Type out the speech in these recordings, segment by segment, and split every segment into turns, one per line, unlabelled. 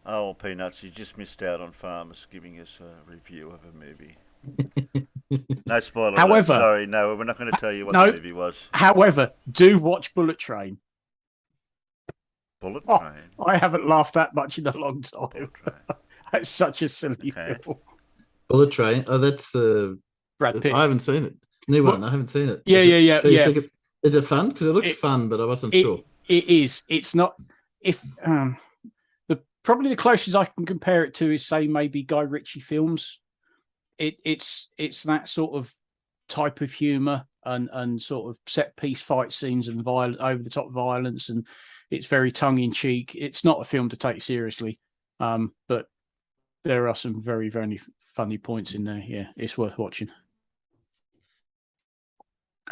Oh, well, Peanuts, you just missed out on Farmers giving us a review of a movie. No spoiler alert.
However,
Sorry, no, we're not going to tell you what the
no.
movie was.
However, do watch Bullet Train.
Bullet
Oh,
Train.
I haven't laughed that much in a long time.
Bullet Train.
It's such a silly
Okay.
film.
Bullet Train. Oh, that's the.
Brad
I
Pitt.
haven't seen it. New
Well,
one. I haven't seen it.
yeah,
Is
yeah,
it?
yeah,
So you
yeah.
think it? Is it fun? Because it looked
It
fun, but I wasn't
it
sure.
it is. It's not. If the probably the closest I can compare it to is say maybe Guy Ritchie films. It's that sort of type of humor and sort of set piece fight scenes and violent over the top violence, and it's very tongue in cheek. It's not a film to take seriously, but there are some very very funny points in there. Yeah, it's worth watching.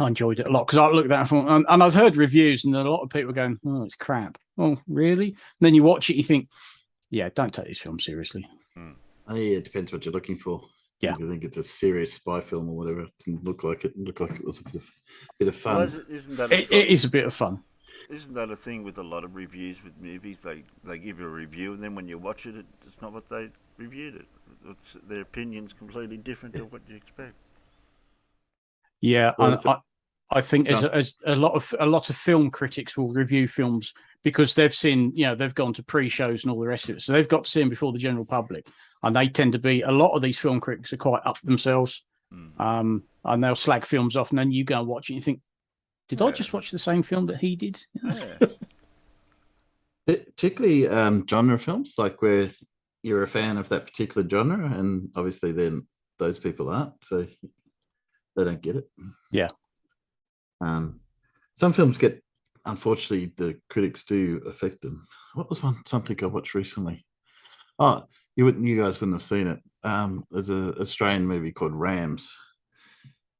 I enjoyed it a lot because I looked at that and I've heard reviews and a lot of people are going, "Oh, it's crap." Oh, really? And then you watch it, you think, "Yeah, don't take this film seriously."
Hmm.
Yeah, it depends what you're looking for.
Yeah.
If you think it's a serious spy film or whatever, it didn't look like it. It looked like it was a bit of
Well,
fun.
isn't that
It is a bit of fun.
isn't that a thing with a lot of reviews with movies? They give you a review, and then when you watch it, it's not what they reviewed it. Their opinion's completely different to what you expect.
Yeah,
Well,
I think as a lot of film critics will review films because they've seen, they've gone to pre-shows and all the rest of it, so they've got to see them before the general public, and they tend to be a lot of these film critics are quite up themselves, and they'll slag films off, and then you go and watch it, and you think, did I
Yeah.
just watch the same film that he did?
Yeah.
particularly genre films, like where you're a fan of that particular genre, and obviously then those people aren't, so they don't get it.
Yeah.
Some films get, unfortunately, the critics do affect them. What was something I watched recently? Oh, you guys wouldn't have seen it. There's an Australian movie called Rams,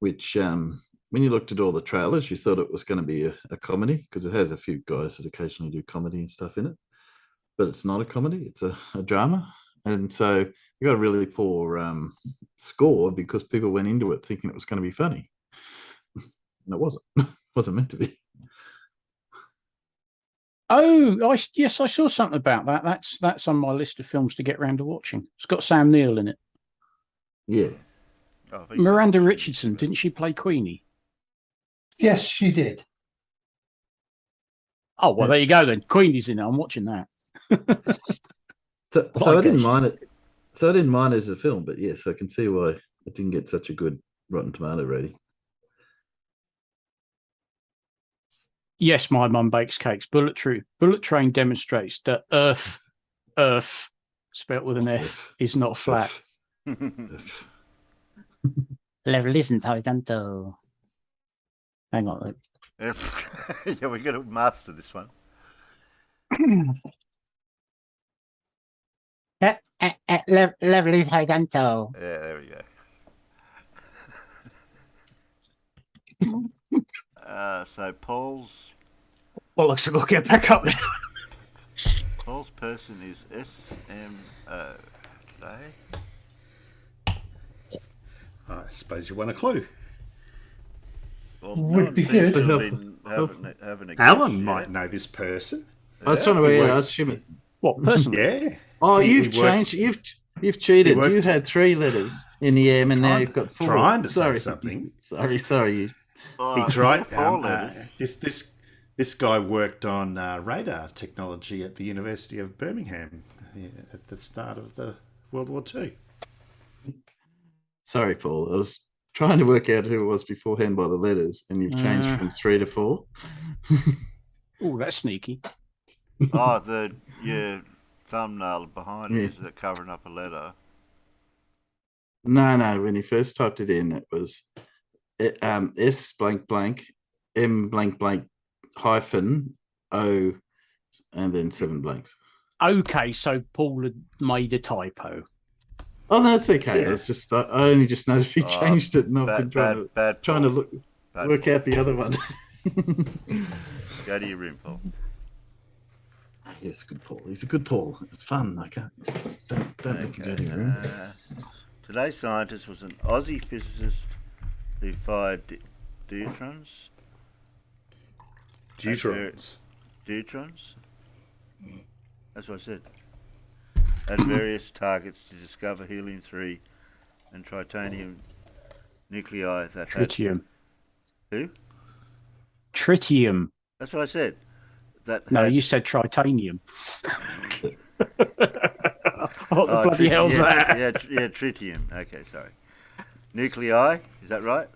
which when you looked at all the trailers, you thought it was going to be a comedy because it has a few guys that occasionally do comedy and stuff in it, but it's not a comedy; it's a drama, and so you got a really poor score because people went into it thinking it was going to be funny, and it wasn't. Wasn't meant to be.
Oh, yes, I saw something about that. That's on my list of films to get round to watching. It's got Sam Neill in it.
Yeah.
Oh,
Miranda Richardson, didn't she play Queenie?
Yes, she did.
Oh, well, there you go then. Queenie's in it. I'm watching that.
So I didn't mind it. So I didn't mind it as a film, but yes, I can see why it didn't get such a good Rotten Tomato rating.
Yes, my mum bakes cakes. Bullet Train demonstrates that Earth, spelt with an F, is not flat. Level isn't horizontal. Hang on.
Yeah, we got to master this one.
Level is horizontal.
Yeah, there we go. So
Bollocks, I'll get back up.
Paul's person is SMO.
I suppose you want a clue.
Well,
Would be good.
Alan might know this person.
I was trying to work out. I was assuming.
What person?
Yeah.
Oh,
He
you've changed. You've cheated. You had 3 letters in the M, and now you've got 4.
Trying to say something.
Sorry.
He tried. This guy worked on radar technology at the University of Birmingham at the start of the World War II.
Sorry, Paul. I was trying to work out who it was beforehand by the letters, and you've changed from 3 to 4.
Oh, that's sneaky.
Oh, your thumbnail behind it is covering up a letter.
No. When he first typed it in, it was S blank blank M blank blank hyphen O, and then 7 blanks.
Okay, so Paul had made a typo.
Oh, no, that's okay. Yeah. I only just noticed he changed it, and I've been trying to work out the other one.
Go to your room, Paul.
Yes, good Paul. He's a good Paul. It's fun. I can't. Don't make him go to your room.
Today's scientist was an Aussie physicist who fired deuterons.
Deuterons.
Deuterons? That's what I said. at various targets to discover helium-3 and tritanium nuclei that had...
Tritium.
Who?
Tritium.
That's what I said. That
No,
had...
you said tritanium. What the
Oh,
bloody hell's that?
Yeah, tritium. Okay, sorry. Nuclei, is that right?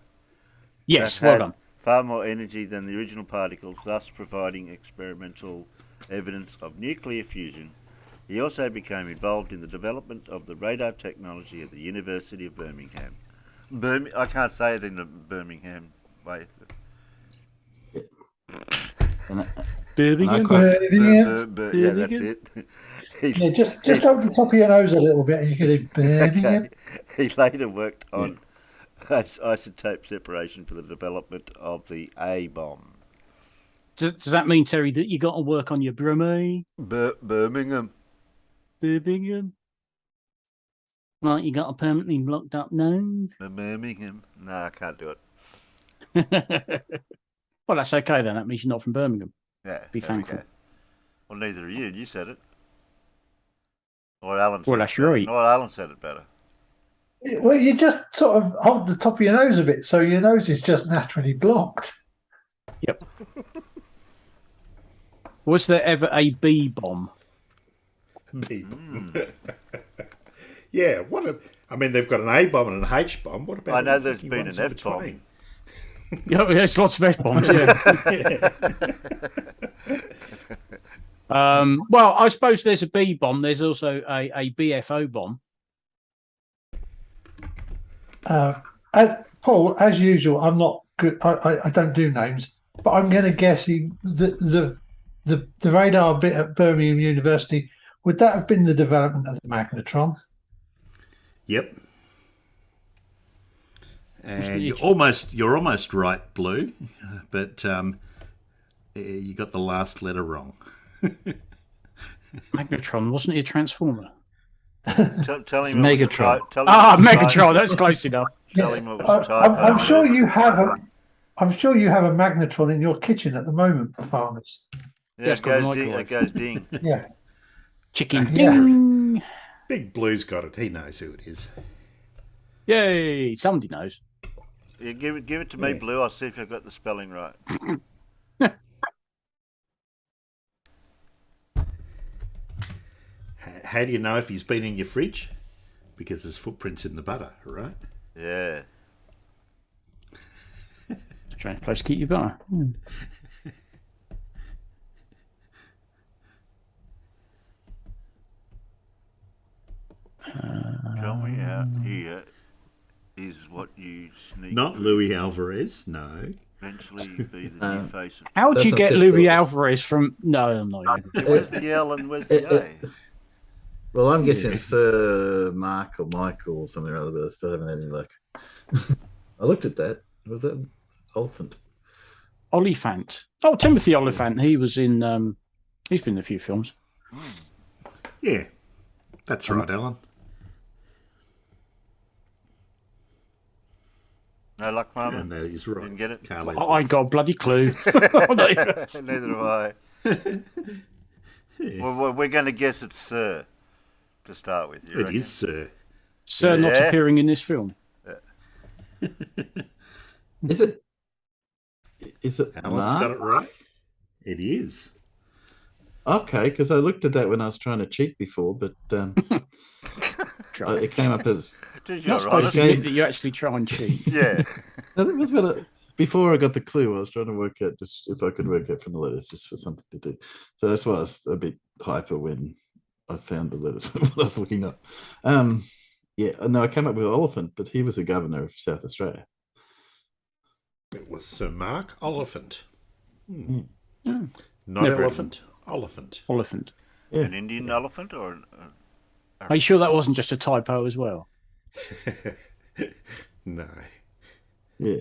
Yes,
That
well
had
done.
far more energy than the original particles, thus providing experimental evidence of nuclear fusion. He also became involved in the development of the radar technology at the University of Birmingham. I can't say it in a Birmingham way.
And I
Birmingham.
quite,
Yeah, that's it.
Yeah, just over the top of your nose a little bit, and you get it. Birmingham.
He later worked on isotope separation for the development of the A bomb.
Does that mean, Terry, that you got to work on your Brummie?
Birmingham.
Birmingham? Like you got a permanently blocked up nose?
Birmingham. No, I can't do it.
Well, that's okay then. That means you're not from Birmingham.
Yeah,
Be
there we
thankful.
go. Well, neither are you. You said it. Or Alan said
Well,
it
that's
better.
right.
No, Alan said it better.
Well, you just sort of hold the top of your nose a bit, so your nose is just naturally blocked.
Yep. Was there ever a bee bomb?
Yeah, I mean, they've got an A bomb and an H bomb. What about
I know
all the
there's
fucking
been
ones
an
in
F bomb.
between?
Yeah, there's lots of F bombs. Yeah. Well, I suppose there's a B bomb. There's also a BFO bomb.
Paul, as usual, I'm not good. I don't do names, but I'm going to guess the radar bit at Birmingham University, would that have been the development of the magnetron?
Yep. And
it-
you're almost right, Blue, but you got the last letter wrong.
Magnetron, wasn't it a transformer?
Tell him
Megatron.
Megatron. That's close enough.
Tell him it was a typo.
I'm sure you have a. I'm sure you have a magnetron in your kitchen at the moment, farmers.
Yeah,
That's
it
called a
goes ding. It
microwave.
goes ding.
Yeah.
Chicken
Yeah.
ding.
Big Blue's got it. He knows who it is.
Yay! Somebody knows.
Yeah, give it to me,
Yeah.
Blue. I'll see if I've got the spelling right.
How do you know if he's been in your fridge? Because there's footprints in the butter, right?
Yeah.
Strange place to keep your butter.
Tell me out here is what you sneak.
Not Louis Alvarez, no.
Eventually be the new face of.
How would
That's
you
a
get
bit-
Louis Alvarez from? No, I'm not.
Yeah, where's the L and where's the A?
well, I'm guessing it's Sir Mark or Michael or something or other, but I still haven't had any luck. I looked at that. Was that Elephant?
Oliphant. Oh, Timothy Oliphant. He was in. He's been in a few films.
Yeah, that's right, Alan.
No luck, Mama.
And that is right.
Didn't get it?
Carl
I ain't got a bloody clue.
Neither have I.
Yeah.
Well, we're going to guess it's Sir to start with. You
It
reckon?
is, sir.
Sir not
Yeah.
appearing in this film.
Is it? Is it
Alan's
Mark?
got it right. It is.
Okay, because I looked at that when I was trying to cheat before, but it came up as
Geez,
You're not
you're
supposed
honest.
to admit that you actually try and cheat.
Yeah.
no, that was before I got the clue. I was trying to work out just if I could work out from the letters, just for something to do. So that's why I was a bit hyper when I found the letters when I was looking up. Yeah, no, I came up with Oliphant, but he was a governor of South Australia.
It was Sir Mark Oliphant.
Yeah.
Not
Never
elephant, Oliphant.
Oliphant.
Yeah.
An Indian elephant or?
Are you sure that wasn't just a typo as well?
No,
Yeah.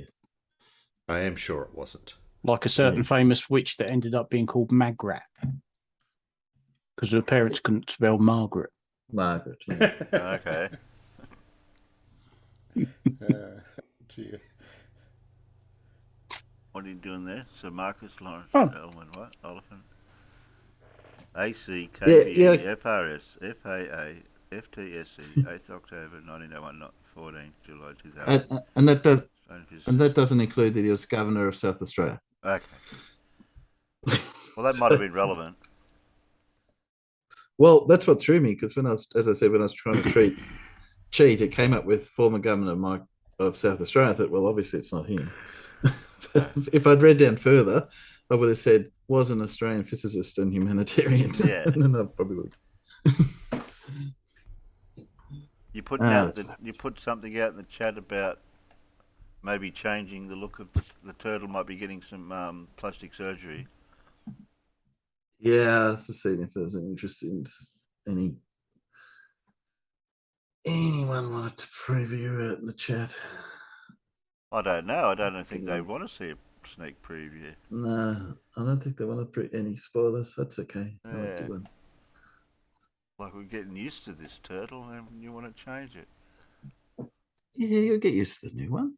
I am sure it wasn't.
Like a certain famous witch that ended up being called Magrat because her parents couldn't spell Margaret.
Margaret. Yeah.
Okay.
Dear.
What are you doing there? Sir Marcus Lawrence
Oh.
Elwin, what? Elephant? AC,
Yeah,
KBE,
yeah.
FRS, FAA, FTSE, 8th October 1901, not 14th July 2000.
And that doesn't include that he was governor of South Australia.
Okay. Well, that might have been relevant.
Well, that's what threw me because when I was, as I said, when I was trying to cheat, it came up with former governor Mike of South Australia. I thought, well, obviously it's not him. If I'd read down further, I would have said was an Australian physicist and humanitarian.
Yeah.
And then I probably would.
You put something out in the chat about maybe changing the look of the turtle. Might be getting some plastic surgery.
Yeah, I was just seeing if there was any interest in anyone wanted to preview it in the chat.
I don't know. I don't think they want to see a sneak preview.
No, I don't think they want to put any spoilers. That's okay.
Yeah. Like we're getting used to this turtle, and you want to change it.
Yeah, you'll get used to the new one.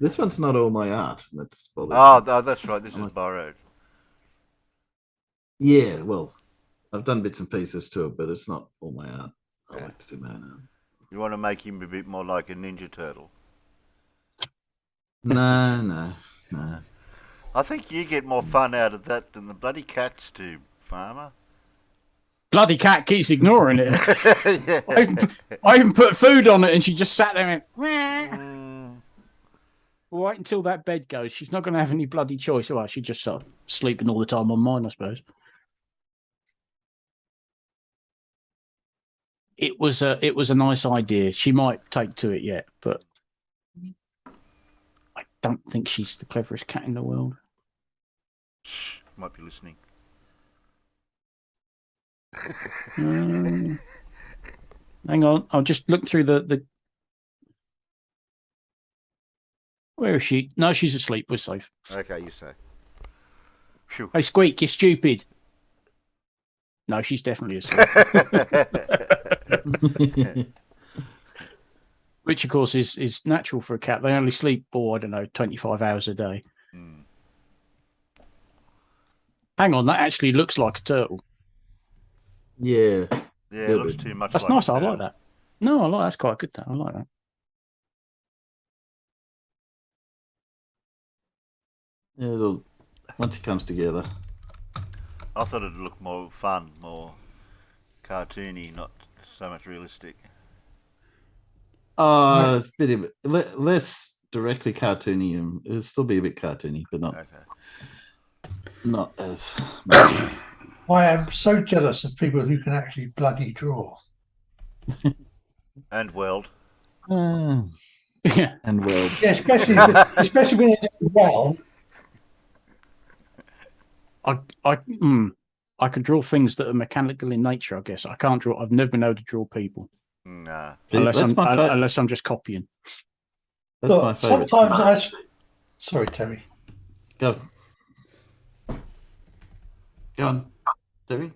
This one's not all my art. That's
that's right. This is borrowed.
Yeah, well, I've done bits and pieces to it, but it's not all my art. I like to do my own art.
You want to make him a bit more like a Ninja Turtle?
No.
I think you get more fun out of that than the bloody cats do, Farmer.
Bloody cat keeps ignoring it.
Yeah.
I even put food on it and she just sat there and went, wait until that bed goes. She's not going to have any bloody choice. Well, she's just sort of sleeping all the time on mine, I suppose. It was a nice idea. She might take to it yet, but I don't think she's the cleverest cat in the world.
Shh, might be listening.
Hang on, I'll just look through the. Where is she? No, she's asleep. We're safe.
Okay, you say. Phew.
Hey, Squeak, you're stupid. No, she's definitely asleep. Which, of course, is natural for a cat. They only sleep, I don't know, 25 hours a day. Hang on, that actually looks like a turtle.
Yeah.
Yeah, it looks too much.
That's
like
nice. I like that. No, I like that's quite good. I like that.
Yeah, once it comes together.
I thought it'd look more fun, more cartoony, not so much realistic.
A bit of it, less directly cartoony. It'll still be a bit cartoony, but not as much.
I am so jealous of people who can actually bloody draw.
And weld.
Yeah.
And weld.
Yeah, especially when they do well.
I can draw things that are mechanical in nature, I guess. I can't draw. I've never been able to draw people.
Nah.
Unless I'm just copying.
That's my favourite.
Sometimes sorry, Terry.
Go on, Terry.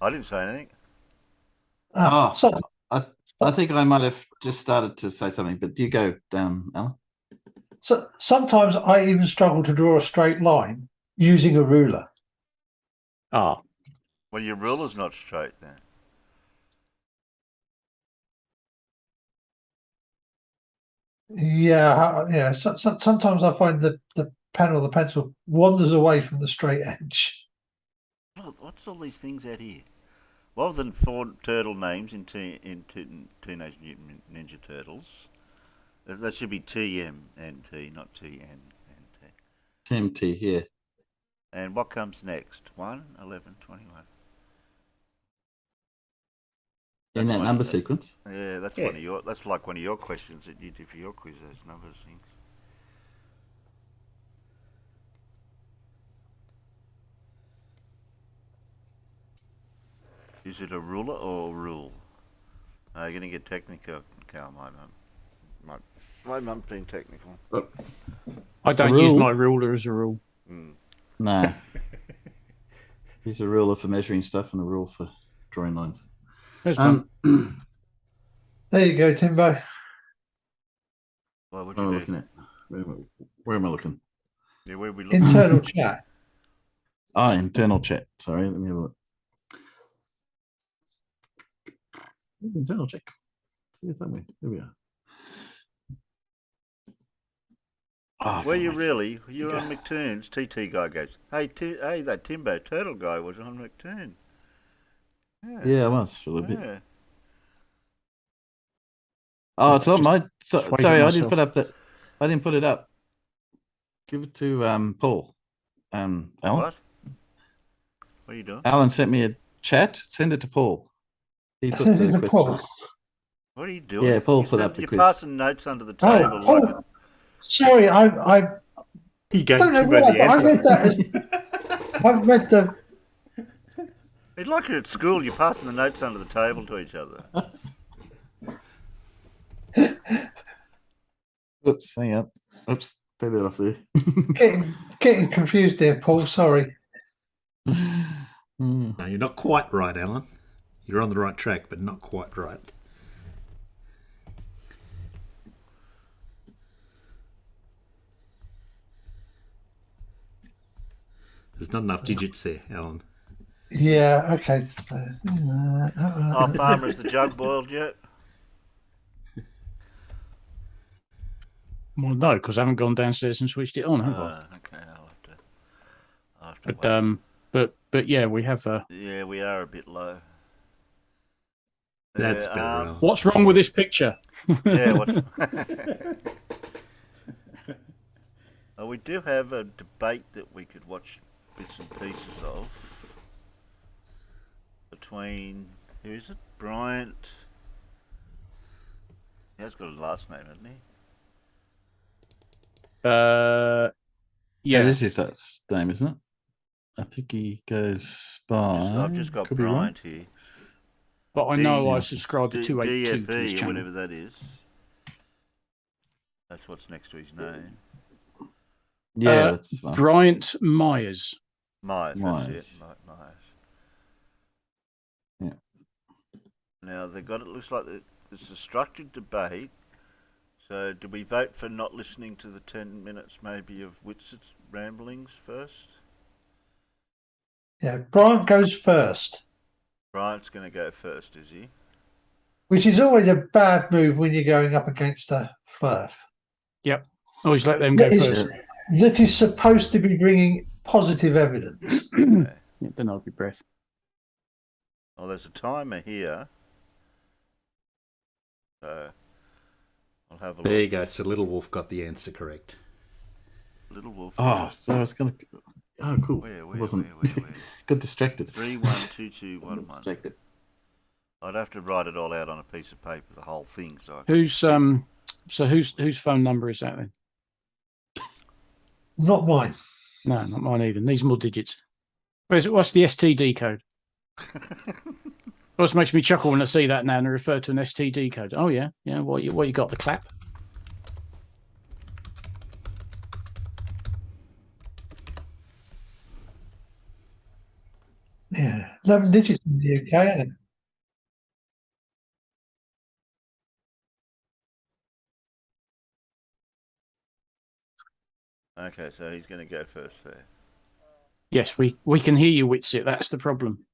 I didn't say anything.
I think I might have just started to say something, but you go down, Alan.
So sometimes I even struggle to draw a straight line using a ruler.
Well,
your ruler's not straight then.
Yeah. Sometimes I find the pen or the pencil wanders away from the straight edge.
What's all these things out here? Rather than 4 turtle names in Teenage Mutant Ninja Turtles, that should be TMNT, not TNNT.
TMT here.
And what comes next? 1, 11, 21.
In that number sequence?
Yeah, that's like one of your questions that you do for your quiz, those numbers things. Is it a ruler or a rule? You're going to get technical, Carl, my mum's being technical.
I don't use my ruler as a rule.
No. Use a ruler for measuring stuff and a rule for drawing lines.
There's one.
There you go, Timbo.
Well, what
am I
you
looking at? Where am I looking?
Yeah, where we looking?
Internal chat.
Internal chat. Sorry, let me have a look. Internal check. See somewhere. There we are. Oh,
Were you
God.
really? You were
Yeah.
on McToon's. TT guy goes, hey, hey, that Timbo Turtle guy was on McToon.
Yeah, I was for a little bit.
Yeah.
Oh, it's not my.
Just waved
Sorry,
at
I didn't
myself.
put up that. I didn't put it up. Give it to Paul. Alan.
What? What are you doing?
Alan sent me a chat. Send it to Paul. He put the
To Paul.
questions.
What are you doing?
Yeah, Paul put up the
You're
quiz.
passing notes under the
Oh,
table
Paul.
like
Sorry, I
He gave
don't know
Timbo
why,
the
but I
answer.
read that. I read the.
it's like you're at school. You're passing the notes under the table to each other.
Oops, hang on. Oops, take that off there.
Getting confused there, Paul. Sorry.
Hmm.
No, you're not quite right, Alan. You're on the right track, but not quite right. There's not enough digits there, Alan.
Yeah. Okay.
Oh, Farmer, is the jug boiled yet?
Well, no, because I haven't gone downstairs and switched it on, have I?
Okay, I'll have to wait.
But yeah, we have.
Yeah, we are a bit low.
That's better, Alan.
What's wrong with this picture?
Yeah, what? We do have a debate that we could watch bits and pieces of between, who is it? Bryant. He has got a last name, hasn't he?
Yeah,
this is that name, isn't it? I think he goes by.
I've just got
could be wrong.
Bryant here.
but I know I subscribe to
D-
282 to his
DFE or
channel.
whatever that is. That's what's next to his name.
Yeah, that's fine.
Bryant Myers.
Myers,
Myers.
that's it. Myers.
Yeah.
Now they got it. Looks like it's a structured debate. So, do we vote for not listening to the 10 minutes maybe of Witz's ramblings first?
Yeah. Bryant goes first,
Bryant's going to go first, is he?
which is always a bad move when you're going up against a Flurf.
Yep. Always let them go first.
That is supposed to be bringing positive evidence.
Okay.
Yeah, don't hold your breath.
Oh, there's a timer here. So, I'll have a
There
look.
you go. So Little Wolf got the answer correct.
Little Wolf.
Oh, so I was going to. Oh, cool.
Where?
Wasn't. Got distracted.
312211.
Distracted.
I'd have to write it all out on a piece of paper, the whole thing. So
Whose phone number is that then?
Not mine.
No, not mine either. Needs more digits. What's the STD code? Always makes me chuckle when I see that now and I refer to an STD code. Oh yeah. What you got? The clap?
Yeah. 11 digits in the UK, isn't it?
Okay, so he's going to go first there.
Yes, we can hear you, Witsit. That's the problem.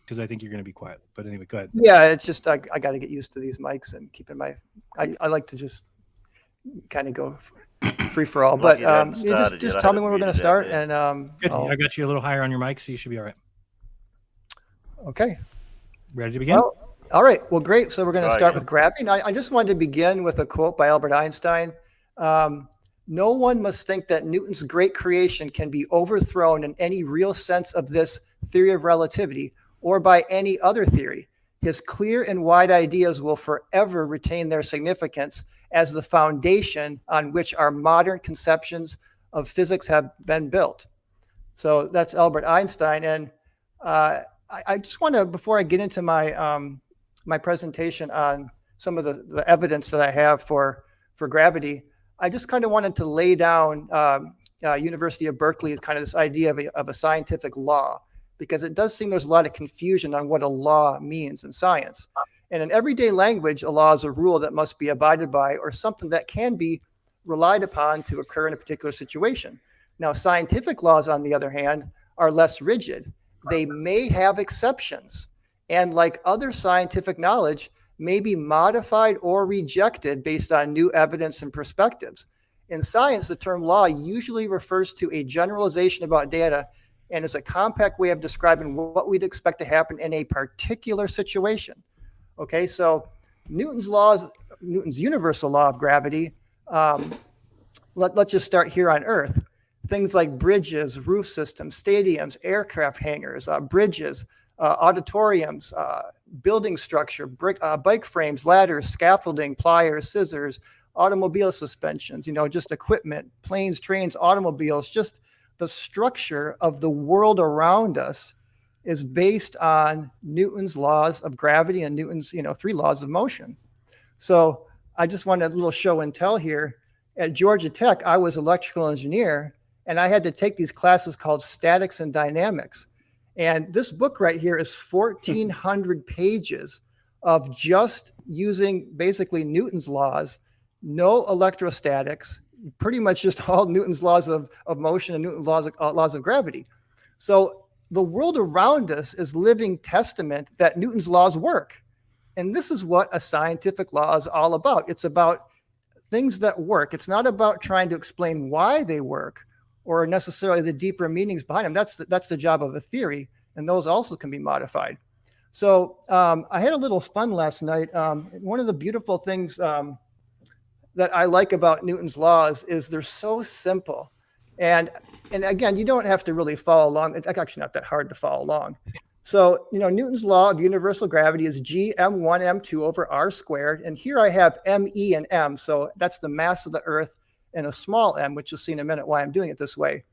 Because I think you're going to be quiet. But anyway, go ahead.
Yeah, it's just I got to get used to these mics and keeping my. I like to just
kind of go free for all.
Lucky
But
it hadn't
you
started
just
yet. I
tell
had
me
it
when we're going to
muted out
start,
there.
and
Good. I got you a little higher on your mic, so you should be all right.
okay.
Ready to begin?
Well, all right. Well, great. So we're going to
Right,
start
yeah.
with gravity. And I just wanted to begin with a quote by Albert Einstein. No one must think that Newton's great creation can be overthrown in any real sense of this theory of relativity or by any other theory. His clear and wide ideas will forever retain their significance as the foundation on which our modern conceptions of physics have been built. So that's Albert Einstein. And I just want to, before I get into my my presentation on some of the evidence that I have for gravity, I just kind of wanted to lay down University of Berkeley's kind of this idea of a scientific law, because it does seem there's a lot of confusion on what a law means in science. And in everyday language, a law is a rule that must be abided by or something that can be relied upon to occur in a particular situation. Now, scientific laws, on the other hand, are less rigid. They may have exceptions, and like other scientific knowledge, may be modified or rejected based on new evidence and perspectives. In science, the term law usually refers to a generalization about data and is a compact way of describing what we'd expect to happen in a particular situation. Okay, so Newton's universal law of gravity, let's just start here on Earth. Things like bridges, roof systems, stadiums, aircraft hangars, bridges, auditoriums, building structure, bike frames, ladders, scaffolding, pliers, scissors, automobile suspensions, just equipment, planes, trains, automobiles, just the structure of the world around us is based on Newton's laws of gravity and Newton's, 3 laws of motion. So I just wanted a little show and tell here. At Georgia Tech, I was electrical engineer, and I had to take these classes called statics and dynamics. And this book right here is 1,400 pages of just using basically Newton's laws, no electrostatics, pretty much just all Newton's laws of motion and Newton's laws of gravity. So the world around us is living testament that Newton's laws work. And this is what a scientific law is all about. It's about things that work. It's not about trying to explain why they work or necessarily the deeper meanings behind them. That's the job of a theory, and those also can be modified. So I had a little fun last night. One of the beautiful things that I like about Newton's laws is they're so simple. And again, you don't have to really follow along. It's actually not that hard to follow along. So, Newton's law of universal gravity is G m1 m2 over r squared. And here I have me and m. So that's the mass of the Earth and a small m, which you'll see in a minute why I'm doing it this way.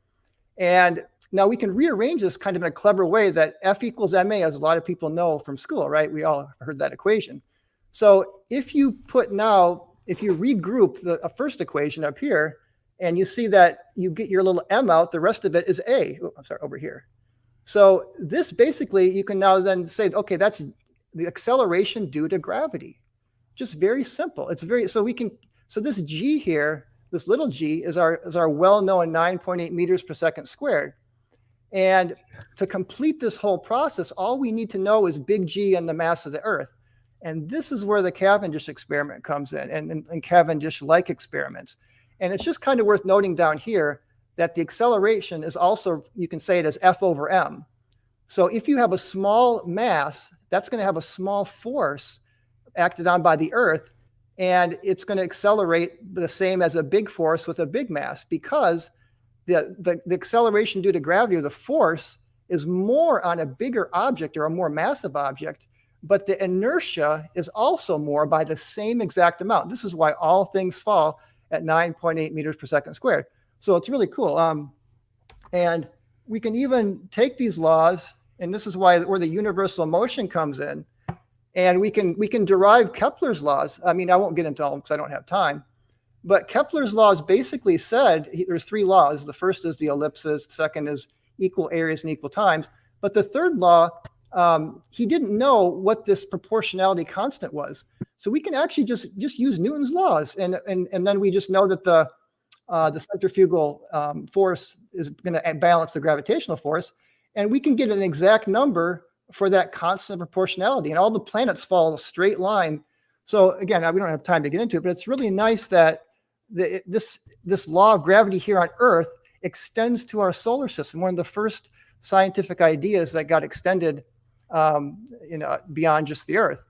And now we can rearrange this kind of in a clever way that F equals ma, as a lot of people know from school, right? We all heard that equation. So if you regroup the first equation up here, and you see that you get your little m out, the rest of it is a. Oh, I'm sorry, over here. So this basically, you can now then say, okay, that's the acceleration due to gravity. Just very simple. So this g here, this little g is our well-known 9.8 meters per second squared. And to complete this whole process, all we need to know is big G and the mass of the Earth. And this is where the Cavendish experiment comes in, and Cavendish-like experiments. And it's just kind of worth noting down here that the acceleration is also, you can say it as F over m. So if you have a small mass, that's going to have a small force acted on by the Earth, and it's going to accelerate the same as a big force with a big mass, because the acceleration due to gravity, or the force, is more on a bigger object or a more massive object, but the inertia is also more by the same exact amount. This is why all things fall at 9.8 meters per second squared. So it's really cool. And we can even take these laws, and this is where the universal motion comes in, and we can derive Kepler's laws. I mean, I won't get into all of them because I don't have time, but Kepler's laws basically said there's 3 laws. The first is the ellipses, the second is equal areas and equal times, but the third law, he didn't know what this proportionality constant was. So we can actually just use Newton's laws, and then we just know that the centrifugal force is going to balance the gravitational force, and we can get an exact number for that constant proportionality, and all the planets fall in a straight line. So again, we don't have time to get into it, but it's really nice that this law of gravity here on Earth extends to our solar system. One of the first scientific ideas that got extended beyond just the Earth.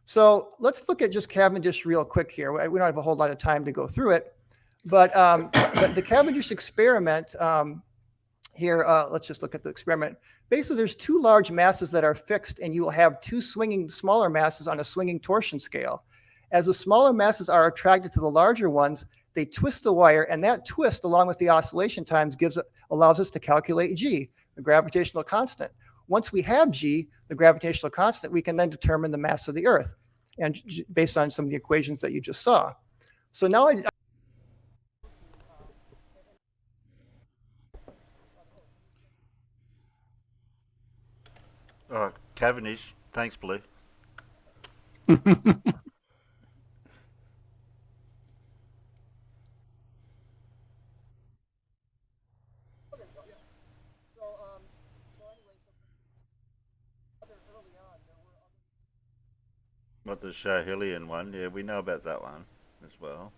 So let's look at just Cavendish real quick here. We don't have a whole lot of time to go through it, but the Cavendish experiment here, let's just look at the experiment. Basically, there's two large masses that are fixed, and you will have two swinging smaller masses on a swinging torsion scale. As the smaller masses are attracted to the larger ones, they twist the wire, and that twist, along with the oscillation times, allows us to calculate G, the gravitational constant. Once we have G, the gravitational constant, we can then determine the mass of the Earth, and based on some of the equations that you just saw. So now
Cavendish, thanks, Blue. What, the Schahelian one? Yeah, we know about that one as well.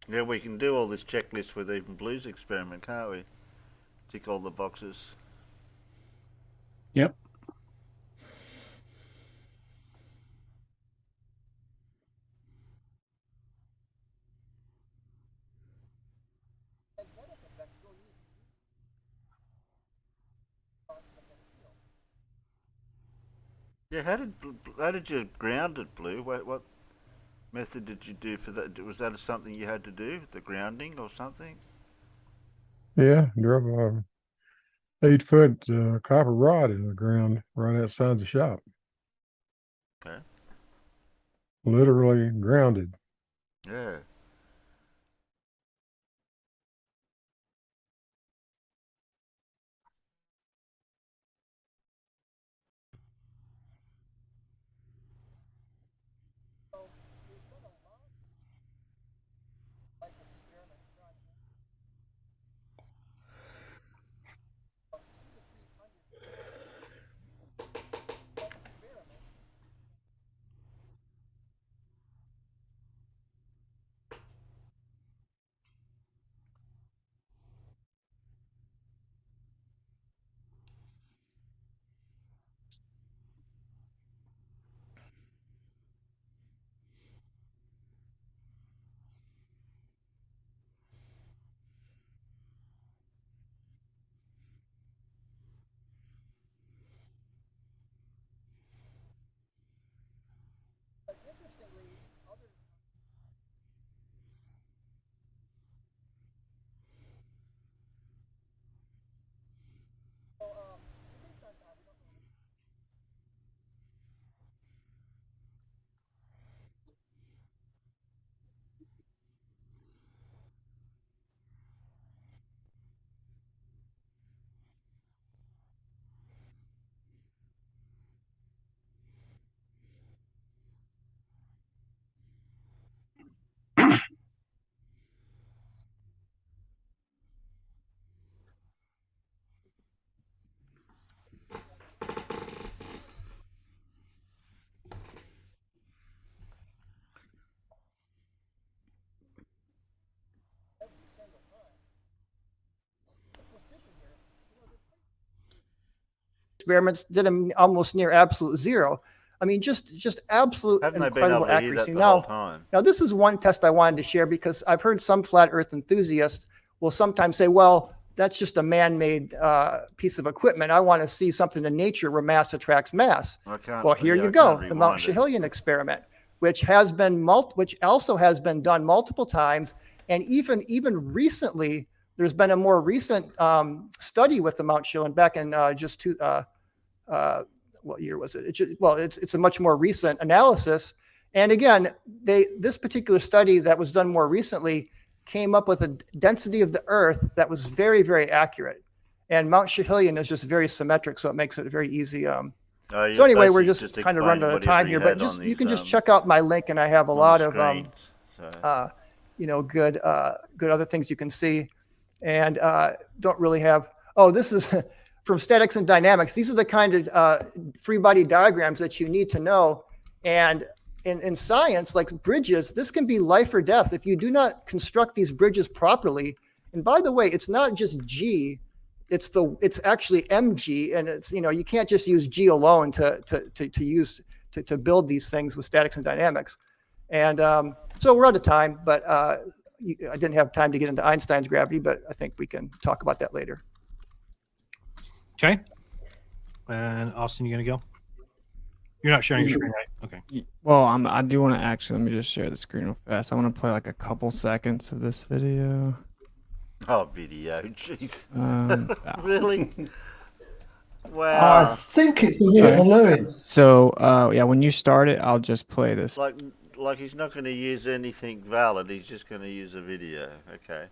Yeah, we can do all this checklist with even Blue's experiment, can't we? Tick all the boxes.
Yep.
Yeah, how did you ground it, Blue? What method did you do for that? Was that something you had to do, the grounding or something?
Yeah, drove a 8-foot copper rod in the ground right outside the shop.
Okay.
Literally grounded.
Yeah.
experiments did them almost near absolute zero. I mean, just absolute
Haven't they been able
incredible
to hear
accuracy.
that the whole time?
Now, this is one test I wanted to share because I've heard some flat Earth enthusiasts will sometimes say, well, that's just a man-made piece of equipment. I want to see something in nature where mass attracts mass. Well, here you go, the Mount Schahelian experiment, which has been also has been done multiple times, and even recently there's been a more recent study with the Mount Chiliad back in what year was it? It's a much more recent analysis. And again, this particular study that was done more recently came up with a density of the Earth that was very, very accurate. And Mount Chiliad is just very symmetric, so it makes it very easy. So anyway, we're just kind of running out of time here, but just you can just check out my link, and I have a lot of good other things you can see, and don't really have. Oh, this is from statics and dynamics. These are the kind of free body diagrams that you need to know. And in science, like bridges, this can be life or death if you do not construct these bridges properly. And by the way, it's not just G. It's actually MG, and it's, you can't just use G alone to build these things with statics and dynamics. And so we're out of time, but I didn't have time to get into Einstein's gravity, but I think we can talk about that later.
Okay. And Austin, you gonna go? You're not sharing your screen, right? Okay.
Well, I do want to actually, let me just share the screen real fast. I want to play like a couple seconds of this video.
Oh, video, jeez.
Really?
Wow.
I think it's a little Louis.
So, yeah, when you start it, I'll just play this.
Like he's not going to use anything valid. He's just going to use a video. Okay.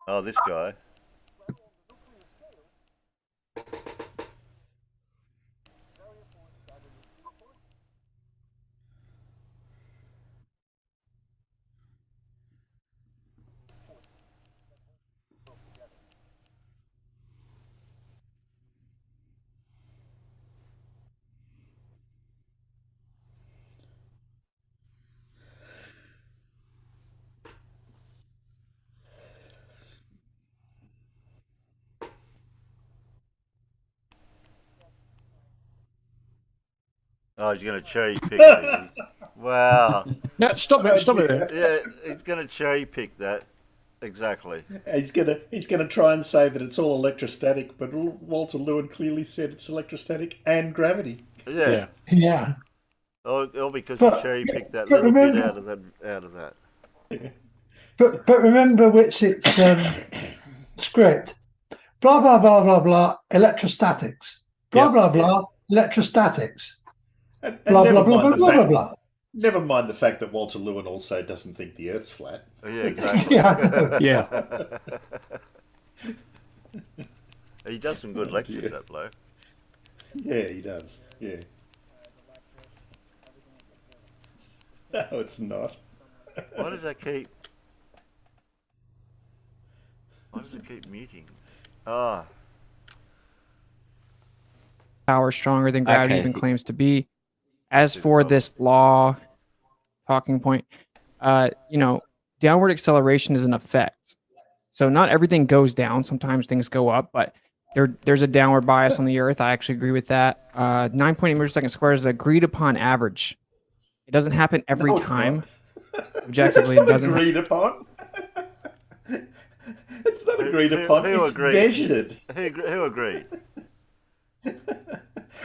Oh, this guy. Oh, he's going to cherry pick it. Wow.
No, stop it.
Yeah, he's going to cherry pick that. Exactly.
He's gonna try and say that it's all electrostatic, but Walter Lewin clearly said it's electrostatic and gravity.
Yeah.
Yeah.
All because he cherry picked that little bit out of that.
But remember Whitsitt's script. Blah blah blah blah blah. Electrostatics. Blah blah blah. Electrostatics.
And
blah blah blah blah blah blah.
Never mind the fact that Walter Lewin also doesn't think the Earth's flat.
Yeah, exactly.
Yeah.
He does some good lectures, that bloke.
Yeah, he does. Yeah. No, it's not.
Why does it keep muting? Ah.
Power stronger than gravity even claims to be. As for this law, talking point, downward acceleration is an effect. So not everything goes down. Sometimes things go up, but there's a downward bias on the Earth. I actually agree with that. 9.8 meters per second squared is agreed upon average. It doesn't happen every time. Objectively, it doesn't.
Agreed upon. It's not agreed upon.
Who
it's
agreed?
Measured.
Who agreed?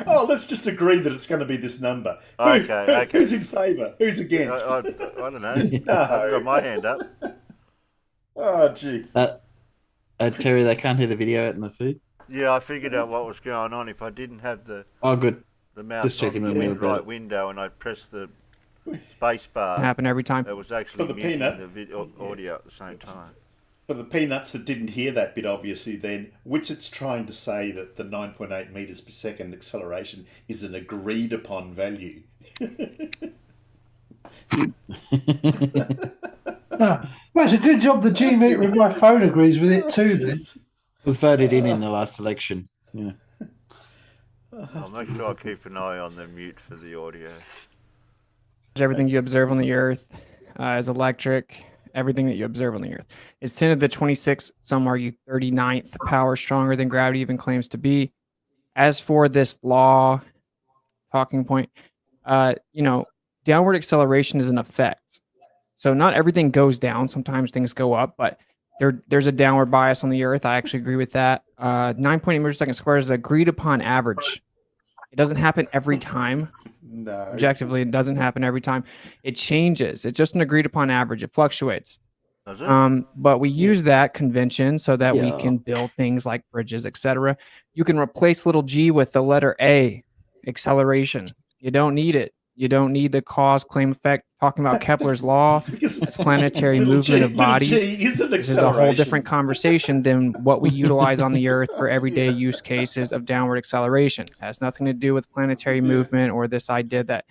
Oh, let's just agree that it's going to be this number.
Okay.
Who's in favour? Who's against?
I don't know. I've got my hand up.
Oh, jeez.
Terry, they can't hear the video out in the feed.
Yeah, I figured out what was going on. If I didn't have the
good.
mouse
Just checking
on
with
the
me about
right
it.
window and I pressed the space bar,
Happen every time.
it was actually
For the
muting
peanut.
the video audio at the same time.
For the peanuts that didn't hear that bit, obviously, then, Whitsitt's trying to say that the 9.8 metres per second acceleration is an agreed upon value.
Well, it's a good job the G meter with my phone agrees with it too. Then
It was voted in the last election. Yeah.
I'll make sure I keep an eye on the mute for the audio.
Everything you observe on the Earth is electric. Everything that you observe on the Earth. It's 10 to the 26th, some argue 39th power stronger than gravity even claims to be. As for this law, talking point, downward acceleration is an effect. So not everything goes down. Sometimes things go up, but there's a downward bias on the Earth. I actually agree with that. 9.8 meters per second squared is agreed upon average. It doesn't happen every time.
No.
Objectively, it doesn't happen every time. It changes. It's just an agreed upon average. It fluctuates.
Does it?
But we use that convention so that we
Yeah.
can build things like bridges, etc. You can replace little g with the letter A, acceleration. You don't need it. You don't need the cause, claim, effect. Talking about Kepler's law, it's planetary
Little
movement
g-
of bodies.
little g is an
This is a whole
acceleration.
different conversation than what we utilize on the Earth for everyday use cases of downward acceleration. It has nothing to do with planetary movement or this idea that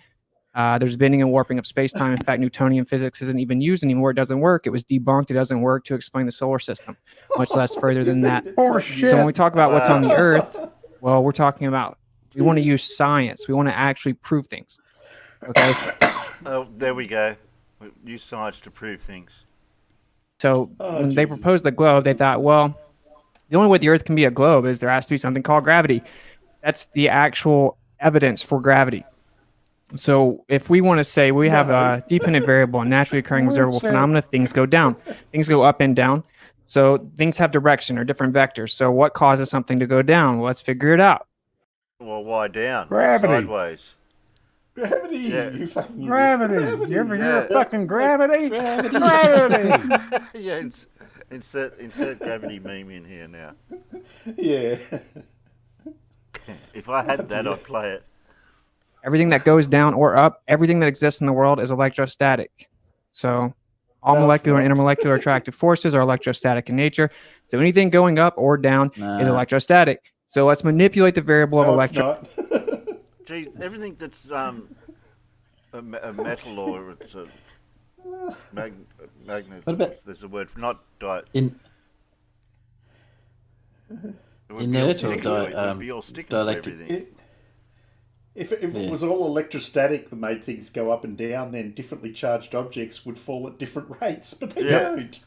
there's bending and warping of space-time. In fact, Newtonian physics isn't even used anymore. It doesn't work. It was debunked. It doesn't work to explain the solar system, much less further than that. So when we talk about what's on the Earth, well, we're talking about, we want to use science. We want to actually prove things. Okay.
Oh, there we go. Use science to prove things.
So
Oh,
when they
Jesus.
proposed the globe, they thought, well, the only way the Earth can be a globe is there has to be something called gravity. That's the actual evidence for gravity. So if we want to say we have a dependent variable and naturally occurring observable phenomena, things go down. Things go up and down. So things have direction or different vectors. So what causes something to go down? Well, let's figure it out.
Well, why down?
Gravity.
Sideways.
Gravity.
Yeah.
You fucking idiot.
Gravity. You ever hear of
Yeah.
fucking gravity?
Gravity.
Gravity.
Yeah, insert gravity meme in here now.
Yeah.
If I had that, I'd play it.
Everything that goes down or up, everything that exists in the world is electrostatic. So all
No, it's
molecular and
not.
intermolecular attractive forces are electrostatic in nature. So anything going up or down is
Nah.
electrostatic. So let's manipulate the variable of
No, it's
electro.
not.
Gee, everything that's a metal or it's a magnet.
What about-
There's a word for not di.
In
It would
inert
be all
or
sticky, it would be all sticky with
dielectric?
everything.
If
Yeah.
it was all electrostatic that made things go up and down, then differently charged objects would fall at different rates, but they
Yeah.
don't.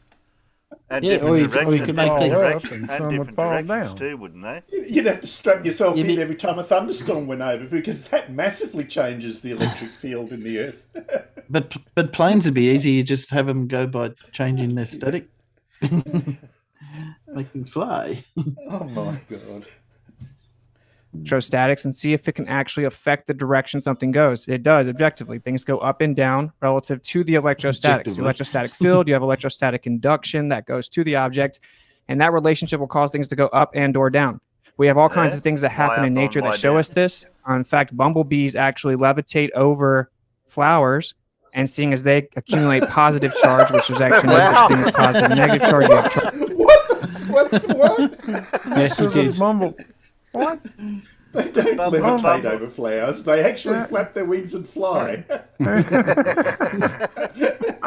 And
Yeah,
different
or you could
directions,
make
and
things-
directions,
And
and
some would
different
fall
directions
down.
too, wouldn't they?
You'd have to strap yourself
You
in
mean-
every time a thunderstorm went over, because that massively changes the electric field in the Earth.
but planes would be easy. You just have them go by changing their static. Make things fly.
Oh my god.
electrostatics and see if it can actually affect the direction something goes. It does objectively. Things go up and down relative to the electrostatics. The
Objectively.
electrostatic field, you have electrostatic induction that goes to the object, and that relationship will cause things to go up and or down. We have all kinds
Yeah.
of things that happen
Why
in
up,
nature
why
that show
down?
us this. In fact, bumblebees actually levitate over flowers, and seeing as they accumulate positive charge, which is actually no
Wow.
such thing as positive and negative charge, you have
What?
Yes, he did.
Mumble. What?
They don't
Bumble,
levitate
bumble.
over flowers. They actually flap their wings and fly.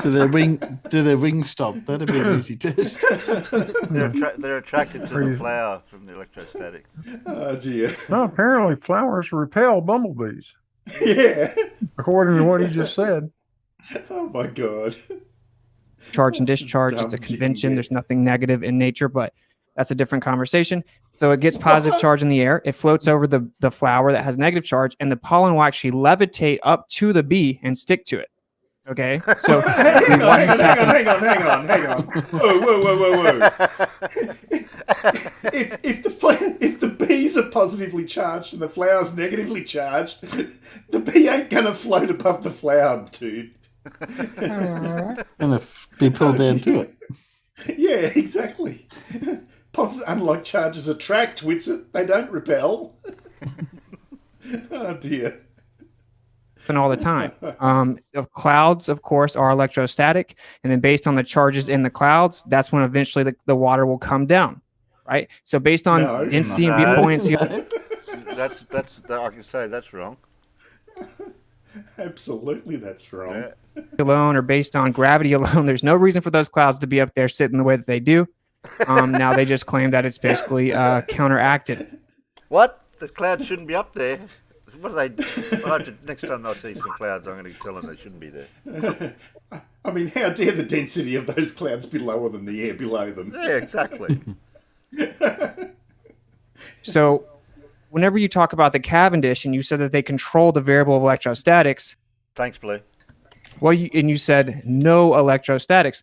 Do their wings stop? That'd be an easy test.
They're attracted to the
Crazy.
flower from the electrostatic.
Oh dear.
No, apparently flowers repel bumblebees,
Yeah.
according to what he just said.
Oh my god.
charge and
That's as
discharge.
dumb
It's a
as you can
convention.
get.
There's nothing negative in nature, but that's a different conversation. So it gets positive charge in the air. It floats over the flower that has negative charge, and the pollen will actually levitate up to the bee and stick to it. Okay, so
Hang
we
on,
watch this happen.
hang on. Whoa. If the bees are positively charged and the flower's negatively charged, the bee ain't gonna float above the flower, dude.
And if be pulled down to it.
Yeah, exactly. Unlike charges attract, Whitset, they don't repel. Oh dear.
Happen all the time. The clouds, of course, are electrostatic, and then based on the charges in the clouds, that's when eventually the water will come down, right? So based on
No.
density and
No.
buoyancy,
That's I can say that's wrong.
Absolutely, that's wrong.
Yeah.
alone or based on gravity alone, there's no reason for those clouds to be up there sitting the way that they do. Now they just claim that it's basically counteracted.
What? The clouds shouldn't be up there. What are they? Next time I see some clouds, I'm going to tell them they shouldn't be there.
I mean, how dare the density of those clouds be lower than the air below them?
Yeah, exactly.
So whenever you talk about the Cavendish and you said that they control the variable of electrostatics,
Thanks, Blue.
well, you said no electrostatics.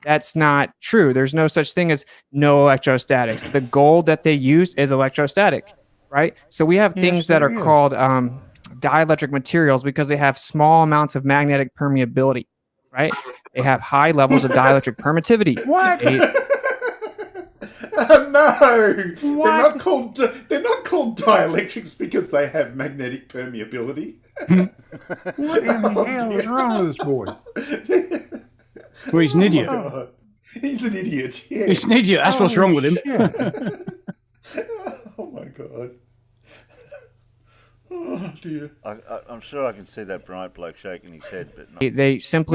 That's not true. There's no such thing as no electrostatics. The gold that they use is electrostatic, right? So we have things that are called dielectric materials because they have small amounts of magnetic permeability, right? They have high levels of dielectric permittivity.
What?
No, they're not called dielectrics because they have magnetic permeability.
What in the hell is wrong with this boy?
Well, he's an idiot.
Oh, he's an idiot. Yeah.
He's an idiot. That's what's wrong with him.
Oh my god. Oh dear.
I'm sure I can see that bright bloke shaking his head, but not.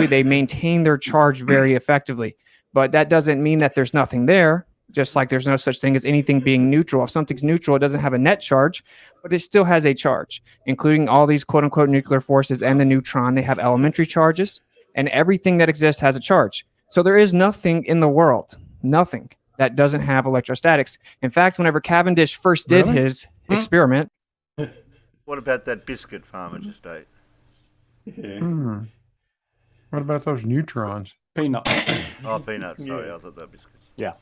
They maintain their charge very effectively, but that doesn't mean that there's nothing there. Just like there's no such thing as anything being neutral. If something's neutral, it doesn't have a net charge, but it still has a charge, including all these quote unquote nuclear forces and the neutron. They have elementary charges, and everything that exists has a charge. So there is nothing in the world, nothing that doesn't have electrostatics. In fact, whenever Cavendish first did his experiment.
What about that biscuit farmer just ate?
Yeah.
What about those neutrons?
Peanut.
Oh, peanuts. Sorry, I thought they were biscuits.
Yeah.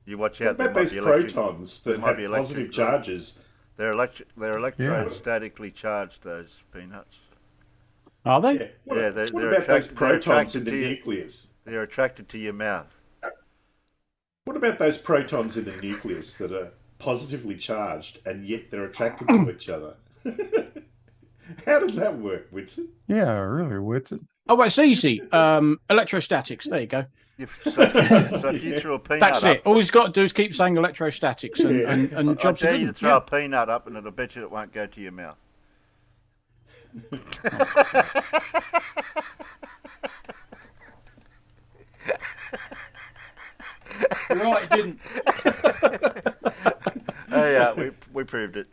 You watch
What
out.
about those protons that have positive charges?
They're electrostatically charged, those peanuts.
Are they?
Yeah. What
they're
about those protons in the nucleus?
They're attracted to your mouth.
What about those protons in the nucleus that are positively charged and yet they're attracted to each other? How does that work, Whitson?
Yeah, really, Whitson.
Oh, well, it's easy. Electrostatics. There you go.
So if you threw a peanut
That's
up,
it. All he's got to do is keep saying electrostatics and
I
jobs
dare
are
you
good.
to throw a peanut up and it'll bet you it won't go to your mouth.
Right, it didn't.
Oh yeah, we proved it.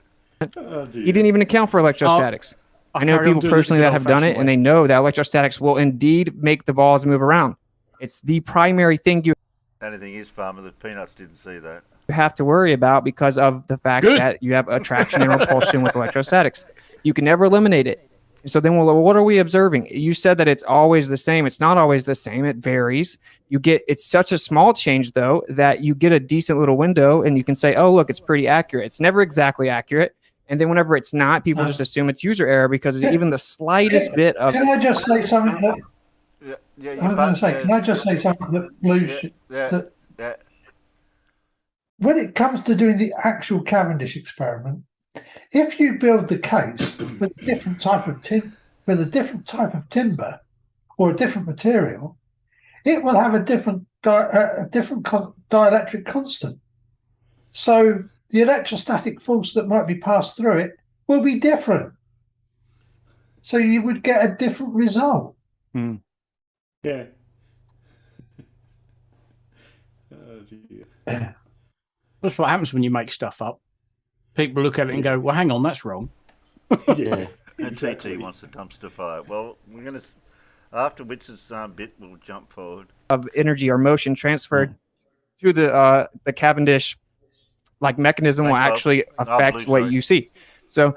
Oh, dear.
He didn't even account for electrostatics. I know people personally that have done it, and they know that electrostatics will indeed make the balls move around. It's the primary thing you
Only thing is, farmer, the peanuts didn't see that.
have to worry about because of the fact that you have attraction and repulsion with electrostatics. You can never eliminate it. So then, well, what are we observing? You said that it's always the same. It's not always the same. It varies. It's such a small change, though, that you get a decent little window and you can say, oh, look, it's pretty accurate. It's never exactly accurate. And then whenever it's not, people just assume it's user error because even the slightest bit of...
Can I just say something that...
Can
I just say something that when it comes to doing the actual Cavendish experiment, if you build the case with a different type of timber or a different material, it will have a different dielectric constant. So the electrostatic force that might be passed through it will be different. So you would get a different result.
Hmm.
Yeah. Oh dear.
That's what happens when you make stuff up. People look at it and go, well, hang on, that's wrong.
Yeah.
Exactly. Wants to dumpster fire. Well, we're going to, after Witz's bit, we'll jump forward.
Of energy or motion transferred to the Cavendish mechanism will actually affect what you see. So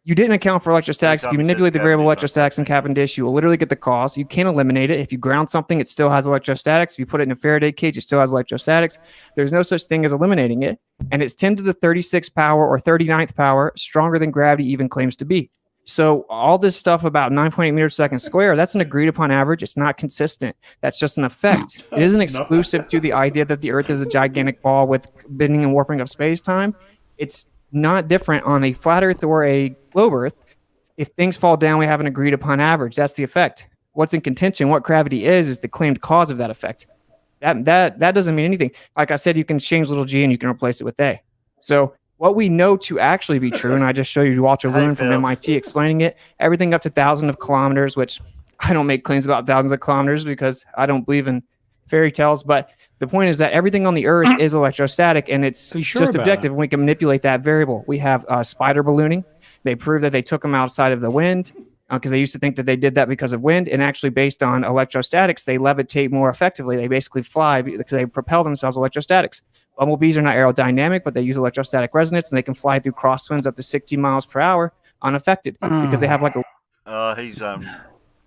you didn't account for electrostatics. If you manipulate the variable electrostatics in Cavendish, you will literally get the cause. You can't eliminate it. If you ground something, it still has electrostatics. If you put it in a Faraday cage, it still has electrostatics. There's no such thing as eliminating it. And it's 10 to the 36th power or 39th power, stronger than gravity even claims to be. So all this stuff about 9.8 meters per second square, that's an agreed upon average. It's not consistent. That's just an effect. It isn't exclusive to the idea that the Earth is a gigantic ball with bending and warping of space-time. It's not different on a flat Earth or a globe Earth. If things fall down, we have an agreed upon average. That's the effect. What's in contention, what gravity is the claimed cause of that effect. That doesn't mean anything. Like I said, you can change little g and you can replace it with a. So what we know to actually be true, and I just show you Walter Loon from MIT explaining it, everything up to thousands of kilometers, which I don't make claims about thousands of kilometers because I don't believe in fairy tales, but the point is that everything on the Earth is electrostatic, and it's just objective. We can manipulate that variable. We have spider ballooning. They prove that they took them outside of the wind because they used to think that they did that because of wind, and actually based on electrostatics, they levitate more effectively. They basically fly because they propel themselves electrostatics. Bumblebees are not aerodynamic, but they use electrostatic resonance, and they can fly through crosswinds up to 60 miles per hour unaffected because they have like a...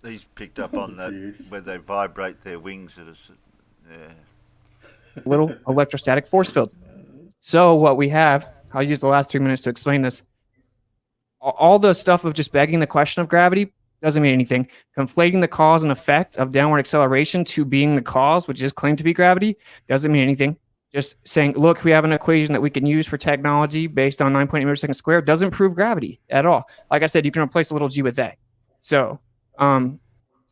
He's picked up on that where they vibrate their wings at a Yeah.
Little electrostatic force field. So what we have, I'll use the last 3 minutes to explain this. All the stuff of just begging the question of gravity doesn't mean anything. Conflating the cause and effect of downward acceleration to being the cause, which is claimed to be gravity, doesn't mean anything. Just saying, look, we have an equation that we can use for technology based on 9.8 meters per second squared doesn't prove gravity at all. Like I said, you can replace a little g with a. So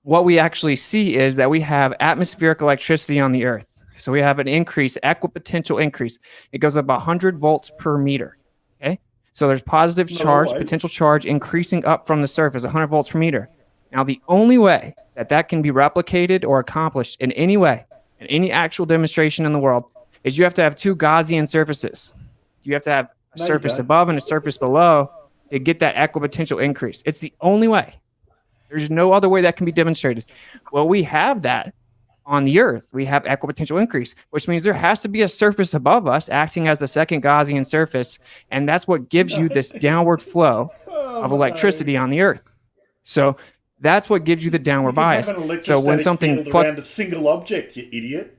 what we actually see is that we have atmospheric electricity on the Earth. So we have an increase, equipotential increase. It goes up 100 volts per meter. Okay. So there's positive charge, potential charge increasing up from the surface, 100 volts per meter. Now, the only way that that can be replicated or accomplished in any way, in any actual demonstration in the world, is you have to have two Gaussian surfaces. You have to have a surface above and a surface below to get that equipotential increase. It's the only way. There's no other way that can be demonstrated. Well, we have that on the Earth. We have equipotential increase, which means there has to be a surface above us acting as the second Gaussian surface, and that's what gives you this downward flow of electricity on the Earth. So that's what gives you the downward bias. So when something
around a single object, you idiot.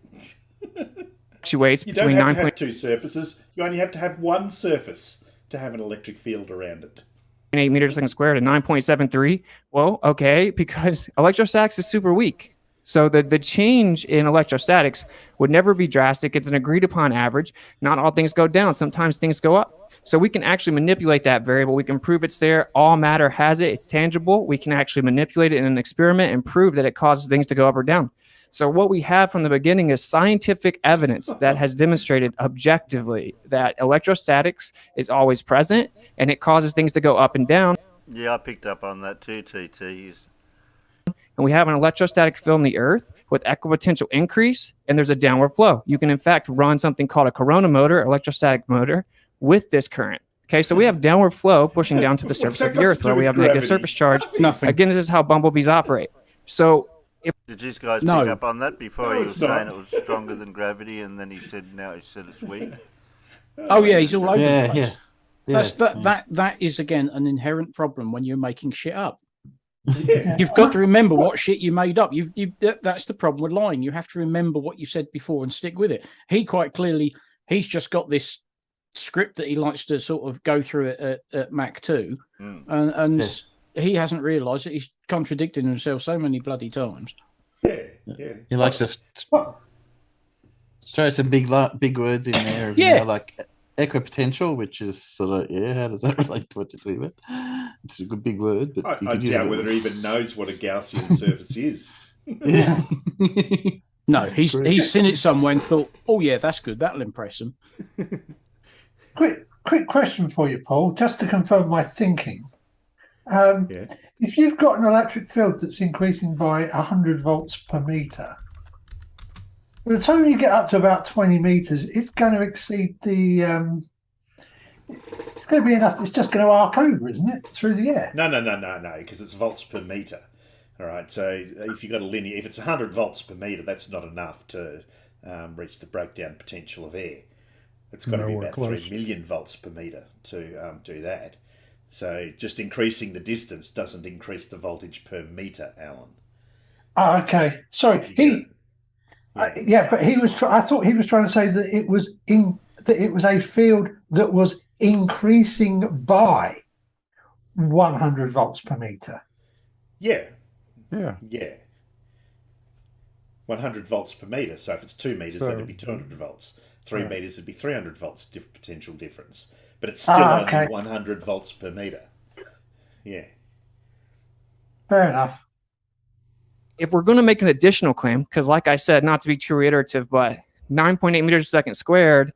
fluctuates
You
between
don't have
9.
to have two surfaces. You only have to have one surface to have an electric field around it.
8 meters per second squared and 9.73. Well, okay, because electrostatics is super weak. So the change in electrostatics would never be drastic. It's an agreed upon average. Not all things go down. Sometimes things go up. So we can actually manipulate that variable. We can prove it's there. All matter has it. It's tangible. We can actually manipulate it in an experiment and prove that it causes things to go up or down. So what we have from the beginning is scientific evidence that has demonstrated objectively that electrostatics is always present and it causes things to go up and down.
Yeah, I picked up on that too, TT.
And we have an electrostatic field in the Earth with equipotential increase, and there's a downward flow. You can, in fact, run something called a corona motor, electrostatic motor, with this current. Okay, so we have downward flow pushing down to the surface of the Earth where we have negative surface charge.
Nothing.
Again, this is how bumblebees operate. So
did you guys
No.
pick up on that before?
No,
He
it's
was
not.
saying it was stronger than gravity, and then he said it's weak.
Oh yeah, he's all over
Yeah,
the place.
yeah.
That is again an inherent problem when you're making shit up.
Yeah.
You've got to remember what shit you made up. That's the problem with lying. You have to remember what you said before and stick with it. He quite clearly, he's just got this script that he likes to sort of go through at Mach 2, and he hasn't realised that he's contradicting himself so many bloody times.
Yeah.
He likes to throw some big words in there.
Yeah.
Like equipotential, which is sort of, how does that relate to what you're talking about? It's a good big word, but
I doubt whether he even knows what a Gaussian surface is.
Yeah.
No, he's seen it somewhere and thought, oh yeah, that's good, that'll impress him.
Quick question for you, Paul, just to confirm my thinking. If you've got an electric field that's increasing by 100 volts per meter, by the time you get up to about 20 meters, it's going to exceed the. It's going to be enough. It's just going to arc over, isn't it, through the air?
No, because it's volts per meter. All right, so if you've got a linear, if it's 100 volts per meter, that's not enough to reach the breakdown potential of air. It's got to be about 3 million volts per meter to do that. So just increasing the distance doesn't increase the voltage per meter, Alan.
Oh, okay. Sorry. But he was. I thought he was trying to say that it was a field that was increasing by 100 volts per meter.
Yeah. 100 volts per meter. So if it's 2 meters, that'd be 200 volts. 3 meters would be 300 volts potential difference. But it's still only 100 volts per meter. Yeah.
Fair enough.
if we're going to make an additional claim, because like I said, not to be too reiterative, but 9.8 meters per second squared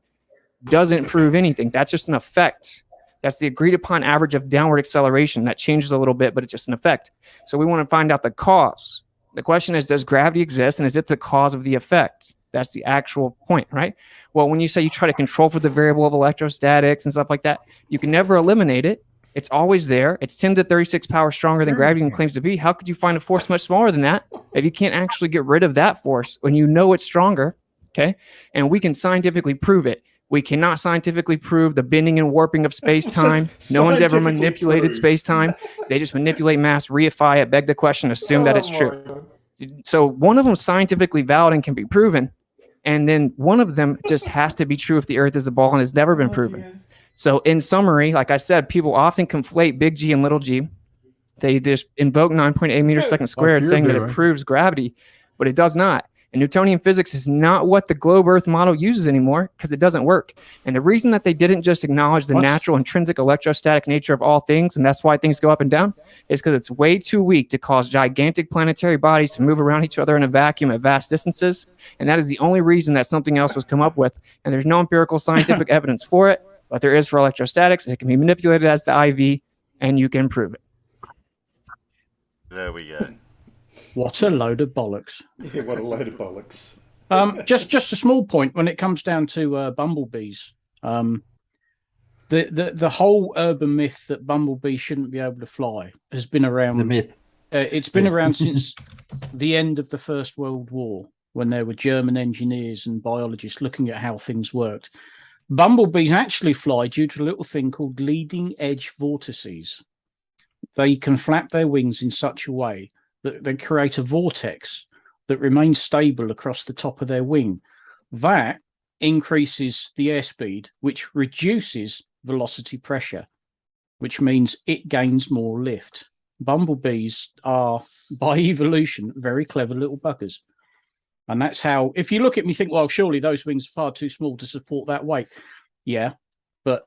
doesn't prove anything. That's just an effect. That's the agreed upon average of downward acceleration. That changes a little bit, but it's just an effect. So we want to find out the cause. The question is, does gravity exist, and is it the cause of the effect? That's the actual point, right? Well, when you say you try to control for the variable of electrostatics and stuff like that, you can never eliminate it. It's always there. It's 10 to 36 power stronger than gravity claims to be. How could you find a force much smaller than that if you can't actually get rid of that force when you know it's stronger? Okay. And we can scientifically prove it. We cannot scientifically prove the bending and warping of space-time. No one's ever manipulated space-time. They just manipulate mass, reify it, beg the question, assume that it's true. So one of them is scientifically valid and can be proven. And then one of them just has to be true if the Earth is a ball and has never been proven.
Dear.
So in summary, like I said, people often conflate big G and little g. They just invoke 9.8 meters second squared,
you're
saying that it
doing.
proves gravity, but it does not. And Newtonian physics is not what the globe Earth model uses anymore because it doesn't work. And the reason that they didn't just acknowledge the natural intrinsic electrostatic nature of all things, and that's why things go up and down, is because it's way too weak to cause gigantic planetary bodies to move around each other in a vacuum at vast distances. And that is the only reason that something else was come up with. And there's no empirical scientific evidence for it, but there is for electrostatics. It can be manipulated as the IV, and you can prove it.
There we go.
What a load of bollocks.
Yeah, what a load of bollocks.
Just a small point when it comes down to bumblebees. The whole urban myth that bumblebees shouldn't be able to fly has been around.
It's a myth.
It's been around since the end of the First World War, when there were German engineers and biologists looking at how things worked. Bumblebees actually fly due to a little thing called leading edge vortices. They can flap their wings in such a way that they create a vortex that remains stable across the top of their wing. That increases the airspeed, which reduces velocity pressure, which means it gains more lift. Bumblebees are, by evolution, very clever little buggers. And that's how, if you look at me, think, well, surely those wings are far too small to support that weight. Yeah, but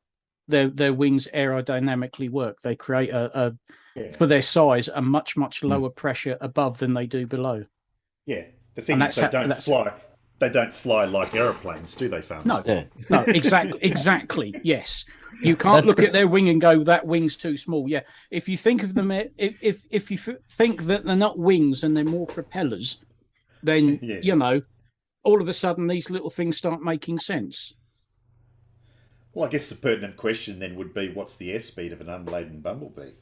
their wings aerodynamically work. They create for their size, a much lower pressure above than they do below.
Yeah, the thing is they don't fly. They don't fly like aeroplanes, do they, farmers?
No, no, exactly. Yes, you can't look at their wing and go, that wing's too small. Yeah, if you think of them, if you think that they're not wings and they're more propellers, then you know, all of a sudden these little things start making sense.
Well, I guess the pertinent question then would be, what's the airspeed of an unladen bumblebee?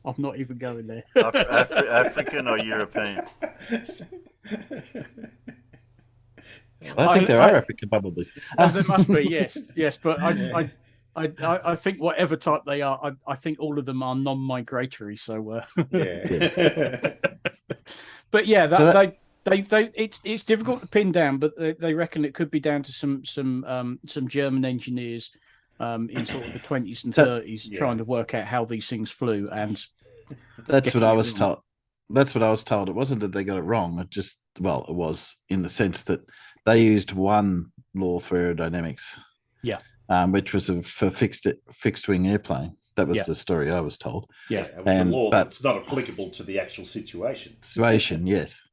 I'm not even going there.
African or European?
I think there are African bumblebees.
There must be, yes. But I think whatever type they are, I think all of them are non-migratory. So, but yeah, it's difficult to pin down. But they reckon it could be down to some German engineers in sort of the 20s and 30s trying to work out how these things flew, and
that's what I was told. That's what I was told. It wasn't that they got it wrong. It just, well, it was in the sense that they used one law for aerodynamics, which was for fixed wing airplane. That was the story I was told.
Yeah, it was a law that's not applicable to the actual situation.
Yes.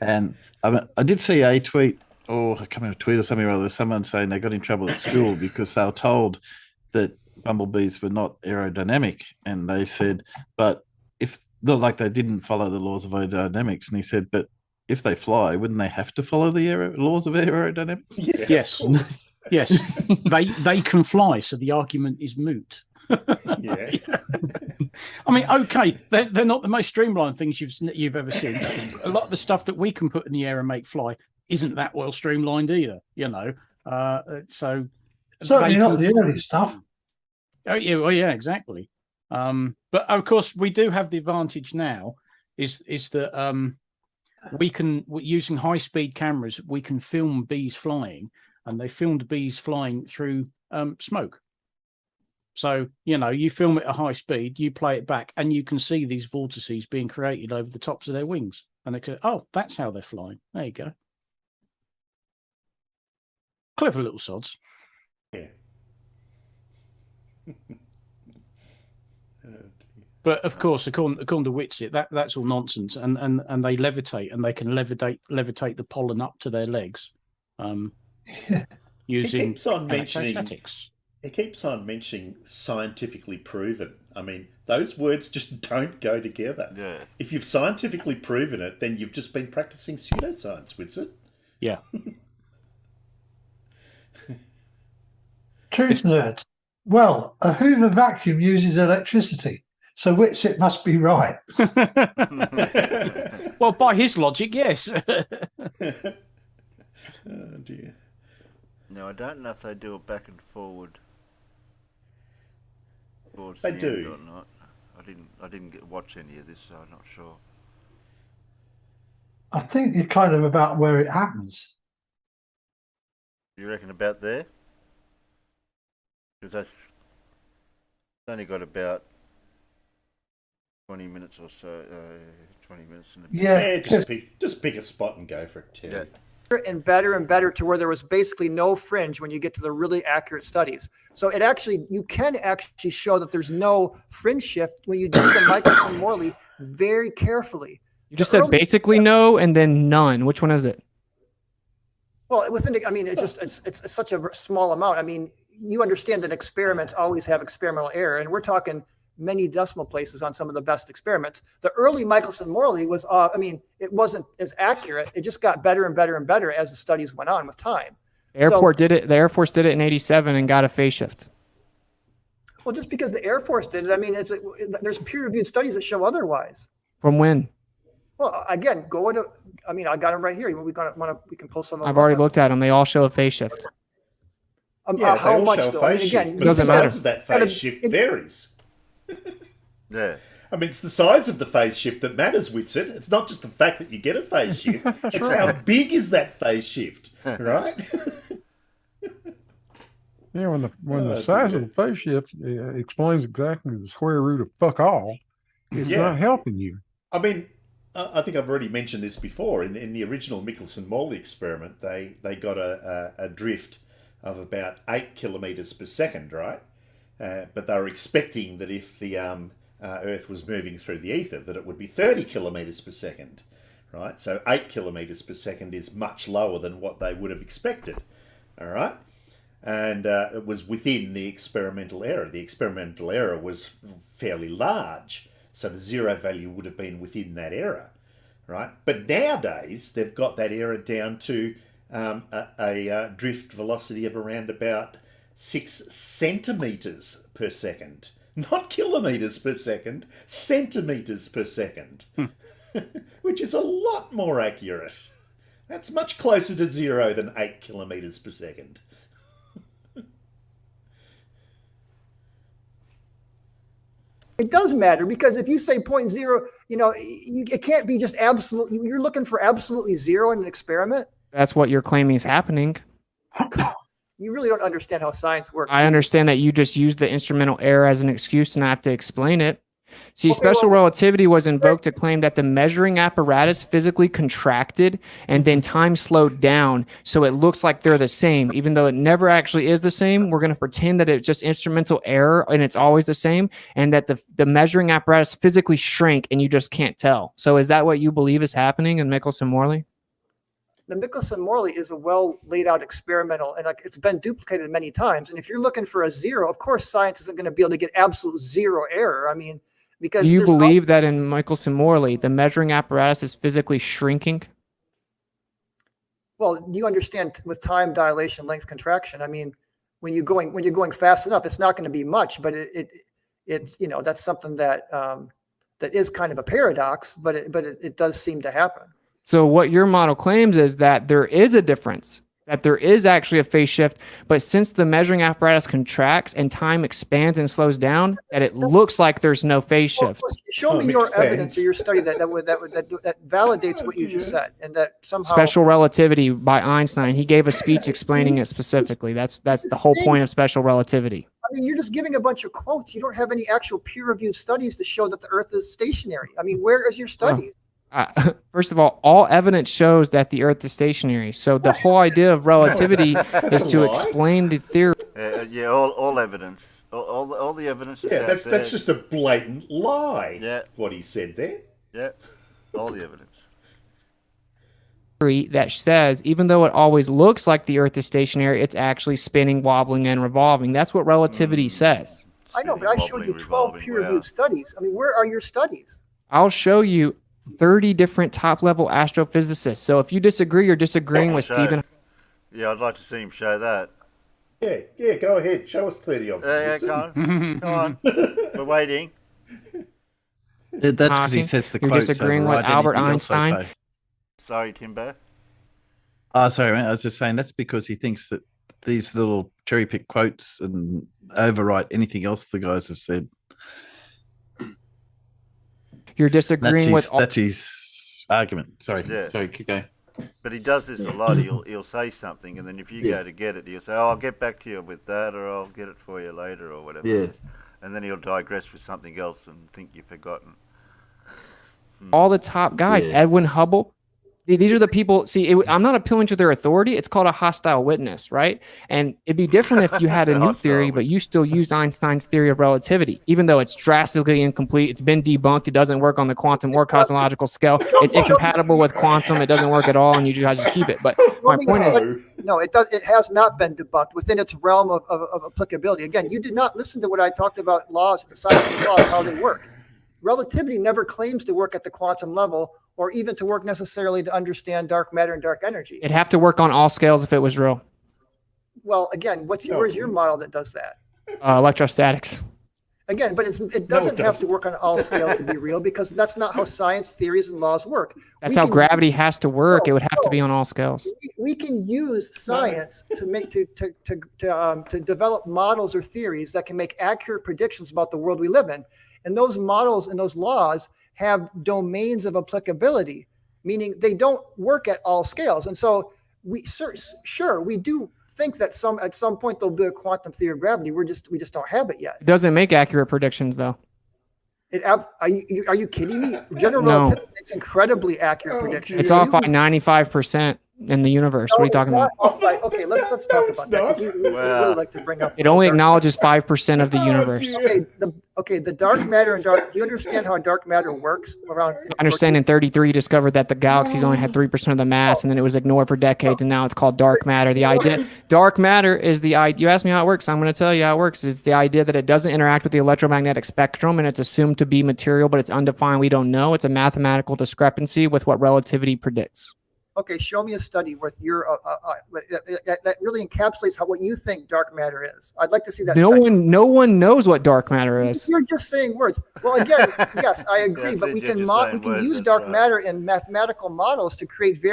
And I did see a tweet, or I can't remember, a tweet or something or other, someone saying they got in trouble at school because they were told that bumblebees were not aerodynamic, and they said, but if like they didn't follow the laws of aerodynamics, and he said, but if they fly, wouldn't they have to follow the laws of aerodynamics?
Yes. Yes, they can fly, so the argument is moot.
Yeah.
I mean, okay, they're not the most streamlined things you've ever seen. A lot of the stuff that we can put in the air and make fly isn't that well streamlined either, you know. So
certainly not the early stuff.
Oh yeah, well, yeah, exactly. But of course, we do have the advantage now is that we can, using high-speed cameras, we can film bees flying, and they filmed bees flying through smoke. So, you know, you film it at high speed, you play it back, and you can see these vortices being created over the tops of their wings. And they go, oh, that's how they're flying. There you go. Clever little sods.
Yeah.
But of course, according to Whitsitt, that's all nonsense, and they levitate, and they can levitate the pollen up to their legs, using
He keeps on mentioning
electrostatics.
He keeps on mentioning scientifically proven. I mean, those words just don't go together.
Yeah.
If you've scientifically proven it, then you've just been practicing pseudoscience, Whitsitt.
Yeah.
Truth nerd. Well, a Hoover vacuum uses electricity, so Whitsitt must be right.
Well, by his logic, yes.
Oh dear.
No, I don't know if they do it back and forward.
They do.
Or not. I didn't watch any of this, so I'm not sure.
I think you're kind of about where it happens.
You reckon about there? Because that's only got about 20 minutes or so. 20 minutes.
Yeah, just pick a spot and go for it, Terry.
Yeah.
And better to where there was basically no fringe when you get to the really accurate studies. So you can actually show that there's no fringe shift when you do the Michelson-Morley very carefully.
You just said basically no and then none. Which one is it?
Well, it's such a small amount. I mean, you understand that experiments always have experimental error, and we're talking many decimal places on some of the best experiments. The early Michelson-Morley was, it wasn't as accurate. It just got better and better and better as the studies went on with time.
The Air Force did it in '87 and got a phase shift.
Well, just because the Air Force did it, there's peer-reviewed studies that show otherwise.
From when?
Well, again, I got them right here. We can pull some of them.
I've already looked at them. They all show a phase shift.
How much though?
It doesn't matter.
The size of that phase shift varies.
Yeah.
I mean, it's the size of the phase shift that matters, Whitson. It's not just the fact that you get a phase shift. It's how big is that phase shift, right?
Yeah, when the size of the phase shift explains exactly the square root of fuck all, it's not helping you.
I mean, I think I've already mentioned this before. In the original Michelson-Morley experiment, they got a drift of about 8 kilometres per second, right? But they were expecting that if the Earth was moving through the ether, that it would be 30 kilometres per second, right? So 8 kilometres per second is much lower than what they would have expected, all right? And it was within the experimental error. The experimental error was fairly large, so the zero value would have been within that error, right? But nowadays, they've got that error down to a drift velocity of around about 6 centimetres per second. Not kilometres per second, centimetres per second, which is a lot more accurate. That's much closer to zero than 8 kilometres per second.
It does matter because if you say 0.0, it can't be just absolute. You're looking for absolutely zero in an experiment.
That's what you're claiming is happening.
You really don't understand how science works.
I understand that you just used the instrumental error as an excuse and I have to explain it. See, special relativity was invoked to claim that the measuring apparatus physically contracted and then time slowed down, so it looks like they're the same. Even though it never actually is the same, we're going to pretend that it's just instrumental error and it's always the same, and that the measuring apparatus physically shrank and you just can't tell. So is that what you believe is happening in Michelson-Morley?
The Michelson-Morley is a well laid out experimental, and it's been duplicated many times. And if you're looking for a zero, of course, science isn't going to be able to get absolute zero error. I mean, because
do you believe that in Michelson-Morley, the measuring apparatus is physically shrinking?
Well, you understand with time dilation, length contraction. I mean, when you're going fast enough, it's not going to be much, but it's that's something that that is kind of a paradox, but it does seem to happen.
So what your model claims is that there is a difference, that there is actually a phase shift, but since the measuring apparatus contracts and time expands and slows down, that it looks like there's no phase shift.
Show me your evidence or your study that validates what you just said, and that somehow
special relativity by Einstein. He gave a speech explaining it specifically. That's the whole point of special relativity.
I mean, you're just giving a bunch of quotes. You don't have any actual peer-reviewed studies to show that the Earth is stationary. I mean, where is your studies?
First of all evidence shows that the Earth is stationary. So the whole idea of relativity is to explain the theory.
All evidence, all the evidence.
Yeah, that's just a blatant lie.
Yeah,
what he said there.
Yeah, all the evidence.
That says even though it always looks like the Earth is stationary, it's actually spinning, wobbling, and revolving. That's what relativity says.
I know, but I showed you 12 peer-reviewed studies. I mean, where are your studies?
I'll show you 30 different top-level astrophysicists. So if you disagree, you're disagreeing with Stephen.
Yeah, I'd like to see him show that.
Yeah, go ahead. Show us 30 of them.
Come on. We're waiting.
That's because he says the
you're
quotes
disagreeing with Albert Einstein.
Sorry, Timbo.
Oh, sorry, man. I was just saying that's because he thinks that these little cherry-pick quotes and overwrite anything else the guys have said.
You're disagreeing with
that's his argument. Sorry, keep going.
But he does this a lot. He'll say something, and then if you
Yeah.
go to get it, he'll say, "Oh, I'll get back to you with that, or I'll get it for you later, or whatever."
Yeah.
And then he'll digress with something else and think you've forgotten.
All the top guys,
Yeah.
Edwin Hubble. These are the people. See, I'm not appealing to their authority. It's called a hostile witness, right? And it'd be different if you had a new theory, but you still use Einstein's theory of relativity, even though it's drastically incomplete. It's been debunked. It doesn't work on the quantum or cosmological scale. It's incompatible with quantum. It doesn't work at all, and you just keep it. But my point is,
no, it does. It has not been debunked within its realm of applicability. Again, you did not listen to what I talked about laws, science laws, how they work. Relativity never claims to work at the quantum level, or even to work necessarily to understand dark matter and dark energy.
it'd have to work on all scales if it was real.
Well, again, where's your model that does that?
Electrostatics.
Again, but it doesn't have to work on all scales to be real, because that's not how science theories and laws work.
That's how gravity has to work. It would have to be on all scales.
We can use science to make to develop models or theories that can make accurate predictions about the world we live in. And those models and those laws have domains of applicability, meaning they don't work at all scales. And so we do think that at some point there'll be a quantum theory of gravity. We just don't have it yet.
It doesn't make accurate predictions, though.
Are you kidding me? General
No.
relativity makes incredibly accurate predictions.
It's off by 95% in the universe. What are you talking about?
Okay, let's talk about that, 'cause you really like to bring up.
It only acknowledges 5% of the universe.
The dark matter and dark. Do you understand how dark matter works around?
I understand in 33 discovered that the galaxies only had 3% of the mass, and then it was ignored for decades, and now it's called dark matter. The idea, dark matter is the idea. You asked me how it works. I'm going to tell you how it works. It's the idea that it doesn't interact with the electromagnetic spectrum, and it's assumed to be material, but it's undefined. We don't know. It's a mathematical discrepancy with what relativity predicts.
Okay, show me a study with your that really encapsulates what you think dark matter is. I'd like to see that.
No
study.
one knows what dark matter is.
You're just saying words. Well, again, yes, I agree, but we can use dark matter in mathematical models to create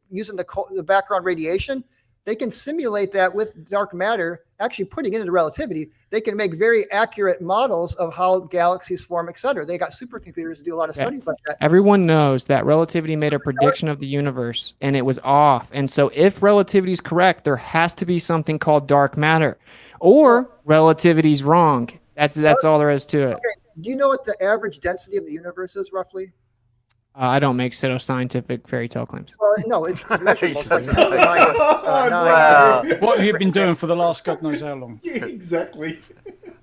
using the background radiation. They can simulate that with dark matter, actually putting it into relativity. They can make very accurate models of how galaxies form, et cetera. They got supercomputers to do a lot of studies like that.
Everyone knows that relativity made a prediction of the universe, and it was off. And so if relativity is correct, there has to be something called dark matter, or relativity is wrong. That's all there is to it.
Okay. Do you know what the average density of the universe is, roughly?
I don't make pseudoscientific fairy tale claims.
Well, no, it's measurable. It's like 10 to the minus 9.
Wow.
What have you been doing for the last God knows how long?
Yeah, exactly.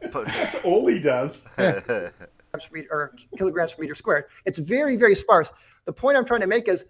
That's all he does.
Or kilograms per meter squared. It's very, very sparse. The point I'm trying to make is,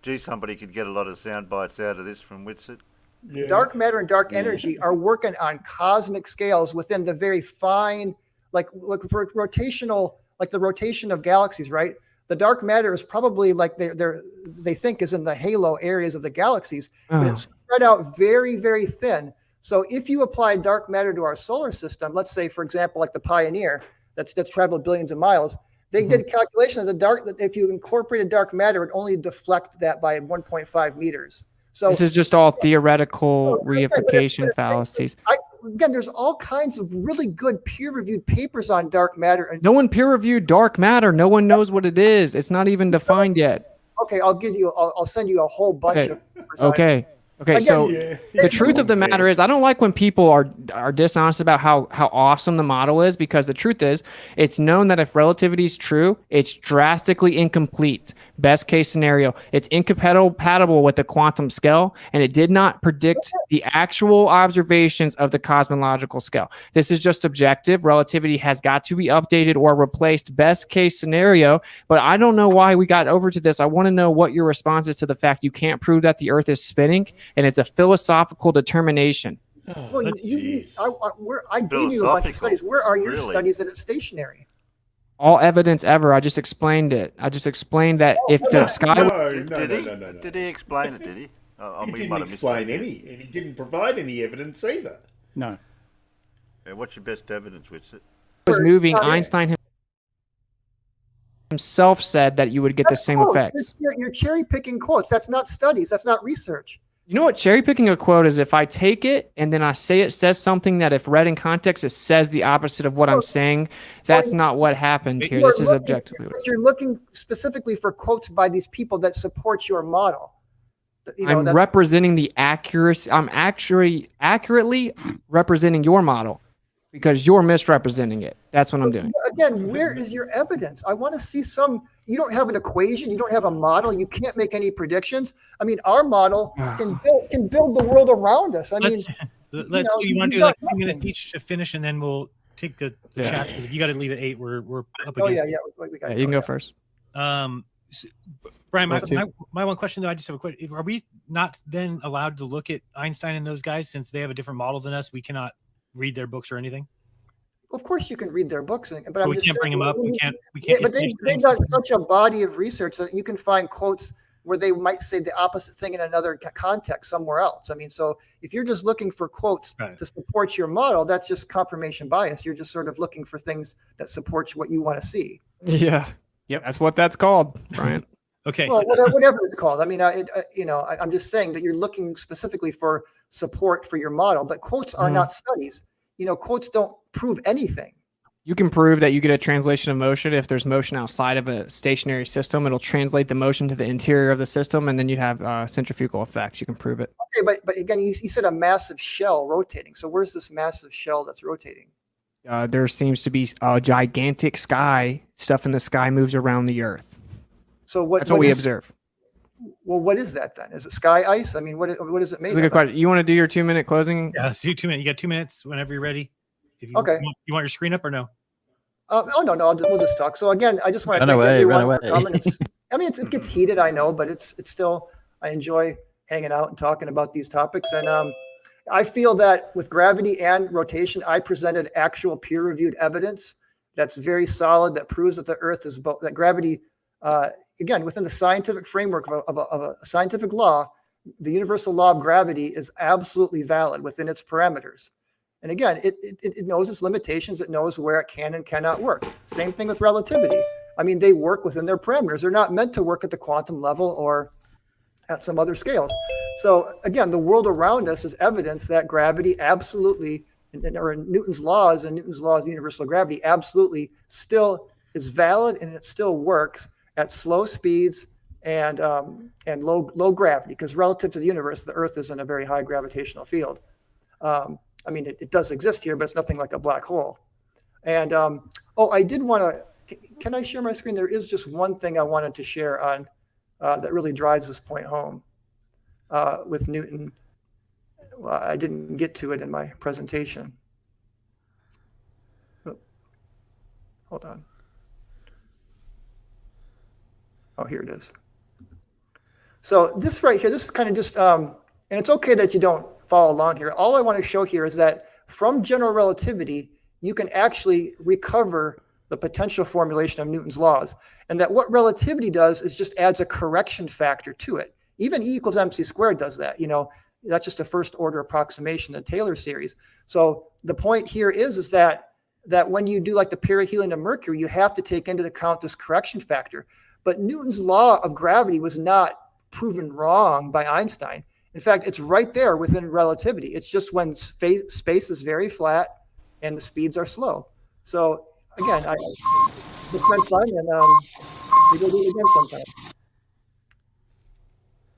Gee, somebody could get a lot of sound bites out of this from Whitsett.
Yeah.
dark matter and dark energy are working on cosmic scales within the very fine, like for rotational, like the rotation of galaxies, right? The dark matter is probably like they think is in the halo areas of the galaxies, but it's spread out very, very thin. So if you apply dark matter to our solar system, let's say, for example, like the Pioneer, that's traveled billions of miles, they did a calculation of that if you incorporated dark matter, it would only deflect that by 1.5 meters. So
This is just all theoretical reification fallacies.
Again, there's all kinds of really good peer-reviewed papers on dark matter. And
No one peer-reviewed dark matter. No one knows what it is. It's not even defined yet.
okay, I'll send you a whole bunch of papers on it.
Okay. Okay,
Again,
so
Yeah.
the truth of the matter is, I don't like when people are dishonest about how awesome the model is, because the truth is, it's known that if relativity is true, it's drastically incomplete. Best case scenario, it's incompatible with the quantum scale, and it did not predict the actual observations of the cosmological scale. This is just objective. Relativity has got to be updated or replaced. Best case scenario, but I don't know why we got over to this. I want to know what your response is to the fact you can't prove that the Earth is spinning, and it's a philosophical determination.
Well, I gave you a bunch of studies. Where are your studies that it's stationary?
All evidence ever. I just explained it. I just explained that if the sky...
No.
Did he explain it, did he?
He didn't explain any, and he didn't provide any evidence either.
No.
Yeah, what's your best evidence, Whitsett?
was moving, Einstein himself said that you would get the same effects.
You're cherry picking quotes. That's not studies. That's not research.
You know what cherry picking a quote is? If I take it and then I say it says something that if read in context, it says the opposite of what I'm saying. That's not what happened here. This is objectively.
But you're looking specifically for quotes by these people that support your model.
I'm representing the accuracy. I'm actually accurately representing your model because you're misrepresenting it. That's what I'm doing.
Again, where is your evidence? I want to see some. You don't have an equation. You don't have a model. You can't make any predictions. I mean, our model can build the world around us.
Let's do. You want to do like 2 minutes each to finish, and then we'll take the chat, because if you got to leave at 8, we're up against.
You can go first.
Brian, my one question though, I just have a question. Are we not then allowed to look at Einstein and those guys since they have a different model than us? We cannot read their books or anything.
Of course, you can read their books, but
we can't bring them up. We can't.
But they've got such a body of research that you can find quotes where they might say the opposite thing in another context somewhere else. I mean, so if you're just looking for quotes to support your model, that's just confirmation bias. You're just sort of looking for things that support what you want to see.
Yeah. Yep. That's what that's called, Brian.
Okay.
Well, whatever it's called. I mean, I'm just saying that you're looking specifically for support for your model, but quotes are not studies. Quotes don't prove anything.
You can prove that you get a translation of motion. If there's motion outside of a stationary system, it'll translate the motion to the interior of the system, and then you'd have centrifugal effects. You can prove it.
Okay, but again, you said a massive shell rotating. So where's this massive shell that's rotating?
There seems to be a gigantic sky. Stuff in the sky moves around the Earth.
So
that's what we observe.
Well, what is that then? Is it sky ice? I mean, what is it made of?
That's a good question. You want to do your 2-minute closing?
Yeah, let's do 2 minutes. You got 2 minutes whenever you're ready.
Okay.
You want your screen up or no?
No. We'll just talk. So again, I just want to thank everyone for coming. I mean, it gets heated, I know, but it's still, I enjoy hanging out and talking about these topics. And I feel that with gravity and rotation, I presented actual peer-reviewed evidence that's very solid, that proves that the Earth is that gravity, again, within the scientific framework of a scientific law, the universal law of gravity is absolutely valid within its parameters. And again, it knows its limitations. It knows where it can and cannot work. Same thing with relativity. I mean, they work within their parameters. They're not meant to work at the quantum level or at some other scales. So again, the world around us is evidence that gravity absolutely, or Newton's laws and Newton's law of universal gravity absolutely still is valid, and it still works at slow speeds and low gravity, because relative to the universe, the Earth is in a very high gravitational field. I mean, it does exist here, but it's nothing like a black hole. And I did want to, can I share my screen? There is just one thing I wanted to share on that really drives this point home with Newton. Well, I didn't get to it in my presentation. Oh, hold on. Oh, here it is. So this right here, this is kind of just, and it's okay that you don't follow along here. All I want to show here is that from general relativity, you can actually recover the potential formulation of Newton's laws. And that what relativity does is just adds a correction factor to it. Even E equals mc squared does that. That's just a first order approximation in the Taylor series. So the point here is that when you do like the perihelion to Mercury, you have to take into account this correction factor. But Newton's law of gravity was not proven wrong by Einstein. In fact, it's right there within relativity. It's just when space is very flat and the speeds are slow. So again, it's been fun, and we will do it again sometime.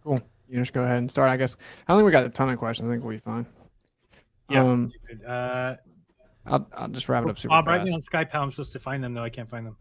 Cool. You just go ahead and start, I guess. I don't think we got a ton of questions. I think we'll be fine.
Yeah.
I'll just wrap it up super
Bob,
fast.
write me on Skype how I'm supposed to find them, though. I can't find them.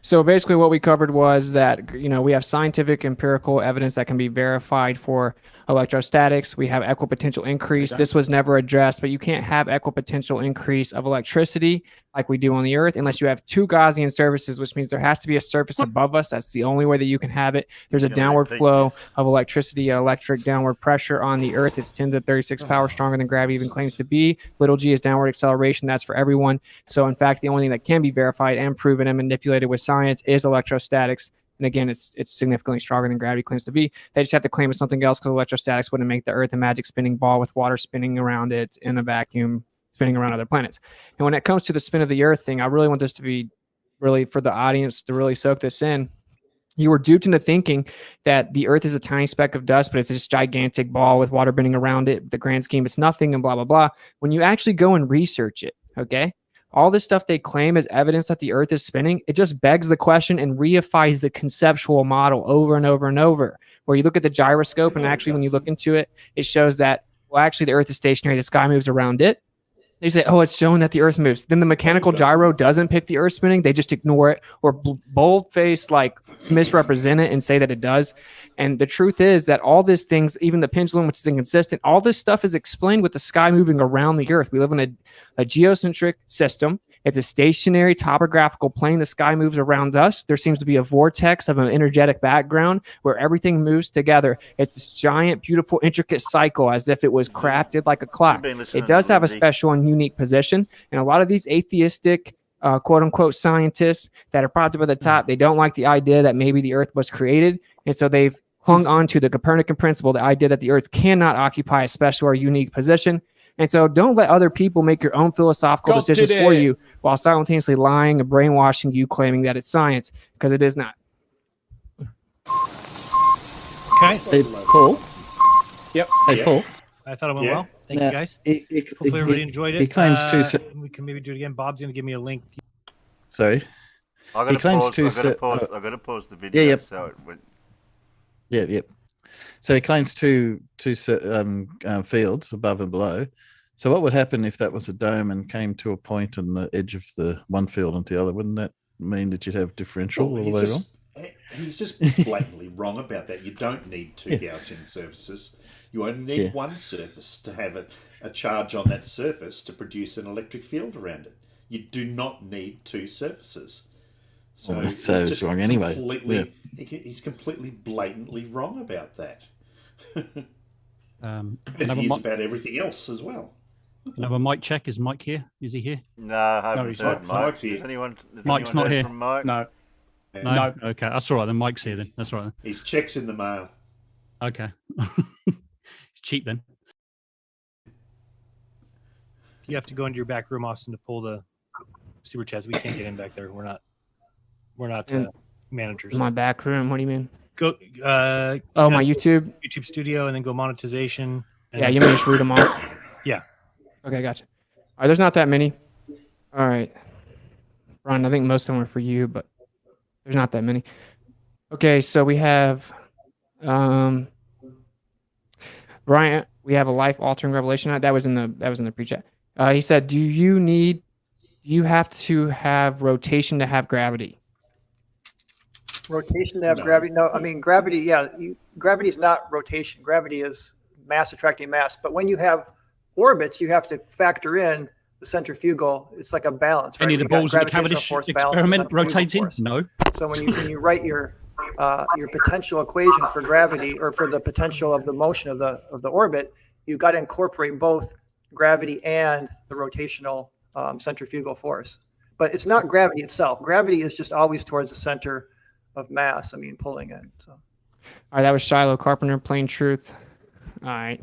So basically what we covered was that, we have scientific empirical evidence that can be verified for electrostatics. We have equipotential increase. This was never addressed, but you can't have equipotential increase of electricity like we do on the Earth unless you have two Gaussian surfaces, which means there has to be a surface above us. That's the only way that you can have it. There's a downward flow of electricity, electric downward pressure on the Earth. It's 10 to the 36 power stronger than gravity even claims to be. Little g is downward acceleration. That's for everyone. So in fact, the only thing that can be verified and proven and manipulated with science is electrostatics. And again, it's significantly stronger than gravity claims to be. They just have to claim it's something else because electrostatics wouldn't make the Earth a magic spinning ball with water spinning around it in a vacuum, spinning around other planets. And when it comes to the spin of the Earth thing, I really want this to be really for the audience to really soak this in. You were duped into thinking that the Earth is a tiny speck of dust, but it's this gigantic ball with water spinning around it. The grand scheme, it's nothing and blah, blah, blah. When you actually go and research it, okay? All this stuff they claim as evidence that the Earth is spinning, it just begs the question and reifies the conceptual model over and over and over. where you look at the gyroscope, and actually when you look into it, it shows that, well, actually the Earth is stationary, the sky moves around it. They say, oh, it's showing that the Earth moves. Then the mechanical gyro doesn't pick the Earth spinning. They just ignore it or bold-faced, like, misrepresent it and say that it does. And the truth is that all these things, even the pendulum, which is inconsistent, all this stuff is explained with the sky moving around the Earth. We live in a geocentric system. It's a stationary topographical plane. The sky moves around us. There seems to be a vortex of an energetic background where everything moves together. It's this giant, beautiful, intricate cycle as if it was crafted like a clock. It does have a special and unique position. And a lot of these atheistic, quote unquote, scientists that are propped up at the top, they don't like the idea that maybe the Earth was created. And so they've clung on to the Copernican principle, the idea that the Earth cannot occupy a special or unique position. And so don't let other people make your own philosophical decisions for you while simultaneously lying and brainwashing you, claiming that it's science, because it is not.
Okay.
Hey, Paul.
Yep.
Hey, Paul.
I thought it went well. Thank you, guys. Hopefully everybody enjoyed it.
He claims
we can maybe do it again. Bob's going to give me a link.
Sorry.
I've got to pause the video.
Yeah, yep.
So it went.
Yeah. So he claims two fields, above and below. So what would happen if that was a dome and came to a point on the edge of the one field and the other? Wouldn't that mean that you'd have differential all the way around?
He's just blatantly wrong about that. You don't need two Gaussian surfaces. You only need one surface to have a charge on that surface to produce an electric field around it. You do not need two surfaces. So
it's wrong anyway.
He's completely blatantly wrong about that.
And
he is about everything else as well.
Another mic check. Is Mike here? Is he here?
No, I haven't heard Mike.
Mike's here.
Mike's not here.
From Mike?
No.
No. Okay, that's all right. Then Mike's here. Then that's all right.
His check's in the mail.
Okay. It's cheap then.
You have to go into your back room, Austin, to pull the super chats. We can't get in back there. We're not managers.
My back room. What do you mean?
Go.
My YouTube
studio, and then go monetization.
Yeah, you may just read them off.
Yeah.
Okay, gotcha. All right, there's not that many. All right, Ron, I think most of them are for you, but there's not that many. Okay, so we have Brian. We have a life-altering revelation. That was in the pre-chat. He said, "Do you have to have rotation to have gravity?"
Rotation to have gravity? No, I mean gravity. Yeah, gravity is not rotation. Gravity is mass attracting mass. But when you have orbits, you have to factor in the centrifugal. It's like a balance. Right?
Any of the balls in the cavity experiment rotating?
Force.
No.
So when you write your potential equation for gravity, or for the potential of the motion of the orbit, you've got to incorporate both gravity and the rotational centrifugal force. But it's not gravity itself. Gravity is just always towards the center of mass. I mean, pulling in. So.
All right, that was Shiloh Carpenter, Plain Truth. All right,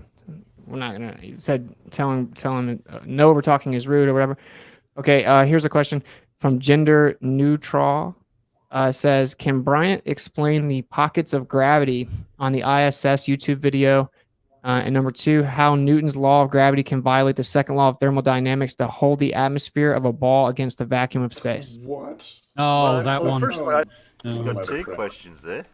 we're not gonna. He said, tell him, no over talking is rude or whatever. Okay, here's a question from Gender Neutral. Says, can Bryant explain the pockets of gravity on the ISS YouTube video? And number two, how Newton's law of gravity can violate the second law of thermodynamics to hold the atmosphere of a ball against the vacuum of space.
What?
Oh, that
well,
one.
The first one,
You've got two questions there.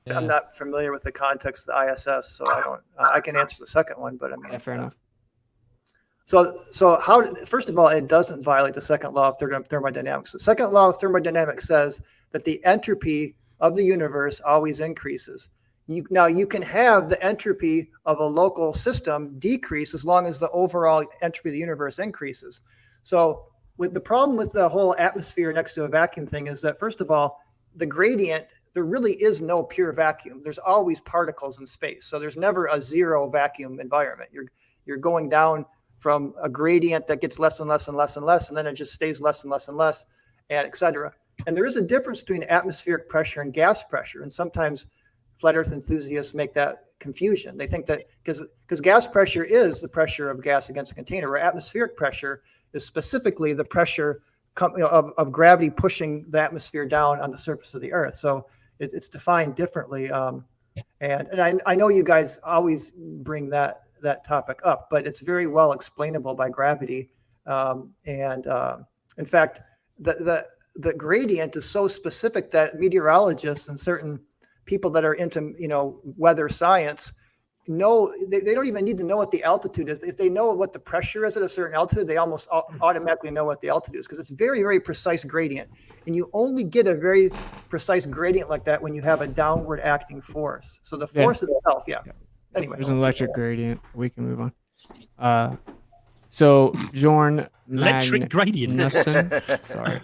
Yeah.
I'm not familiar with the context of the ISS, so I don't. I can answer the second one, but I mean,
Yeah, fair enough.
So how? First of all, it doesn't violate the second law of thermodynamics. The second law of thermodynamics says that the entropy of the universe always increases. Now you can have the entropy of a local system decrease as long as the overall entropy of the universe increases. So with the problem with the whole atmosphere next to a vacuum thing is that, first of all, the gradient, there really is no pure vacuum. There's always particles in space. So there's never a zero vacuum environment. You're going down from a gradient that gets less and less and less and less, and then it just stays less and less and less, and et cetera. And there is a difference between atmospheric pressure and gas pressure. And sometimes flat earth enthusiasts make that confusion. They think that because gas pressure is the pressure of gas against a container, where atmospheric pressure is specifically the pressure of gravity pushing the atmosphere down on the surface of the earth. So it's defined differently. And I know you guys always bring that topic up, but it's very well explainable by gravity. In fact, the gradient is so specific that meteorologists and certain people that are into, weather science know they don't even need to know what the altitude is. If they know what the pressure is at a certain altitude, they almost automatically know what the altitude is, because it's very, very precise gradient. And you only get a very precise gradient like that when you have a downward acting force. So the force itself, Anyway,
there's an electric gradient. We can move on. So Jorn
Electric gradient.
Sorry.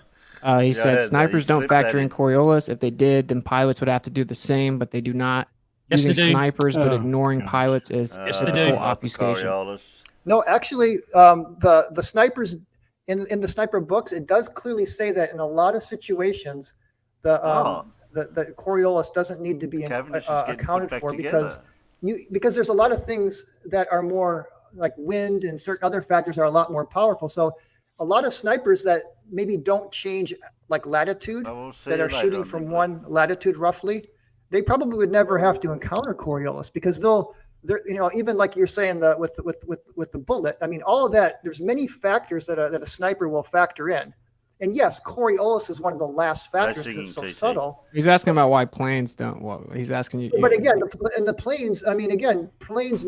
He said snipers don't factor in Coriolis. If they did, then pilots would have to do the same, but they do not.
Yes,
Using
they do.
snipers but ignoring pilots is typical obfuscation.
No, actually, the snipers in the sniper books, it does clearly say that in a lot of situations, the Coriolis doesn't need to be accounted for, because there's a lot of things that are more like wind and certain other factors are a lot more powerful. So a lot of snipers that maybe don't change like latitude, that are shooting from one latitude roughly, they probably would never have to encounter Coriolis, because they're even like you're saying with the bullet. I mean, all of that. There's many factors that a sniper will factor in, and yes, Coriolis is one of the last factors because it's so subtle.
He's asking about why planes don't. Well, he's asking you.
But again, in the planes, I mean, again, planes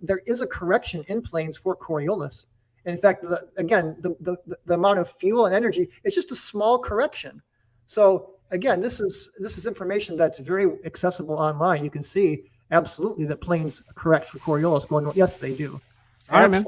there is a correction in planes for Coriolis. And in fact, the amount of fuel and energy, it's just a small correction. So again, this is information that's very accessible online. You can see absolutely that planes correct for Coriolis going, yes, they do.
All right, man.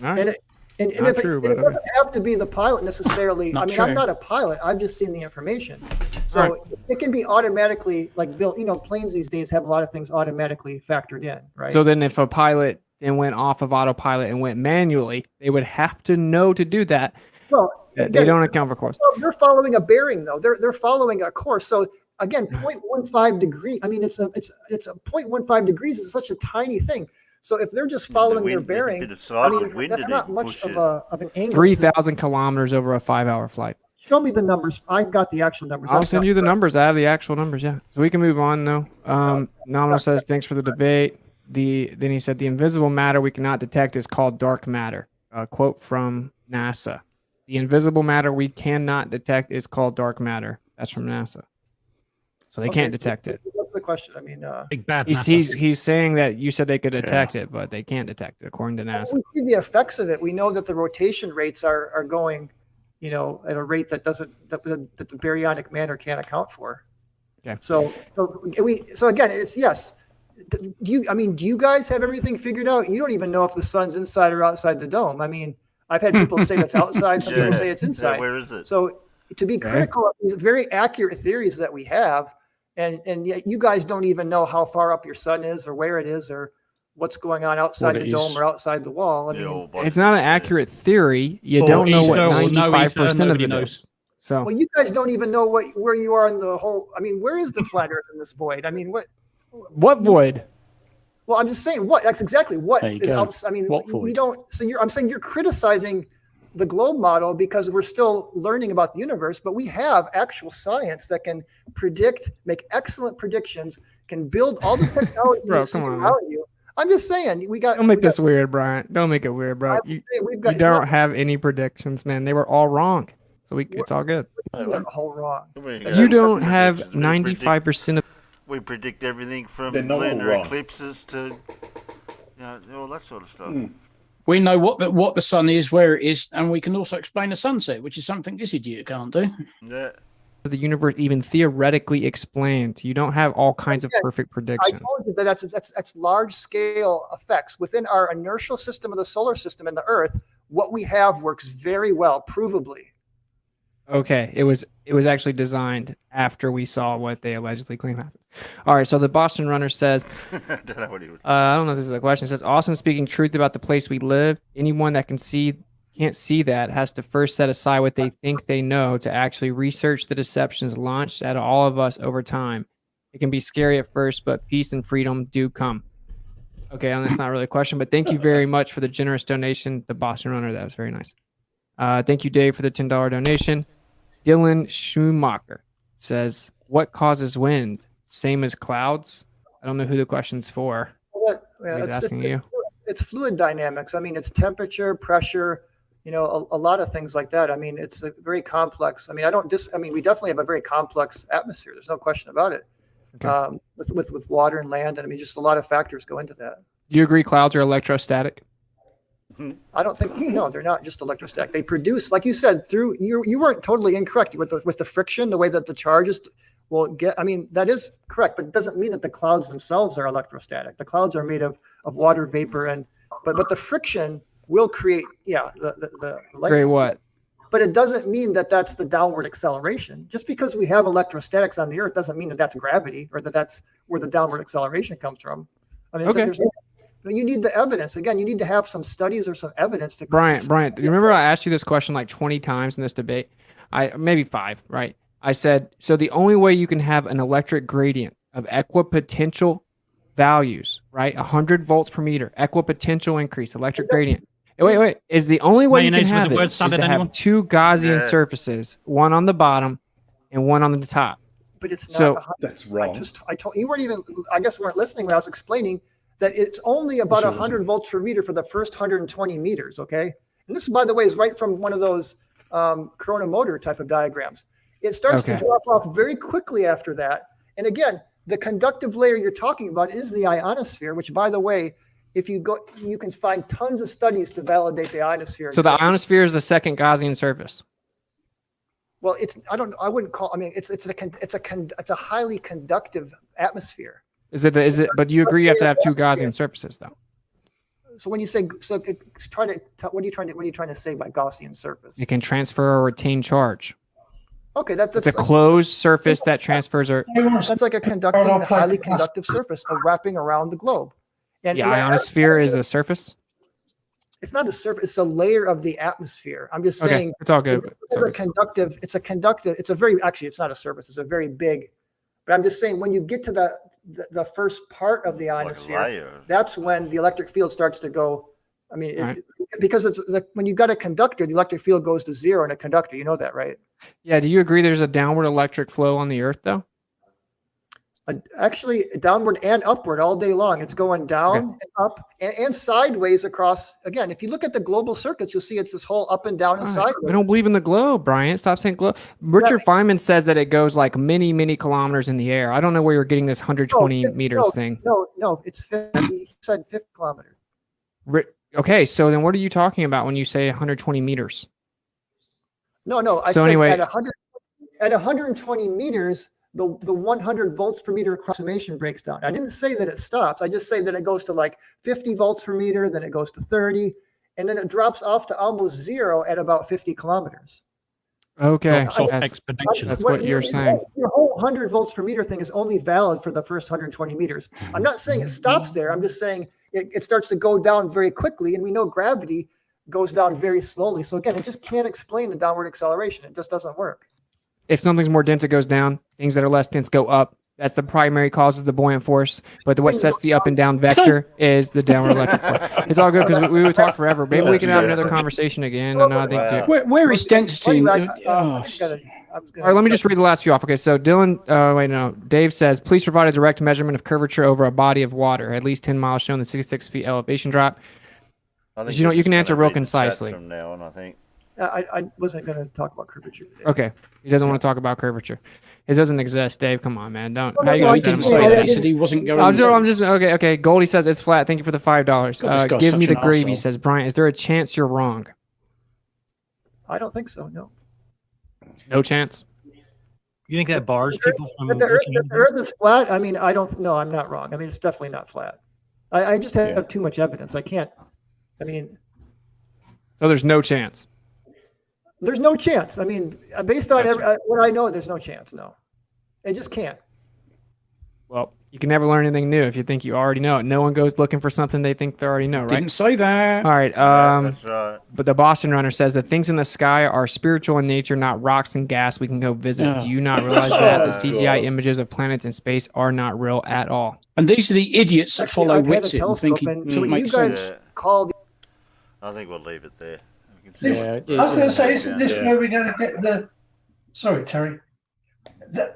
All right.
And if it doesn't have to be the pilot necessarily. I'm not a pilot. I've just seen the information. So it can be automatically like built. Planes these days have a lot of things automatically factored in, right?
So then if a pilot then went off of autopilot and went manually, they would have to know to do that.
Well,
again, they don't account for course.
Well, they're following a bearing though. They're following a course. So again, 0.15 degree. I mean, it's a 0.15 degrees is such a tiny thing. So if they're just following their bearing, I mean, that's not much of an angle.
3,000 kilometers over a 5-hour flight.
Show me the numbers. I've got the actual numbers.
I'll send you the numbers. I have the actual numbers. Yeah. So we can move on though. Nominal says thanks for the debate. Then he said the invisible matter we cannot detect is called dark matter. A quote from NASA. The invisible matter we cannot detect is called dark matter. That's from NASA. So they can't detect it.
What's the question? I mean,
big bad.
He's saying that you said they could detect it, but they can't detect it according to NASA.
We see the effects of it. We know that the rotation rates are going, at a rate that that the baryonic matter can't account for.
Okay.
So again, it's yes. Do you guys have everything figured out? You don't even know if the sun's inside or outside the dome. I mean, I've had people say it's outside. Some people say it's inside.
Where is it?
So to be critical of these very accurate theories that we have, and yet you guys don't even know how far up your sun is or where it is or what's going on outside the dome or outside the wall. I mean,
it's not an accurate theory. You don't know what 95% of it is. So
well, you guys don't even know where you are in the whole. I mean, where is the flat Earth in this void? I mean,
what void?
Well, I'm just saying what. That's exactly what. I mean, you don't. So I'm saying you're criticizing the globe model because we're still learning about the universe, but we have actual science that can predict, make excellent predictions, can build all the technology around you. I'm just saying
Don't make this weird, Brian. Don't make it weird, bro. You don't have any predictions, man. They were all wrong. So it's all good.
All wrong.
You don't have 95% of.
We predict everything from lunar eclipses to all that sort of stuff.
We know what the sun is, where it is, and we can also explain a sunset, which is something this idiot can't do.
Yeah.
The universe even theoretically explained. You don't have all kinds of perfect predictions.
I told you that that's large scale effects within our inertial system of the solar system and the Earth. What we have works very well, provably.
Okay, it was actually designed after we saw what they allegedly claim happened. All right, so the Boston Runner says, I don't know if this is a question. It says, Austin speaking truth about the place we live. Anyone that can't see that has to first set aside what they think they know to actually research the deceptions launched at all of us over time. It can be scary at first, but peace and freedom do come. Okay, that's not really a question, but thank you very much for the generous donation, the Boston Runner. That was very nice. Thank you, Dave, for the $10 donation. Dylan Schumacher says, what causes wind? Same as clouds? I don't know who the question's for. He's asking you.
It's fluid dynamics. I mean, it's temperature, pressure, a lot of things like that. I mean, it's very complex. I mean, we definitely have a very complex atmosphere. There's no question about it. with water and land. And I mean, just a lot of factors go into that.
Do you agree clouds are electrostatic?
I don't think, no, they're not just electrostatic. They produce, like you said, through, you weren't totally incorrect with the friction, the way that the charges will get, I mean, that is correct, but it doesn't mean that the clouds themselves are electrostatic. The clouds are made of water vapor, but the friction will create, the lightning.
Create what?
But it doesn't mean that that's the downward acceleration. Just because we have electrostatics on the Earth doesn't mean that that's gravity or that that's where the downward acceleration comes from. I mean,
okay.
You need the evidence. Again, you need to have some studies or some evidence to.
Brian, do you remember I asked you this question like 20 times in this debate? Maybe 5, right? I said, so the only way you can have an electric gradient of equipotential values, right? 100 volts per meter, equipotential increase, electric gradient. Wait, is the only way you can have it is to have 2 Gaussian surfaces, one on the bottom and one on the top.
But it's not.
So
that's wrong.
I told you weren't even. I guess you weren't listening when I was explaining that it's only about 100 volts per meter for the first 120 meters. Okay, and this, by the way, is right from one of those corona motor type of diagrams. It starts to drop off very quickly after that. And again, the conductive layer you're talking about is the ionosphere, which, by the way, if you go, you can find tons of studies to validate the ionosphere.
So the ionosphere is the second Gaussian surface.
Well, I wouldn't call. I mean, it's a highly conductive atmosphere.
Is it? But you agree you have to have 2 Gaussian surfaces, though.
So when you say what are you trying to say by Gaussian surface?
It can transfer or retain charge.
Okay, that's
a closed surface that transfers or.
That's like a highly conductive surface wrapping around the globe. And
the ionosphere is a surface.
It's not a surface; it's a layer of the atmosphere. I'm just saying
it's all good.
It's a conductive. It's not a surface. It's a very big. But I'm just saying when you get to the first part of the ionosphere, that's when the electric field starts to go. I mean, because it's when you got a conductor, the electric field goes to 0 in a conductor. You know that, right?
Yeah. Do you agree there's a downward electric flow on the Earth, though?
Actually, downward and upward all day long. It's going down and up and sideways across. Again, if you look at the global circuits, you'll see it's this whole up and down and sideways.
I don't believe in the globe, Brian. Stop saying globe. Richard Feynman says that it goes like many, many kilometers in the air. I don't know where you're getting this 120 meters thing.
No, it's 50. He said 50 kilometers.
Okay, so then what are you talking about when you say 120 meters?
No. I said anyway, at 120 meters, the 100 volts per meter approximation breaks down. I didn't say that it stops. I just say that it goes to like 50 volts per meter, then it goes to 30, and then it drops off to almost 0 at about 50 kilometers.
Okay,
so exponential.
That's what you're saying.
Your whole 100 volts per meter thing is only valid for the first 120 meters. I'm not saying it stops there. I'm just saying it starts to go down very quickly, and we know gravity goes down very slowly. So again, it just can't explain the downward acceleration. It just doesn't work.
If something's more dense, it goes down. Things that are less dense go up. That's the primary cause of the buoyant force. But what sets the up and down vector is the downward electric flow. It's all good because we would talk forever. Maybe we can have another conversation again.
Where is density?
All right, let me just read the last few off. Okay, so Dave says, please provide a direct measurement of curvature over a body of water, at least 10 miles showing the 66 feet elevation drop. You can answer real concisely.
From now on, I think.
I wasn't going to talk about curvature today.
Okay. He doesn't want to talk about curvature. It doesn't exist, Dave. Come on, man. Don't.
He didn't say that. He said he wasn't going
I'm just okay. Goldie says it's flat. Thank you for the $5. Give me the gravy, says Brian. Is there a chance you're wrong?
I don't think so, no.
No chance?
You think that bars people from
the Earth is flat? I mean, I don't know. I'm not wrong. I mean, it's definitely not flat. I just have too much evidence. I can't. I mean.
So there's no chance.
There's no chance. I mean, based on what I know, there's no chance. No, it just can't.
Well, you can never learn anything new if you think you already know it. No one goes looking for something they think they already know, right?
Didn't say that.
All right.
That's right.
But the Boston Runner says that things in the sky are spiritual in nature, not rocks and gas we can go visit. Do you not realize that the CGI images of planets in space are not real at all?
And these are the idiots that follow Whitsitt and think it makes sense.
I think we'll leave it there.
I was going to say, isn't this where we're going to get the? Sorry, Terry.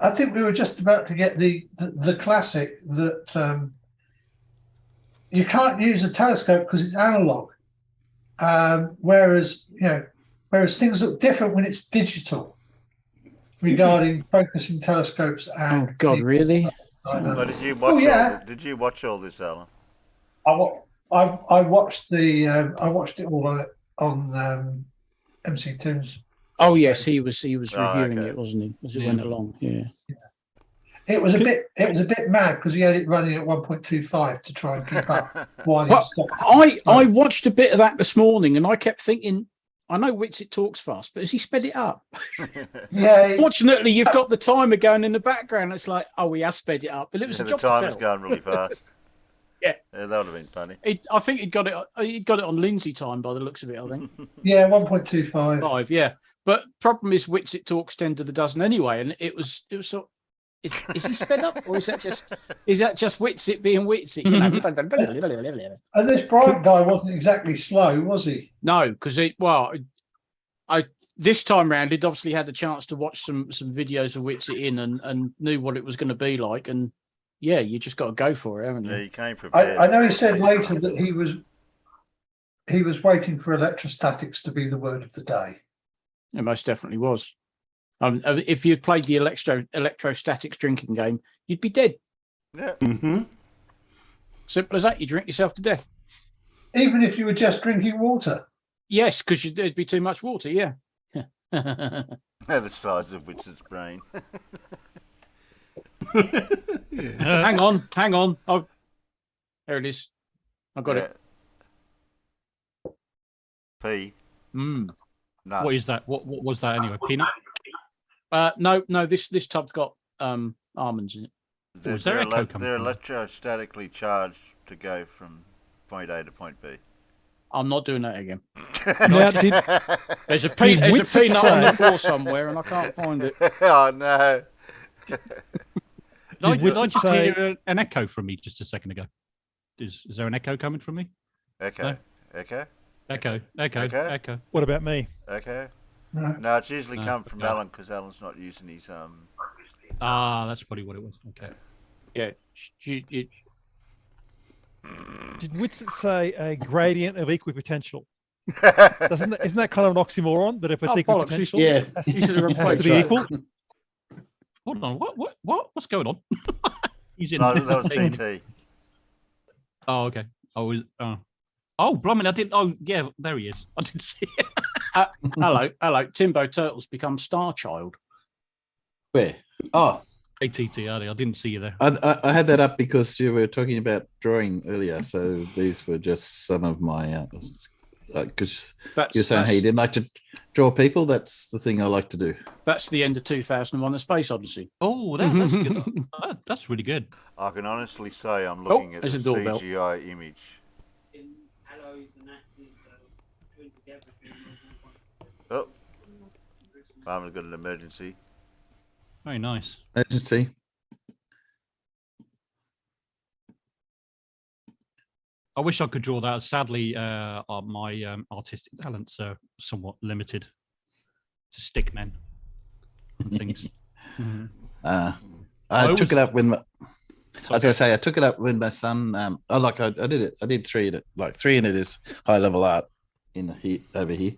I think we were just about to get the classic that you can't use a telescope because it's analog, whereas things look different when it's digital. Regarding focusing telescopes.
Oh God, really?
I know.
But did you watch? Did you watch all this, Alan?
I watched it all on MC Tim's.
Oh yes, he was reviewing it, wasn't he? As it went along. Yeah.
It was a bit mad because he had it running at 1.25 to try and keep up while he stopped.
I watched a bit of that this morning, and I kept thinking, I know Witsit talks fast, but has he sped it up?
Yeah.
Fortunately, you've got the timer going in the background. It's like, oh, he has sped it up, but it was a job to tell.
The timer's going really fast.
Yeah,
that would have been funny.
I think he got it on Lindsay time by the looks of it. I think.
Yeah, 1.25.
Yeah, but problem is Witsit talks 10 to the dozen anyway, and it was sort. Is he sped up, or is that just Witsit being Witsit? You know?
And this Bright guy wasn't exactly slow, was he?
No, because this time round he'd obviously had the chance to watch some videos of Witsit in and knew what it was going to be like, and yeah, you just got to go for it, haven't you?
Yeah, you came prepared.
I know he said later that he was waiting for electrostatics to be the word of the day.
It most definitely was. If you played the electrostatics drinking game, you'd be dead.
Yeah.
Mm-hmm.
Simple as that. You drink yourself to death.
Even if you were just drinking water.
Yes, because there'd be too much water. Yeah.
The size of Witsit's brain.
Hang on. Oh, there it is. I got it.
P.
No.
What is that? What was that anyway? Peanut?
No. This tub's got almonds in it.
They're electrostatically charged to go from point A to point B.
I'm not doing that again.
Now,
There's a peanut on the floor somewhere, and I can't find it.
Oh no!
Did I just hear an echo from me just a second ago? Is there an echo coming from me?
Echo.
No?
Echo.
Echo.
What about me?
Okay. No, it's usually come from Alan because Alan's not using his
that's probably what it was. Okay.
Yeah.
Did Witsit say a gradient of equipotential? Isn't that kind of an oxymoron? That if it's equipotential, it has to be equal.
Hold on. What's going on? He's in.
That was PT.
Oh, okay. Oh, blimey! I didn't. Oh, yeah. There he is. I didn't see it.
Hello. Timbo Turtle's become Star Child.
Where? Oh,
ATT, I didn't see you there.
I had that up because you were talking about drawing earlier. So these were just some of my because you're saying hey, you didn't like to draw people. That's the thing I like to do.
That's the end of 2001: A Space Odyssey.
Oh, that's good. That's really good.
I can honestly say I'm looking at the CGI image. Oh, Farmer's got an emergency.
Very nice.
Emergency.
I wish I could draw that. Sadly, my artistic talents are somewhat limited to stick men and things.
I took it up when my, as I say, I took it up when my son. I did it. I did 3 in it. Like 3 in it is high level art over here.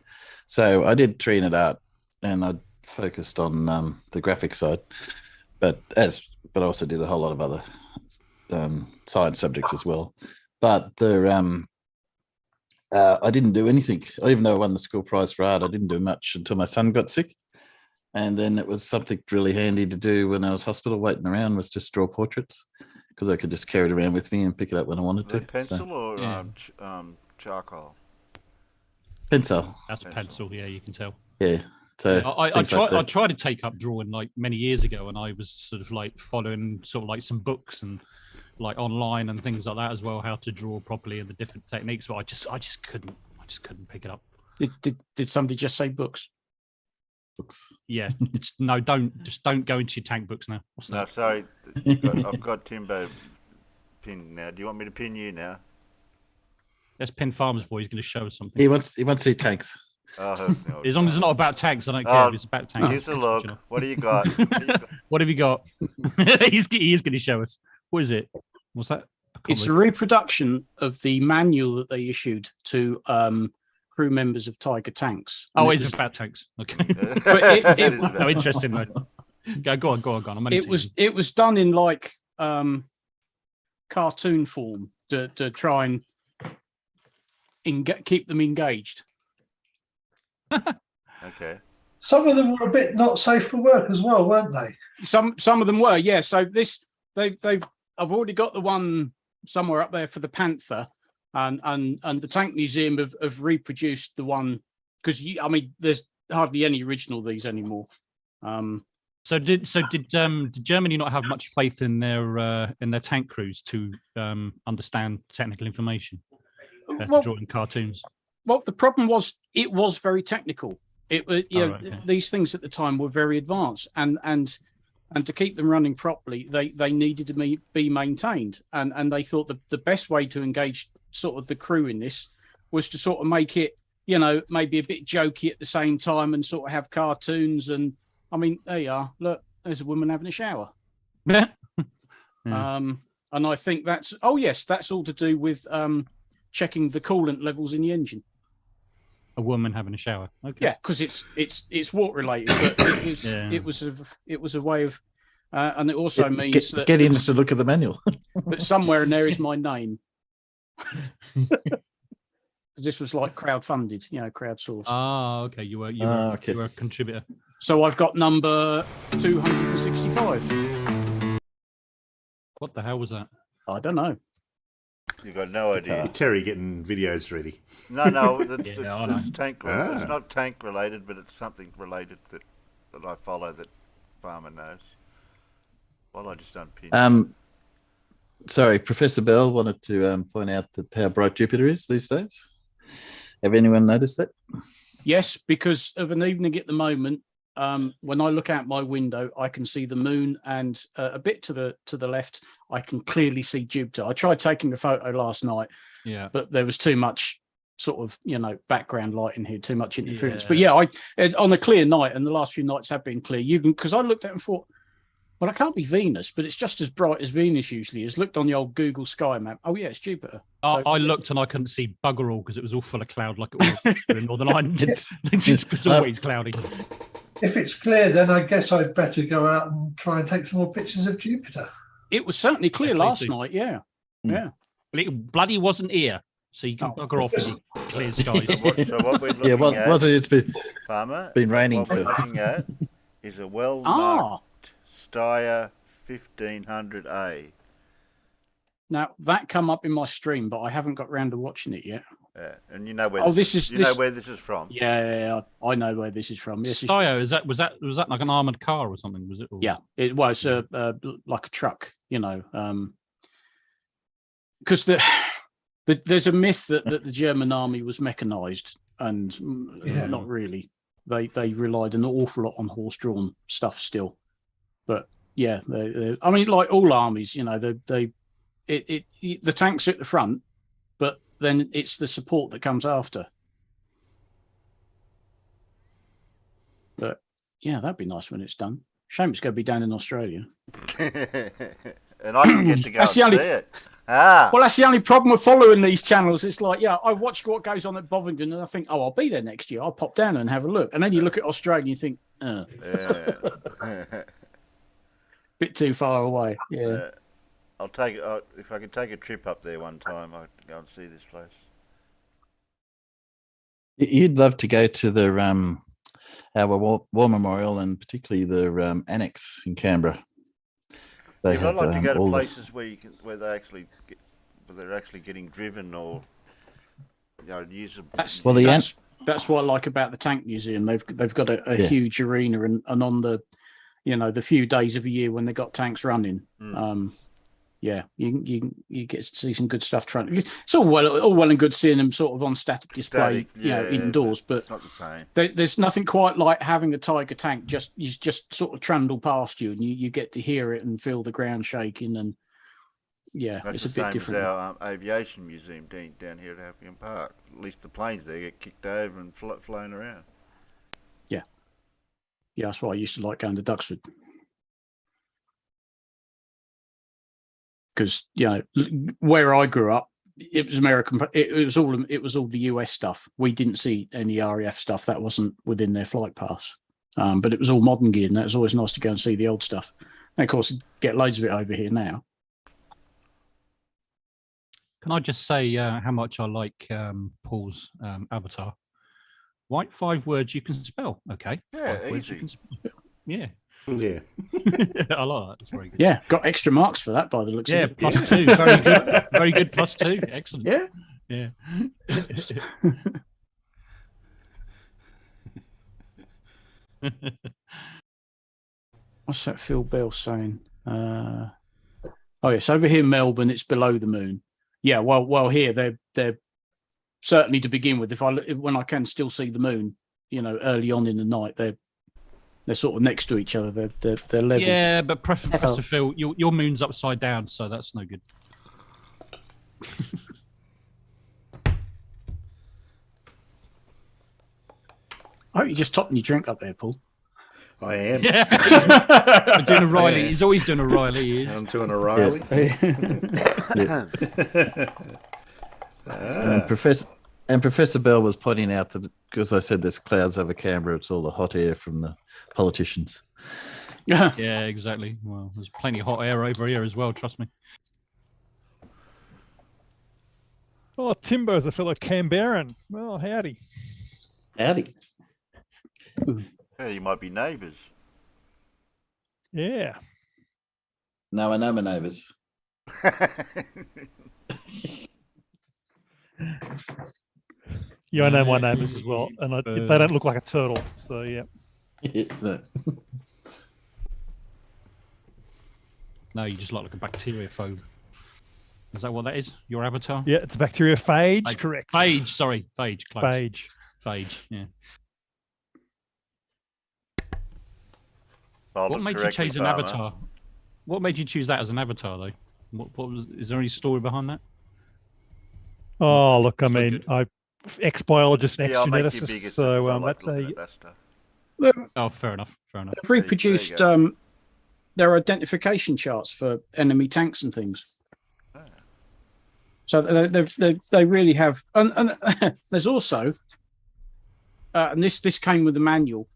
So I did 3 in it art, and I focused on the graphic side, but I also did a whole lot of other science subjects as well. But I didn't do anything. Even though I won the school prize for art, I didn't do much until my son got sick. And then it was something really handy to do when I was hospital waiting around, was just draw portraits, because I could just carry it around with me and pick it up when I wanted to.
Pencil or charcoal?
Pencil.
That's pencil, yeah, you can tell.
Yeah. So
I tried to take up drawing like many years ago, and I was sort of like following sort of like some books and like online and things like that as well, how to draw properly and the different techniques. But I just couldn't pick it up.
Did somebody just say books?
Books.
Yeah. Don't go into your tank books now. What's that?
No, sorry. I've got Timbo pinned now. Do you want me to pin you now?
Let's pin Farmer's Boy. He's going to show us something.
He wants to see tanks.
As long as it's not about tanks, I don't care if it's about tanks.
Here's a look. What do you got?
What have you got? He's going to show us. What is it? What's that?
It's a reproduction of the manual that they issued to crew members of Tiger tanks.
Oh, it's about tanks. Okay.
But
no, interesting though. Go on.
It was done in like cartoon form to try and keep them engaged.
Okay.
Some of them were a bit not safe for work as well, weren't they?
Some of them were, yeah. So I've already got the one somewhere up there for the Panther, and the Tank Museum have reproduced the one, because there's hardly any original of these anymore.
So did Germany not have much faith in their tank crews to understand technical information, drawing cartoons?
Well, the problem was it was very technical. These things at the time were very advanced, and to keep them running properly, they needed to be maintained, and they thought the best way to engage sort of the crew in this was to sort of make it, maybe a bit jokey at the same time, and sort of have cartoons. And I mean, there you are. Look, there's a woman having a shower.
Yeah.
And I think that's all to do with checking the coolant levels in the engine.
A woman having a shower. Okay.
Yeah, because it's water related, but it was a way of, and it also means that
get in to look at the manual.
But somewhere in there is my name. This was like crowdfunded, crowdsourced.
Ah, okay. You were a contributor.
So I've got number 265.
What the hell was that?
I don't know.
You've got no idea.
Terry getting videos ready.
No, it's tank. It's not tank related, but it's something related that I follow that Farmer knows. Well, I just don't pin.
Sorry, Professor Bell wanted to point out that how bright Jupiter is these days. Have anyone noticed that?
Yes, because of an evening at the moment. When I look out my window, I can see the moon, and a bit to the left, I can clearly see Jupiter. I tried taking a photo last night, but there was too much sort of background light in here, too much interference. But on a clear night, and the last few nights have been clear. Because I looked at it and thought, well, it can't be Venus, but it's just as bright as Venus usually is. Looked on the old Google sky map. Oh yeah, it's Jupiter. So,
I looked and I couldn't see bugger all because it was all full of cloud, like it was in Northern Ireland. It's always cloudy.
If it's clear, then I guess I'd better go out and try and take some more pictures of Jupiter.
It was certainly clear last night. Yeah.
Well, it bloody wasn't here, so you can bugger off in clear skies.
So what we're looking at,
wasn't it? It's
Farmer,
been raining.
What we're looking at is a well-marked Steyr 1500A.
Now that come up in my stream, but I haven't got round to watching it yet.
Yeah, and you know where.
Know
where this is from.
Yeah, I know where this is from.
Steyr, was that like an armored car or something? Was it? Or...
Yeah, it was like a truck. Because there's a myth that the German army was mechanized, and not really. They relied an awful lot on horse-drawn stuff still. But yeah, I mean, like all armies, the tanks are at the front, but then it's the support that comes after. But yeah, that'd be nice when it's done. Shame it's going to be down in Australia.
And I didn't get to go see it.
Well, that's the only problem with following these channels. It's like, I watch what goes on at Bovingdon, and I think, I'll be there next year. I'll pop down and have a look. And then you look at Australia and you think, bit too far away. Yeah.
I'll take it. If I could take a trip up there one time, I'd go and see this place.
You'd love to go to the our war memorial, and particularly the annex in Canberra.
I'd like to go to places where they're actually getting driven or use.
That's what I like about the Tank Museum. They've got a huge arena, and on the the few days of the year when they got tanks running. You get to see some good stuff. It's all well and good seeing them sort of on static display, indoors, but
it's not the same.
There's nothing quite like having a Tiger tank just sort of trundle past you, and you get to hear it and feel the ground shaking, and it's a bit different.
As our aviation museum down here at Albion Park. At least the planes there get kicked over and flown around.
Yeah, that's why I used to like going to Duxford. Because where I grew up, it was American. It was all the US stuff. We didn't see any RAF stuff that wasn't within their flight pass. But it was all modern gear, and that was always nice to go and see the old stuff. And of course, you get loads of it over here now.
Can I just say how much I like Paul's avatar? Write 5 words you can spell. Okay.
Yeah,
5 words you
easy.
can spell. Yeah.
Yeah.
I like that. That's very good.
Yeah, got extra marks for that by the looks of it.
+2. Very good. Very good. +2. Excellent.
Yeah.
Yeah.
What's that Phil Bell saying? Oh yes, over here in Melbourne, it's below the moon. Yeah, well here they're certainly to begin with. When I can still see the moon, early on in the night, they're sort of next to each other. They're level.
Yeah, but Professor Phil, your moon's upside down, so that's no good.
I hope you're just topping your drink up there, Paul.
I am.
Yeah. I'm doing a Riley.
Yeah.
He's always doing a Riley. He is.
I'm doing a Riley.
And Professor Bell was pointing out that because I said there's clouds over Canberra, it's all the hot air from the politicians.
Yeah, exactly. Well, there's plenty of hot air over here as well. Trust me.
Oh, Timbo's a fellow Canberran. Well, howdy.
Howdy.
Yeah, you might be neighbours.
Yeah.
No, I know my neighbours.
Yeah, I know my neighbours as well, and they don't look like a turtle. So yeah.
No, you just look like a bacteriophobe. Is that what that is? Your avatar?
Yeah, it's a bacteriophage, correct.
Phage, sorry. Phage. Close.
Phage.
Phage, yeah.
Followed
What made you
correctly,
change an
Farmer.
avatar? What made you choose that as an avatar, though? Is there any story behind that?
Oh, look, I mean, I'm ex-biologist and
Yeah, I'll make you
ex-geneticist,
bigger,
so
I like
that's
looking
a...
at that stuff.
Oh, fair enough. Fair enough.
They've reproduced their identification charts for enemy tanks and things. So they really have, and there's also, and this came with the manual.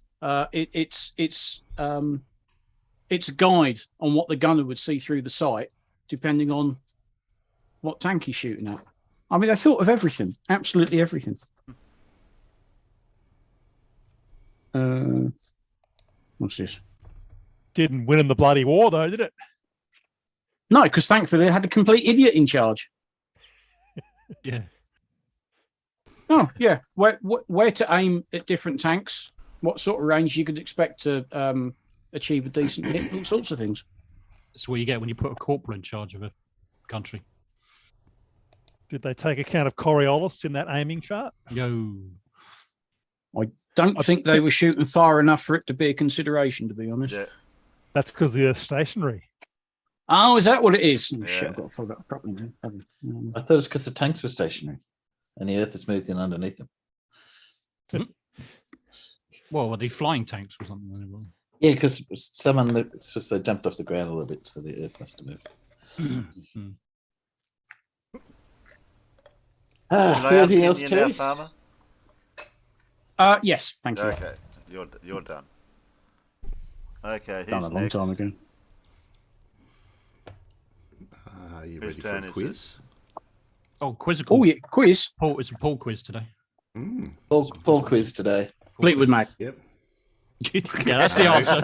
It's a guide on what the gunner would see through the sight, depending on what tank he's shooting at. I mean, they thought of everything, absolutely everything. What's this?
Didn't win in the bloody war, though, did it?
No, because thankfully they had a complete idiot in charge.
Yeah.
Oh, yeah. Where to aim at different tanks, what sort of range you could expect to achieve a decent hit, all sorts of things.
That's what you get when you put a corporal in charge of a country.
Did they take account of Coriolis in that aiming chart?
Yo.
I don't think they were shooting far enough for it to be a consideration, to be honest.
Yeah.
That's because they're stationary.
Oh, is that what it is? Oh,
Yeah.
shit, I've got to follow that properly.
I thought it was because the tanks were stationary and the earth is moved in underneath them.
Well, were they flying tanks or something?
Yeah, because it's just they jumped off the ground a little bit, so the earth must have moved.
Can I ask
Anything
you
else,
now,
Terry?
Farmer?
Yes, thank you.
Okay, you're done. Okay,
Done a
who's
long
next?
time ago.
Are you
Whose
ready for
turn
a
is
quiz?
Oh, quizzical.
Oh, yeah, quiz.
Paul, it's a Paul quiz today.
Paul quiz today.
Fleetwood Mac.
Yep.
Yeah, that's the answer.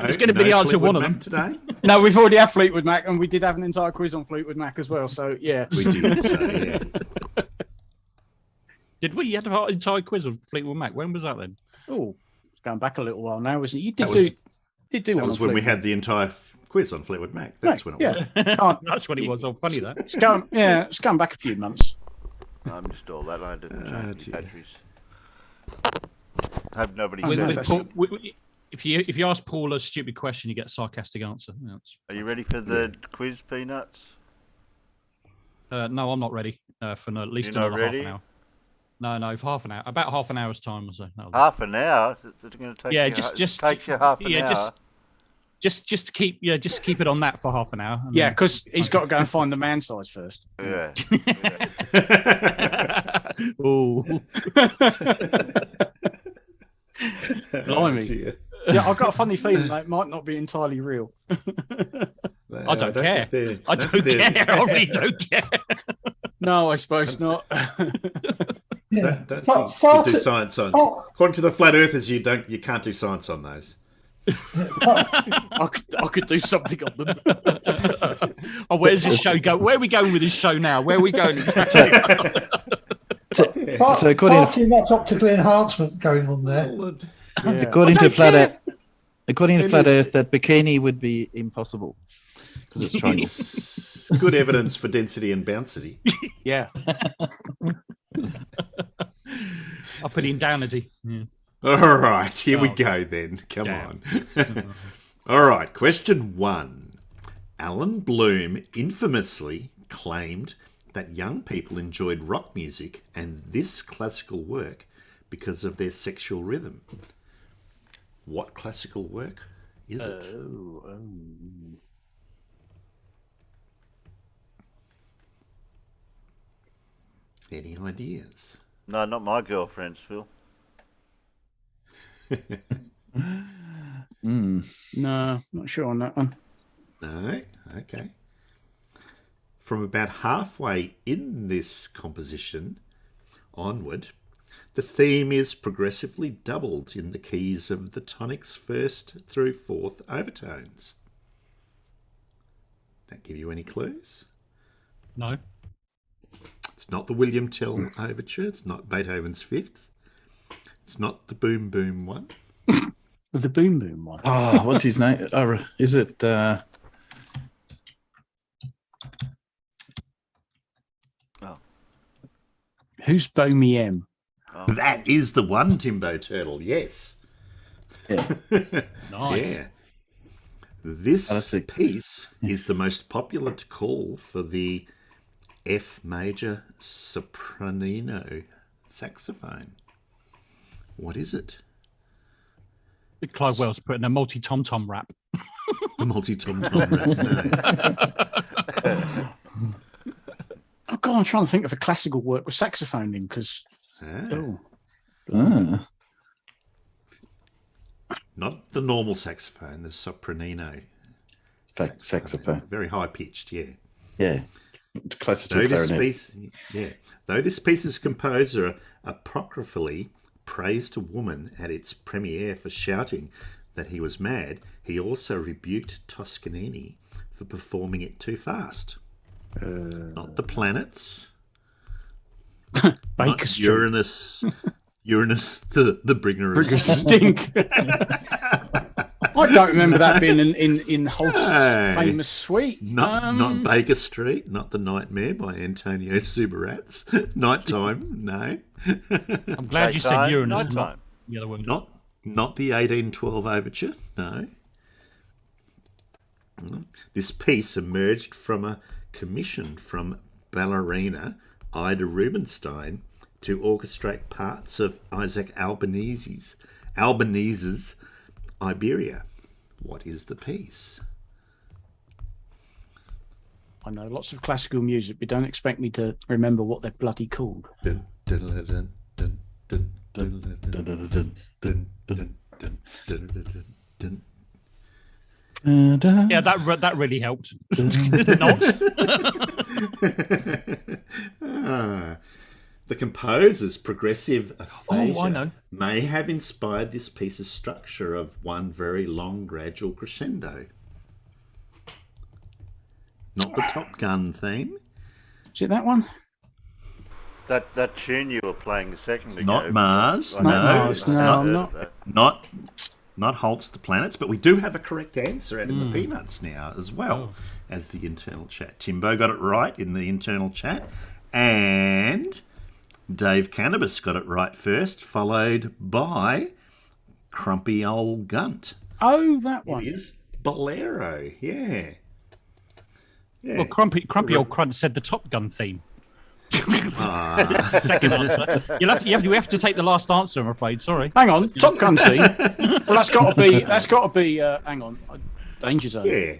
It's going to be the answer, one of them.
Today?
No, we've already had Fleetwood Mac, and we did have an entire quiz on Fleetwood Mac as well. So yeah,
We did, so yeah.
Did we? You had an entire quiz on Fleetwood Mac. When was that then?
Oh, it's going back a little while now, isn't it? You
That
did
was-
do
That
one
was
on
when we
Fleetwood.
had the entire quiz on Fleetwood Mac. That's when it was.
Yeah,
That's when it was. Oh, funny that.
it's going back a few months.
I missed all that. I didn't change the
dear.
batteries. Hope nobody
With-
said
with
that.
Paul, if you ask Paul a stupid question, you get a sarcastic answer. Yeah,
Are you ready for the quiz, Peanuts?
no, I'm not ready for at least
You're not
another half
ready?
an hour. No, for half an hour. About half an hour's time or so.
Half an hour? It's going to take
Yeah,
you,
just
takes you half an
yeah,
hour.
just to keep it on that for half an hour. and
Yeah,
then-
because he's got to go and find the man size first.
Yeah.
Oh.
Blimey.
dear.
Yeah, I've got a funny feeling that it might not be entirely real.
I don't care. I don't care. I really don't care.
No, I suppose not.
Don't think you can do science on. According to the flat earthers, you can't do science on those.
I could do something on them.
Oh, where's this show go? Where are we going with this show now? Where are we going?
So according
to much optical enhancement going on there.
According to flat Earth, that bikini would be impossible because it's triangle.
It's good evidence for density and bouncy.
Yeah.
I'll put in downity. Yeah.
All right, here we go then. Come on. All right, question 1. Alan Bloom infamously claimed that young people enjoyed rock music and this classical work because of their sexual rhythm. What classical work is it? Any ideas?
No, not my girlfriend's, Phil.
No, not sure on that one.
No? Okay. From about halfway in this composition onward, the theme is progressively doubled in the keys of the tonic's 1st through 4th overtones. That give you any clues?
No.
It's not the William Tell Overture. It's not Beethoven's 5th. It's not the Boom Boom one.
The Boom Boom one.
Oh, what's his name? Is it?
Who's Bomy M?
Oh.
That is the one, Timbo Turtle. Yes.
Yeah.
Nice.
Yeah. This piece is the most popular to call for the F major sopranino saxophone. What is it?
Clive Wells put in a multi-tom-tom rap.
A multi-tom-tom rap, no.
Oh God, I'm trying to think of a classical work with saxophone in because.
Not the normal saxophone, the sopranino
saxophone.
Very high pitched, yeah.
Yeah. Closer to a clarinet.
Though this piece's composer apocryphally praised a woman at its premiere for shouting that he was mad, he also rebuked Toscanini for performing it too fast. Not the planets.
Baker Street.
Uranus, the bringer of
stink. I don't remember that being in Holst's famous suite.
Not Baker Street, not The Nightmare by Antonio Subirats. Nighttime, no.
I'm glad you said Uranus, not the other one.
Not the 1812 Overture, no. This piece emerged from a commission from ballerina Ida Rubinstein to orchestrate parts of Isaac Albanese's Iberia. What is the piece?
I know lots of classical music, but don't expect me to remember what they're bloody called.
Yeah, that really helped.
The composer's progressive aphasia
I know.
may have inspired this piece's structure of one very long gradual crescendo. Not the Top Gun theme.
Is it that one?
That tune you were playing a second ago.
Not Mars. Not Holt's the Planets, but we do have a correct answer out in the Peanuts now as well as the internal chat. Timbo got it right in the internal chat, and Dave Cannabis got it right first, followed by Crumpy Old Gunt.
Oh, that one.
It is Bolero, yeah.
Well, Crumpy Old Grunt said the Top Gun theme. Second answer. You have to take the last answer, I'm afraid. Sorry.
Hang on, Top Gun theme. Well, that's got to be. Hang on, Danger Zone.
Yeah.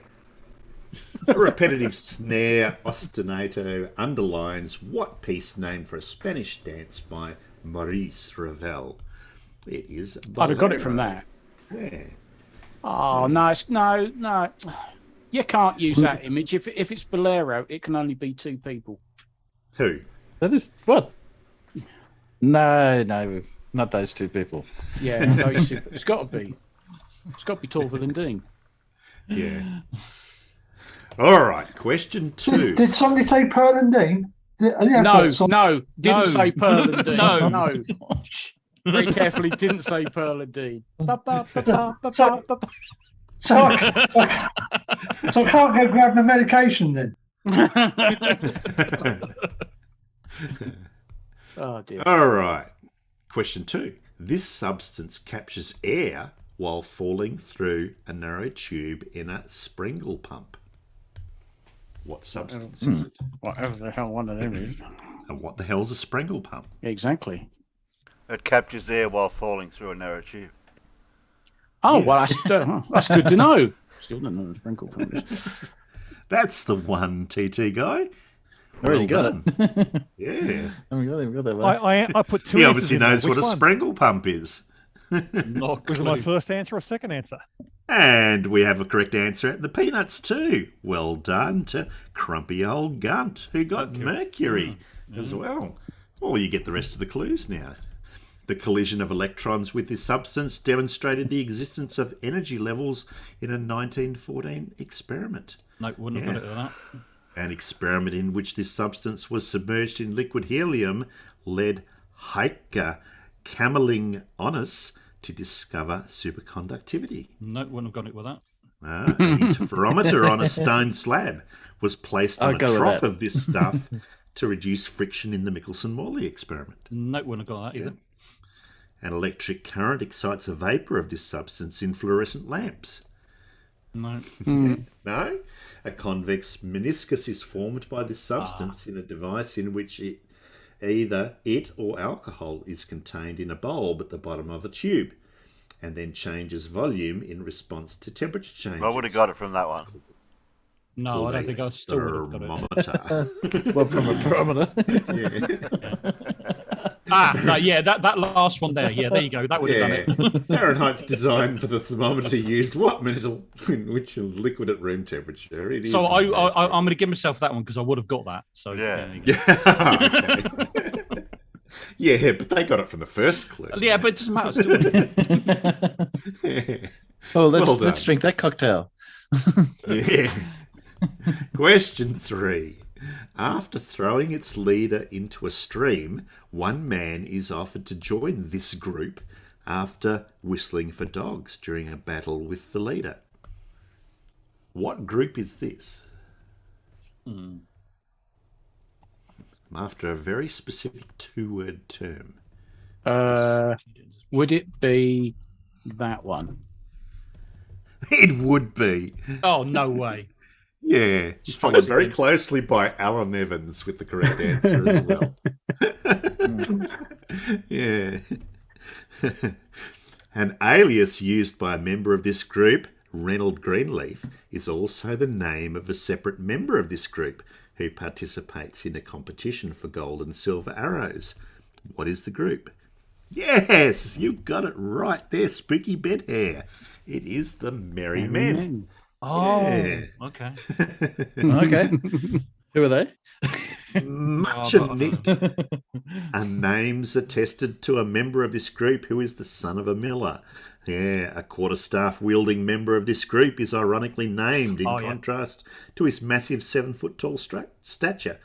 A repetitive snare ostinato underlines what piece named for a Spanish dance by Maurice Ravel? It is Bolero.
I'd have got it from that.
Yeah.
Oh no, no. You can't use that image. If it's Bolero, it can only be 2 people.
Who?
That is what? No, not those 2 people.
Yeah, those 2. It's got to be. It's got to be Torval and Dean.
Yeah. All right. Question 2.
Did somebody say Pearl and Dean?
No, didn't say Pearl and Dean.
No.
Very carefully, didn't say Pearl and Dean.
So I can't go grab the medication then.
Oh dear.
All right. Question 2. This substance captures air while falling through a narrow tube in a Sprengel pump. What substance is it?
Whatever the hell one of them is.
And what the hell's a Sprengel pump?
Exactly.
It captures air while falling through a narrow tube.
Oh, well, that's good to know. Still don't know what a sprinkle pump is.
That's the one, TT guy.
Already got it.
Yeah.
We got that one.
I put 2
He
answers
obviously
in there.
knows what a
Which one?
Sprengel pump is.
Not
Was it my first answer or second answer?
And we have a correct answer at the peanuts too. Well done to Crumpy Old Gunt, who got Mercury as well. Well, you get the rest of the clues now. The collision of electrons with this substance demonstrated the existence of energy levels in a 1914 experiment.
No, wouldn't have got it with that.
An experiment in which this substance was submerged in liquid helium led Heike Kamerling Onnes to discover superconductivity.
No, wouldn't have got it with that.
An interferometer on a stone slab was placed on a trough of this stuff to reduce friction in the Michelson-Morley experiment.
No, wouldn't have got that either.
An electric current excites a vapour of this substance in fluorescent lamps.
No.
No? A convex meniscus is formed by this substance in a device in which either it or alcohol is contained in a bulb at the bottom of a tube and then changes volume in response to temperature changes.
I would have got it from that one.
No, I don't think I still would have got
it.
Well, from a thermometer.
That last one there. Yeah, there you go. That would have done it.
Fahrenheit's designed for the thermometer used what metal in which a liquid at room temperature? It is.
So I'm going to give myself that one because I would have got that. So
yeah.
Yeah, but they got it from the first clue.
Yeah, but it doesn't matter. Still.
Yeah.
Oh, let's drink that cocktail.
Yeah. Question 3. After throwing its leader into a stream, one man is offered to join this group after whistling for dogs during a battle with the leader. What group is this? After a very specific 2-word term.
Would it be that one?
It would be.
Oh, no way.
Yeah, followed very closely by Alan Evans with the correct answer as well. Yeah. An alias used by a member of this group, Reynold Greenleaf, is also the name of a separate member of this group who participates in a competition for gold and silver arrows. What is the group? Yes, you got it right there, Spooky Bed Hair. It is the Merry Men.
Oh,
yeah.
Okay.
Okay. Who are they?
Much and Nick are names attested to a member of this group who is the son of a miller. Yeah, a quarterstaff wielding member of this group is ironically named in contrast to his massive 7-foot tall stature,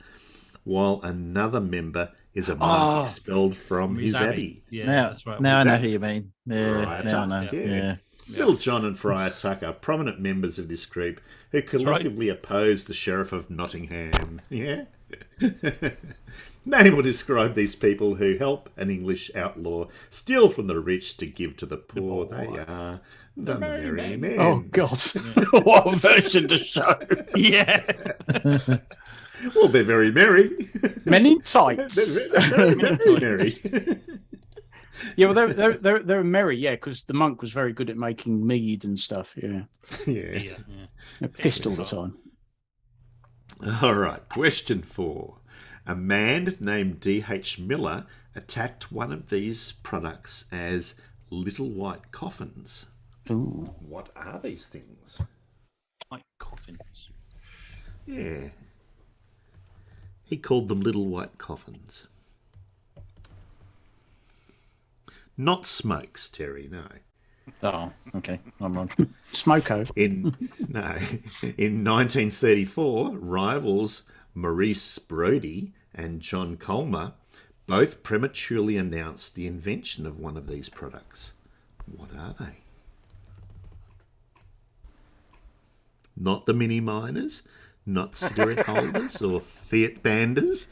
while another member is a monk expelled from his abbey.
Yeah, that's right. Now I know who you mean. Yeah, now I know. Yeah.
Little John and Friar Tuck are prominent members of this group who collectively oppose the Sheriff of Nottingham. Yeah? Name or describe these people who help an English outlaw steal from the rich to give to the poor. They are the Merry Men.
Oh, God. What a version to show.
Yeah.
Well, they're very merry.
Men in tights.
They're very merry.
Yeah, well, they're merry, yeah, because the monk was very good at making mead and stuff. Yeah. They're pissed all the time.
All right, question 4. A man named D.H. Miller attacked one of these products as Little White Coffins.
Ooh.
What are these things?
Like coffins.
Yeah. He called them little white coffins. Not smokes, Terry, no.
Oh, okay. I'm wrong.
Smoko.
In 1934, rivals Maurice Brodie and John Colmer both prematurely announced the invention of one of these products. What are they? Not the mini miners, not cigarette holders or Fiat banders.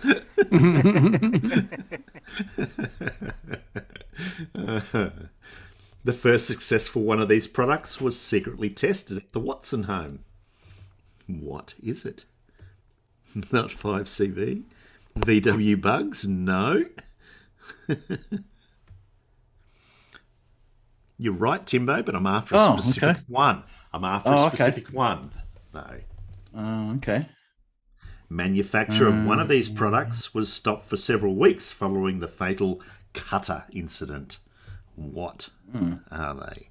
The first successful one of these products was secretly tested at the Watson home. What is it? Not 5CV? VW bugs? No. You're right, Timbo, but I'm after a specific one. I'm after a specific one. No.
Okay.
Manufacture of one of these products was stopped for several weeks following the fatal cutter incident. What are they?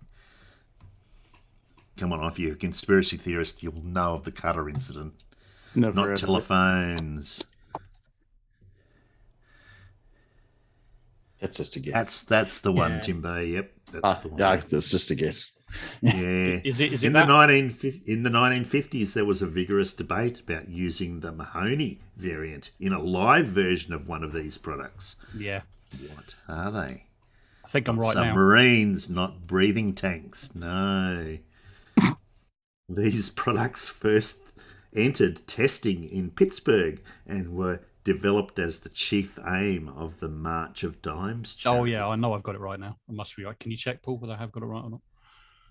Come on, if you're a conspiracy theorist, you'll know of the cutter incident. Not telephones.
That's just a guess.
That's the one, Timbo. Yep, that's the one.
That's just a guess.
Yeah.
Is it
in the 1950s, there was a vigorous debate about using the Mahoney variant in a live version of one of these products.
Yeah.
What are they?
I think I'm right now.
Submarines, not breathing tanks. No. These products first entered testing in Pittsburgh and were developed as the chief aim of the March of Dimes charity.
Oh, yeah, I know I've got it right now. I must be right. Can you check, Paul, whether I have got it right or not?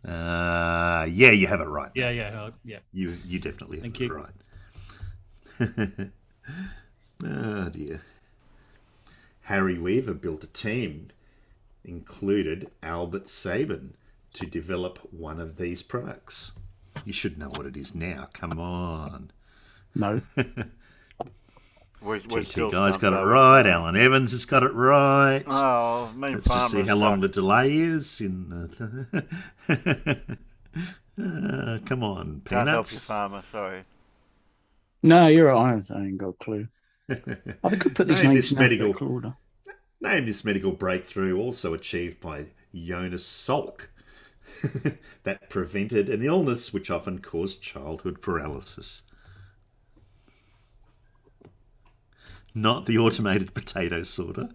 Yeah, you have it right.
Yeah.
You definitely have it right. Oh, dear. Harry Weaver built a team, included Albert Sabin, to develop one of these products. You should know what it is now. Come on.
No.
TT Guy's got it right. Alan Evans has got it right.
Oh,
Let's just see how long the delay is. Come on,
Can't help you,
Peanuts.
Farmer. Sorry.
No, you're right. I ain't got a clue. They could put these names in alphabetical order.
Name this medical breakthrough, also achieved by Jonas Salk, that prevented an illness which often caused childhood paralysis. Not the automated potato sorter.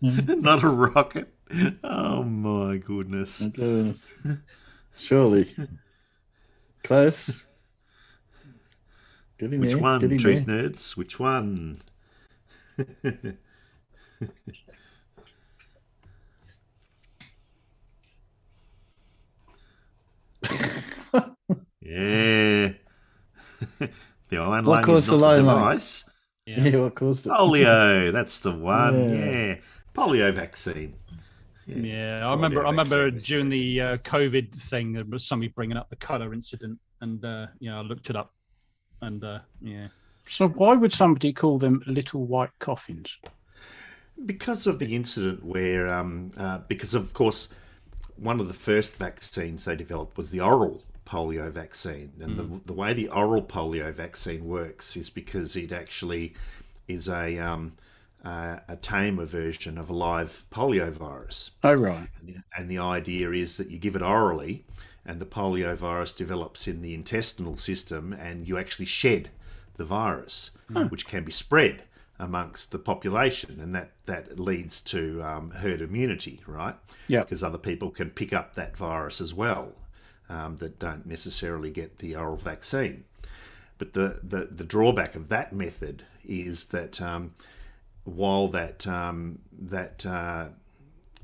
Not a rocket. Oh my goodness.
My goodness. Surely. Close. Getting
Which
there,
one,
getting
truth
there.
nerds? Which one? Yeah. The iron
What
lung
caused
is
the
not the
lung?
device.
Yeah, what caused it?
Polio, that's the one.
Yeah.
Yeah. Polio vaccine.
Yeah, I remember during the COVID thing, there was somebody bringing up the cutter incident, and I looked it up, and yeah.
So why would somebody call them little white coffins?
Because of the incident where, because of course, one of the first vaccines they developed was the oral polio vaccine. And the way the oral polio vaccine works is because it actually is a tamer version of a live polio virus.
Oh, right.
And the idea is that you give it orally and the polio virus develops in the intestinal system and you actually shed the virus, which can be spread amongst the population, and that leads to herd immunity, right?
Yeah.
Because other people can pick up that virus as well, that don't necessarily get the oral vaccine. But the drawback of that method is that while that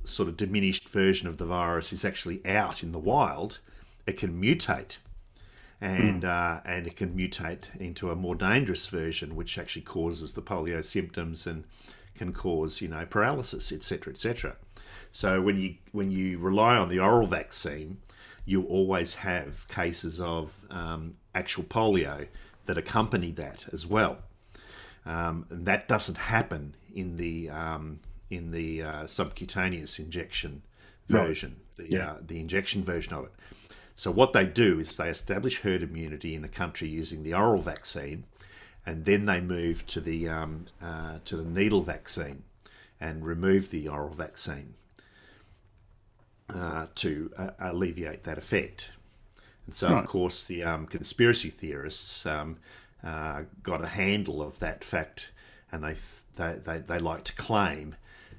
sort of diminished version of the virus is actually out in the wild, it can mutate. And it can mutate into a more dangerous version, which actually causes the polio symptoms and can cause, paralysis, etc., etc. So when you rely on the oral vaccine, you always have cases of actual polio that accompany that as well. And that doesn't happen in the subcutaneous injection version, the injection version of it. So what they do is they establish herd immunity in the country using the oral vaccine, and then they move to the needle vaccine and remove the oral vaccine to alleviate that effect. And so, of course, the conspiracy theorists got a handle of that fact, and they like to claim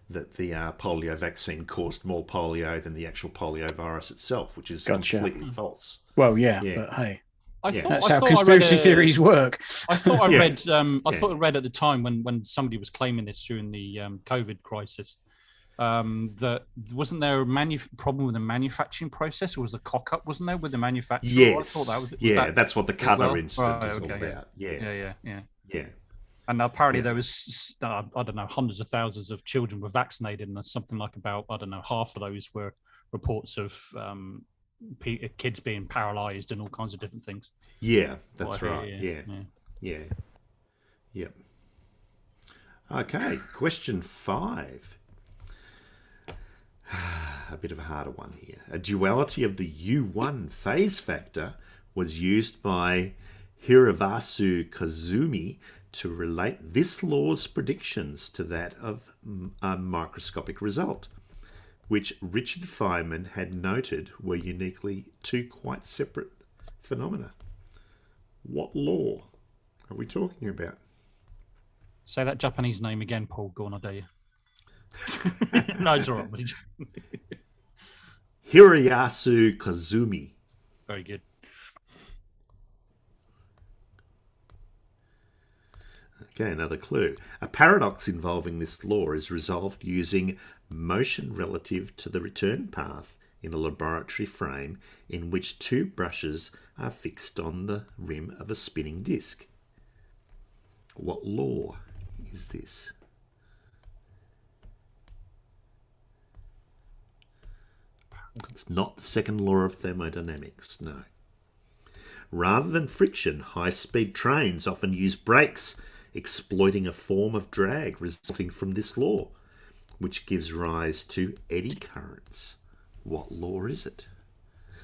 that the polio vaccine caused more polio than the actual polio virus itself, which is completely false.
Well, but hey, that's how
I
conspiracy theories work.
I thought I read. Thought I read at the time when somebody was claiming this during the COVID crisis. That wasn't there a problem with the manufacturing process, or was the cock up? Wasn't there with the manufacturer?
Yes.
I thought that was,
that's what the colour incident is all about. Yeah.
And apparently there was, I don't know, hundreds of thousands of children were vaccinated, and something like about, I don't know, half of those were reports of kids being paralysed and all kinds of different things.
Yeah, that's right. Yeah. Okay, question 5. A bit of a harder one here. A duality of the U1 phase factor was used by Hirabayasu Kazumi to relate this law's predictions to that of a microscopic result, which Richard Feynman had noted were uniquely two quite separate phenomena. What law are we talking about?
Say that Japanese name again, Paul. Go on, I dare you. No, it's all right, buddy.
Hirabayasu Kazumi.
Very good.
Okay, another clue. A paradox involving this law is resolved using motion relative to the return path in a laboratory frame in which 2 brushes are fixed on the rim of a spinning disc. What law is this? It's not the second law of thermodynamics, no. Rather than friction, high-speed trains often use brakes, exploiting a form of drag resulting from this law, which gives rise to eddy currents. What law is it?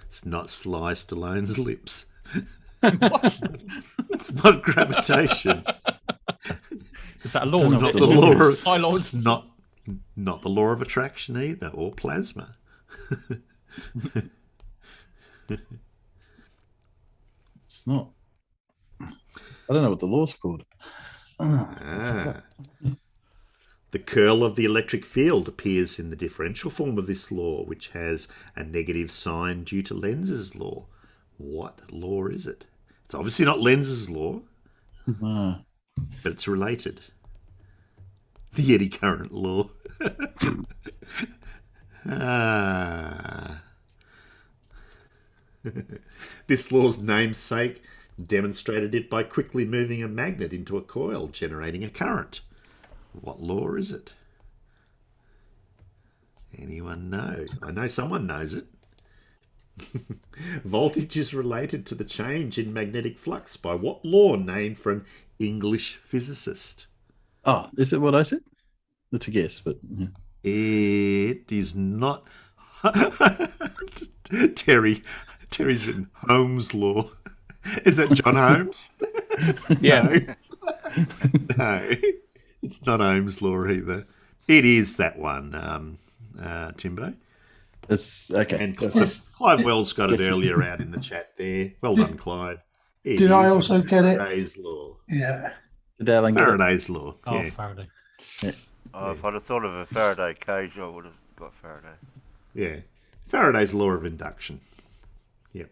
It's not Sly Stallone's lips.
What?
It's not gravitation.
Is that a law?
It's not the law of,
it's
not the law of attraction either, or plasma.
It's not. I don't know what the law's called.
The curl of the electric field appears in the differential form of this law, which has a negative sign due to Lenz's law. What law is it? It's obviously not Lenz's law, but it's related. The eddy current law. This law's namesake demonstrated it by quickly moving a magnet into a coil, generating a current. What law is it? Anyone know? I know someone knows it. Voltage is related to the change in magnetic flux by what law named for an English physicist?
Oh, is it what I said? It's a guess, but... Yeah.
It is not. Terry's written Holmes' law. Is that John Holmes?
Yeah.
No, it's not Holmes' law either. It is that one, Timbo.
It's okay.
And Clive Wells got it earlier out in the chat there. Well done, Clive.
Did I also get it?
Faraday's law.
Yeah.
Did Alan get it?
Faraday's law.
Oh,
Yeah.
Faraday.
Yeah.
If I'd have thought of a Faraday cage, I would have got Faraday.
Yeah. Faraday's law of induction. Yep.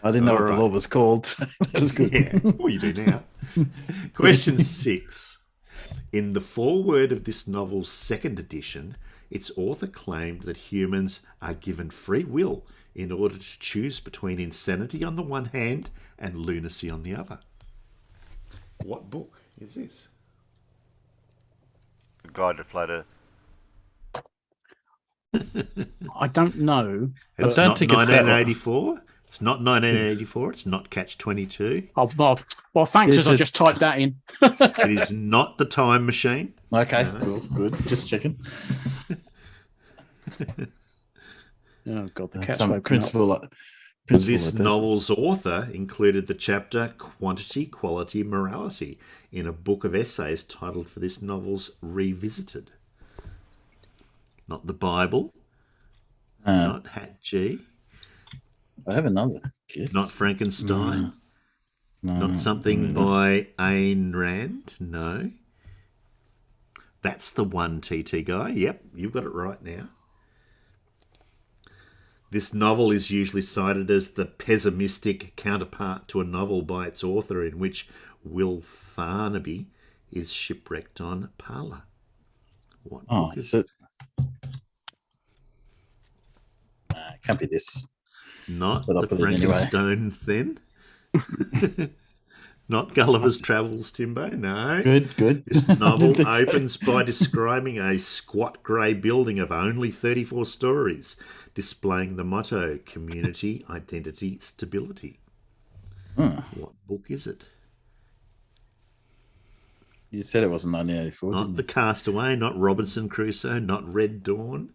I didn't know what the law was called. That was good.
Yeah, well, you do now. Question 6. In the foreword of this novel's second edition, its author claimed that humans are given free will in order to choose between insanity on the one hand and lunacy on the other. What book is this?
The Guide to Flat Earth.
I don't know.
It's not 1984. It's not 1984. It's not Catch-22.
Oh, well, thanks, as I just typed that in.
It is not The Time Machine.
Okay, cool, good. Just checking.
Oh God, the cat's
some
woken up.
principle.
This
like that.
novel's author included the chapter Quantity, Quality, Morality in a book of essays titled for this novel's Revisited. Not the Bible, not Hat G.
I have another guess.
Not Frankenstein.
No,
not something by Ayn Rand. No. That's the one, TT guy. Yep, you've got it right now. This novel is usually cited as the pessimistic counterpart to a novel by its author in which Will Farnaby is shipwrecked on Parla. What book is it?
It can't be this.
Not the Frankenstein then? Not Gulliver's Travels, Timbo, no.
Good.
This novel opens by describing a squat grey building of only 34 stories, displaying the motto, community, identity, stability. What book is it?
You said it wasn't 1984,
Not The Castaway, not Robinson Crusoe, not Red Dawn.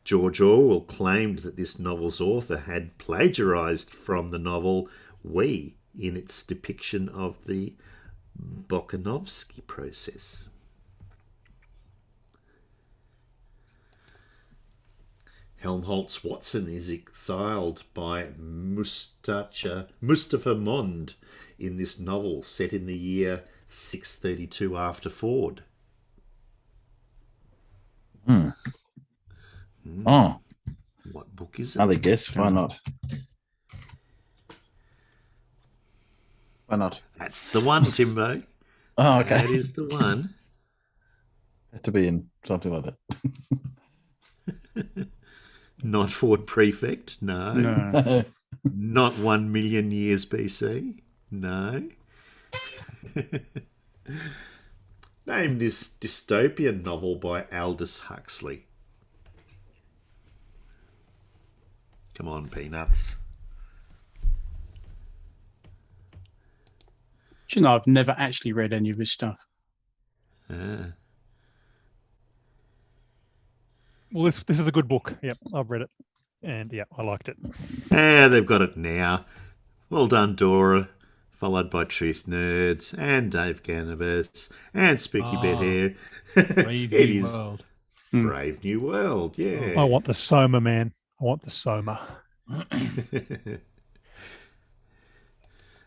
George Orwell claimed that this novel's author had plagiarised from the novel We in its depiction of the Bokanovsky process. Helmholtz Watson is exiled by Mustafa Mond in this novel set in the year 632 after Ford.
Oh.
What book is it?
Another guess. Why not? Why not?
That's the one, Timbo.
Oh, okay.
That is the one.
Had to be in something like that.
Not Ford Prefect, no. Not 1 million years BC, no. Name this dystopian novel by Aldous Huxley. Come on, Peanuts.
Do you know, I've never actually read any of his stuff.
Well, this is a good book. Yep, I've read it. And yeah, I liked it.
Yeah, they've got it now. Well done, Dora. Followed by Truth Nerds and Dave Cannabis and Spooky Bed Hair.
Brave New World.
Brave New World, yeah.
I want the Soma, man. I want the Soma.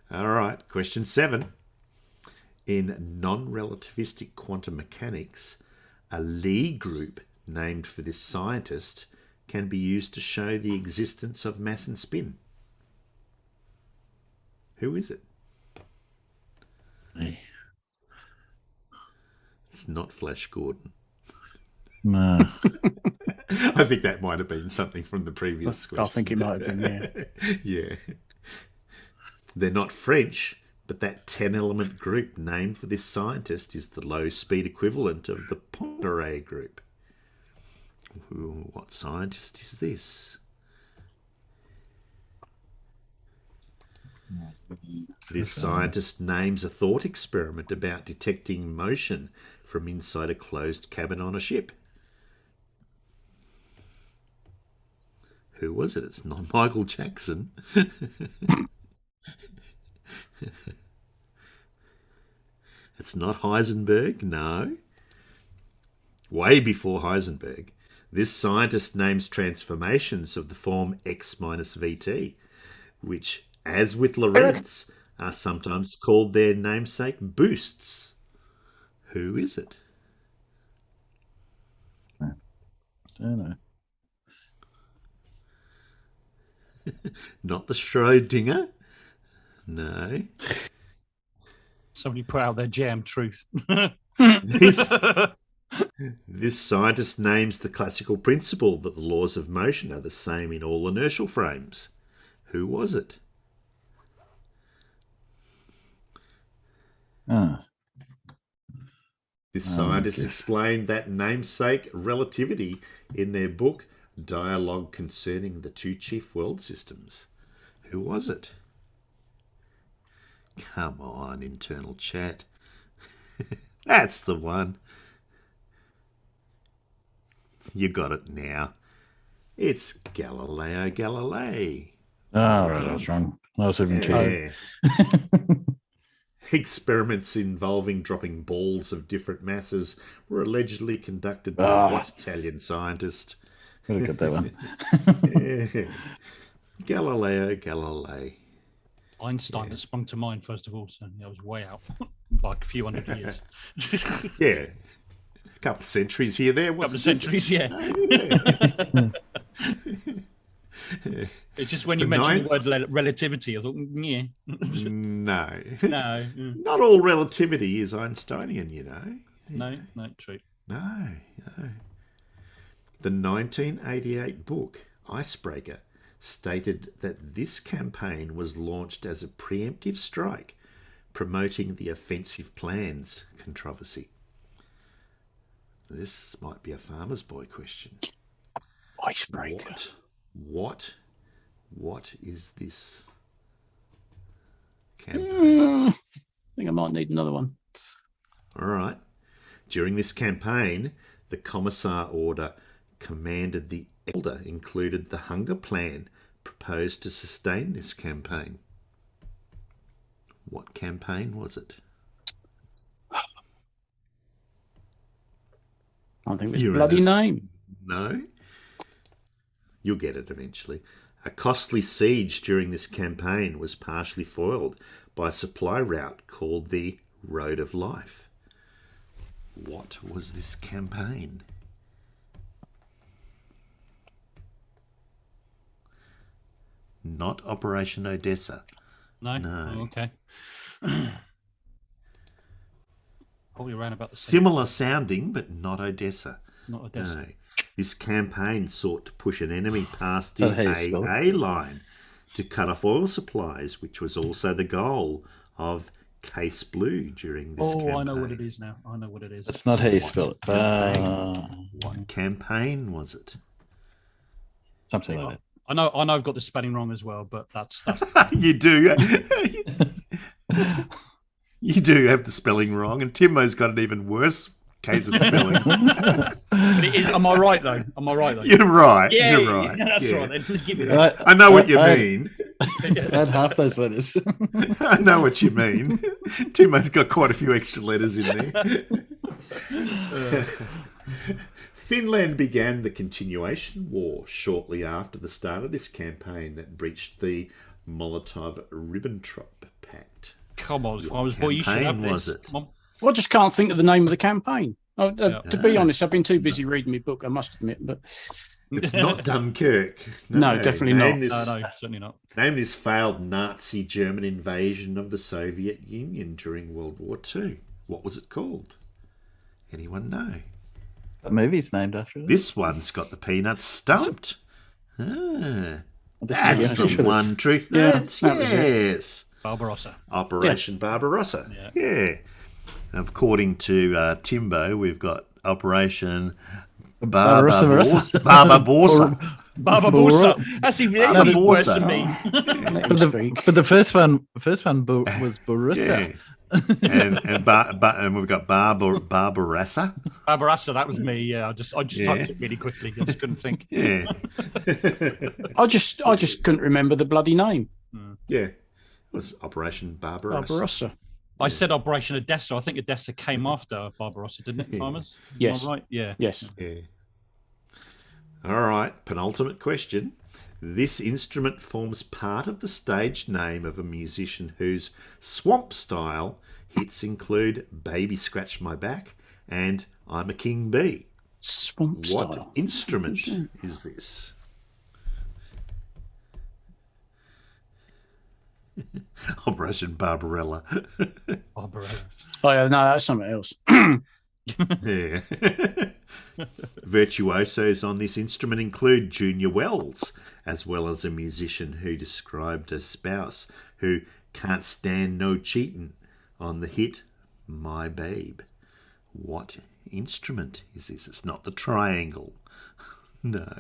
All right, question 7. In non-relativistic quantum mechanics, a Lie group named for this scientist can be used to show the existence of mass and spin. Who is it?
Hey.
It's not Flash Gordon.
No.
I think that might have been something from the previous question.
I think it might have been, yeah.
Yeah. They're not French, but that 10-element group named for this scientist is the low-speed equivalent of the Ponderay group. Ooh, what scientist is this? This scientist names a thought experiment about detecting motion from inside a closed cabin on a ship. Who was it? It's not Michael Jackson. It's not Heisenberg, no. Way before Heisenberg. This scientist names transformations of the form x minus vt, which, as with Lorentz, are sometimes called their namesake boosts. Who is it?
I don't know.
Not the Schrödinger? No.
Somebody put out their jam truth.
This scientist names the classical principle that the laws of motion are the same in all inertial frames. Who was it? This scientist explained that namesake relativity in their book Dialogue Concerning the Two Chief World Systems. Who was it? Come on, internal chat. That's the one. You got it now. It's Galileo Galilei.
Oh, right, I was wrong. I was even cheating.
Experiments involving dropping balls of different masses were allegedly conducted by what Italian scientist?
Look at that one.
Galileo Galilei.
Einstein that sprung to mind first of all, so I was way out by a few hundred years.
Yeah. A couple of centuries here, there.
Couple of centuries, yeah. It's just when you mentioned the word relativity, I thought, yeah.
No.
No.
Not all relativity is Einsteinian, you know.
No, true.
No. The 1988 book, Icebreaker, stated that this campaign was launched as a preemptive strike, promoting the offensive plans controversy. This might be a farmer's boy question.
Icebreaker.
What is this campaign?
I think I might need another one.
All right. During this campaign, the Commissar Order commanded the Elder included the hunger plan proposed to sustain this campaign. What campaign was it?
I think it's bloody name.
No. You'll get it eventually. A costly siege during this campaign was partially foiled by a supply route called the Road of Life. What was this campaign? Not Operation Odessa.
No.
No.
Oh, okay. Probably around about the same.
Similar sounding, but not Odessa.
Not Odessa.
No. This campaign sought to push an enemy past the AA line to cut off oil supplies, which was also the goal of Case Blue during this campaign.
I know what it is now. I know what it is.
That's not how you spell it.
What campaign was it?
Something like that.
I know I've got the spelling wrong as well, but that's
You do. You do have the spelling wrong, and Timo's got an even worse case of spelling.
But am I right though?
You're right.
Yeah,
you're right.
Yeah, that's
yeah.
right. Then give me that.
I know what you mean.
I had half those letters.
I know what you mean. Timo's got quite a few extra letters in there. Finland began the Continuation War shortly after the start of this campaign that breached the Molotov-Ribbentrop Pact.
Come on, if I was boy, you should have this.
Was it?
Come on.
Well, I just can't think of the name of the campaign. To be honest, I've been too busy reading my book, I must admit. But
it's not Dunkirk.
No, definitely not.
No, certainly not.
Name this failed Nazi German invasion of the Soviet Union during World War II. What was it called? Anyone know?
The movie's named after it.
This one's got the peanuts stumped. That's
from
One Truth Nuts. Yes.
Barbarossa.
Operation Barbarossa. Yeah. According to Timbo, we've got Operation Barbarossa.
Barbarossa. That's even worse than me.
But the first one was Borussia.
Yeah. and we've got Barbarossa.
Barbarossa, that was me. Yeah, I just typed it really quickly. I just couldn't think.
Yeah.
I just couldn't remember the bloody name.
Yeah. It was Operation Barbarossa.
Barbarossa.
I said Operation Odessa. I think Odessa came after Barbarossa, didn't it, Farmers?
Yes.
Am I right? Yeah.
Yes.
Yeah. All right. Penultimate question. This instrument forms part of the stage name of a musician whose swamp style hits include Baby Scratch My Back and I'm a King Bee.
Swamp style.
What instrument is this? Operation Barbarella.
Barbarella.
Oh, yeah, no, that's something else.
Yeah. Virtuosos on this instrument include Junior Wells, as well as a musician who described a spouse who can't stand no cheating on the hit My Babe. What instrument is this? It's not the triangle. No.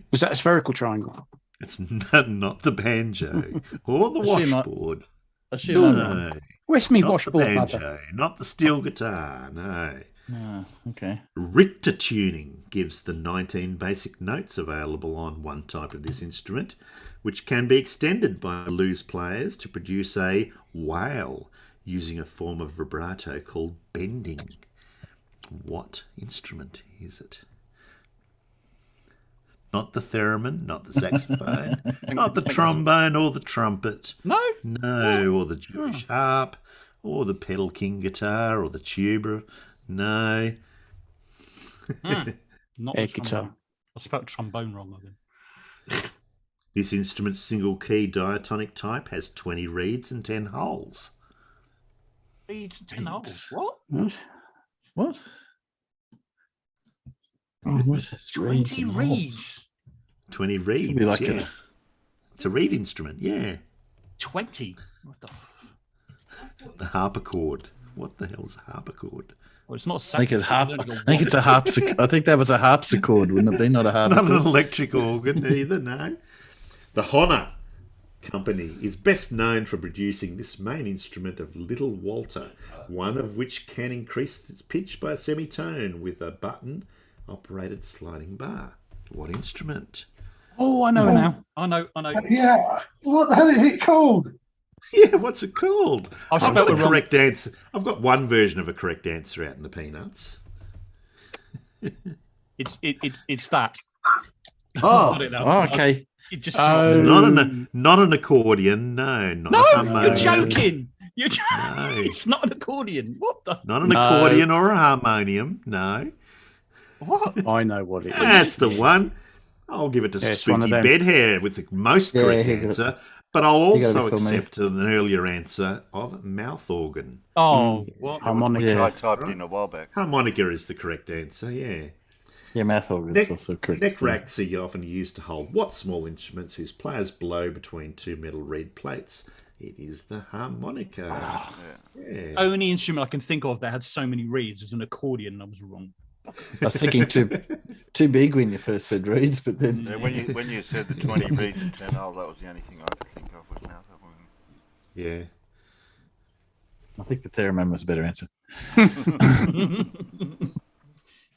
Was that a spherical triangle?
It's not the banjo or the washboard.
No. Where's me
not
washboard,
the banjo,
mother?
not the steel guitar. No.
Okay.
Richter tuning gives the 19 basic notes available on one type of this instrument, which can be extended by blues players to produce a wail using a form of vibrato called bending. What instrument is it? Not the theremin, not the saxophone, not the trombone or the trumpet. No, or the Jewish harp, or the pedal king guitar, or the tuba. No.
Not
Air
the
guitar.
trombone. I spelled trombone wrong, I think.
This instrument's single key diatonic type has 20 reeds and 10 holes.
Reeds, 10 holes. What?
What? Oh, what?
20 reeds.
20 reeds.
Be like
yeah. It's a reed instrument, yeah.
20. What the?
The harpsichord. What the hell's a harpsichord?
Well, it's not.
I think it's harp. I think it's a harpsichord. I think that was a harpsichord, wouldn't it be? Not a harpsichord.
Not an electric organ either. No. The Honor Company is best known for producing this main instrument of Little Walter, one of which can increase its pitch by a semitone with a button-operated sliding bar. What instrument?
Oh, I know now. I know.
Yeah. What the hell is it called?
Yeah, what's it called?
I've
I've got
spelled
the
it wrong.
correct answer. I've got one version of a correct answer out in the peanuts.
It's that.
Oh,
Got it now.
okay.
It just
Not an accordion. No, not a
no,
harmonium.
you're joking. You're
No.
It's not an accordion. What the?
Not an accordion or a harmonium. No.
What?
I know what it is.
That's the one. I'll give it to
Yeah, it's one of
Spooky
them.
Bedhair with the most correct
he got it.
answer, but I'll
He got it
also
for me.
accept an earlier answer of mouth organ.
Oh, what?
Harmonica.
Yeah.
I typed in a while back.
Harmonica is the correct answer, yeah.
Yeah, mouth organ's also correct.
Neck racks are often used to hold what small instruments whose players blow between two metal reed plates? It is the harmonica. Yeah.
Only instrument I can think of that had so many reeds was an accordion, and I was wrong.
I was thinking too big when you first said reeds, but then
Yeah, when you said the 20 reeds and 10 holes, that was the only thing I could think of was mouth organ.
Yeah.
I think the theremin was a better answer.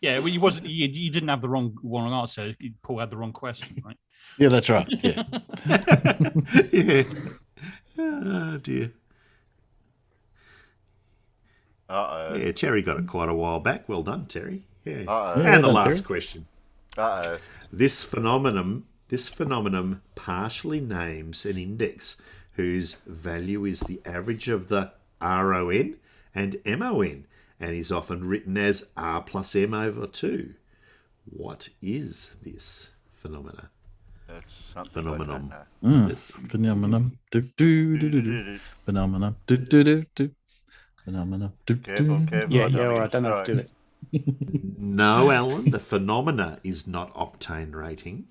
Yeah, well, you didn't have the wrong answer. Paul had the wrong question, right?
Yeah, that's right. Yeah.
Yeah. Oh, dear.
Uh-oh.
Yeah, Terry got it quite a while back. Well done, Terry. Yeah.
Uh-oh.
Yeah,
And the
well done,
last
Terry.
question.
Uh-oh.
This phenomenon partially names an index whose value is the average of the RON and MON and is often written as R plus M over 2. What is this phenomena?
That's something
Phenomenon.
I don't know.
Phenomenon. Do, do, do, do, do. Phenomenon. Do, do, do, do. Phenomenon. Do,
Careful,
do.
careful.
Yeah,
I
all right. Don't have to do it.
No, Alan, the phenomena is not octane rating.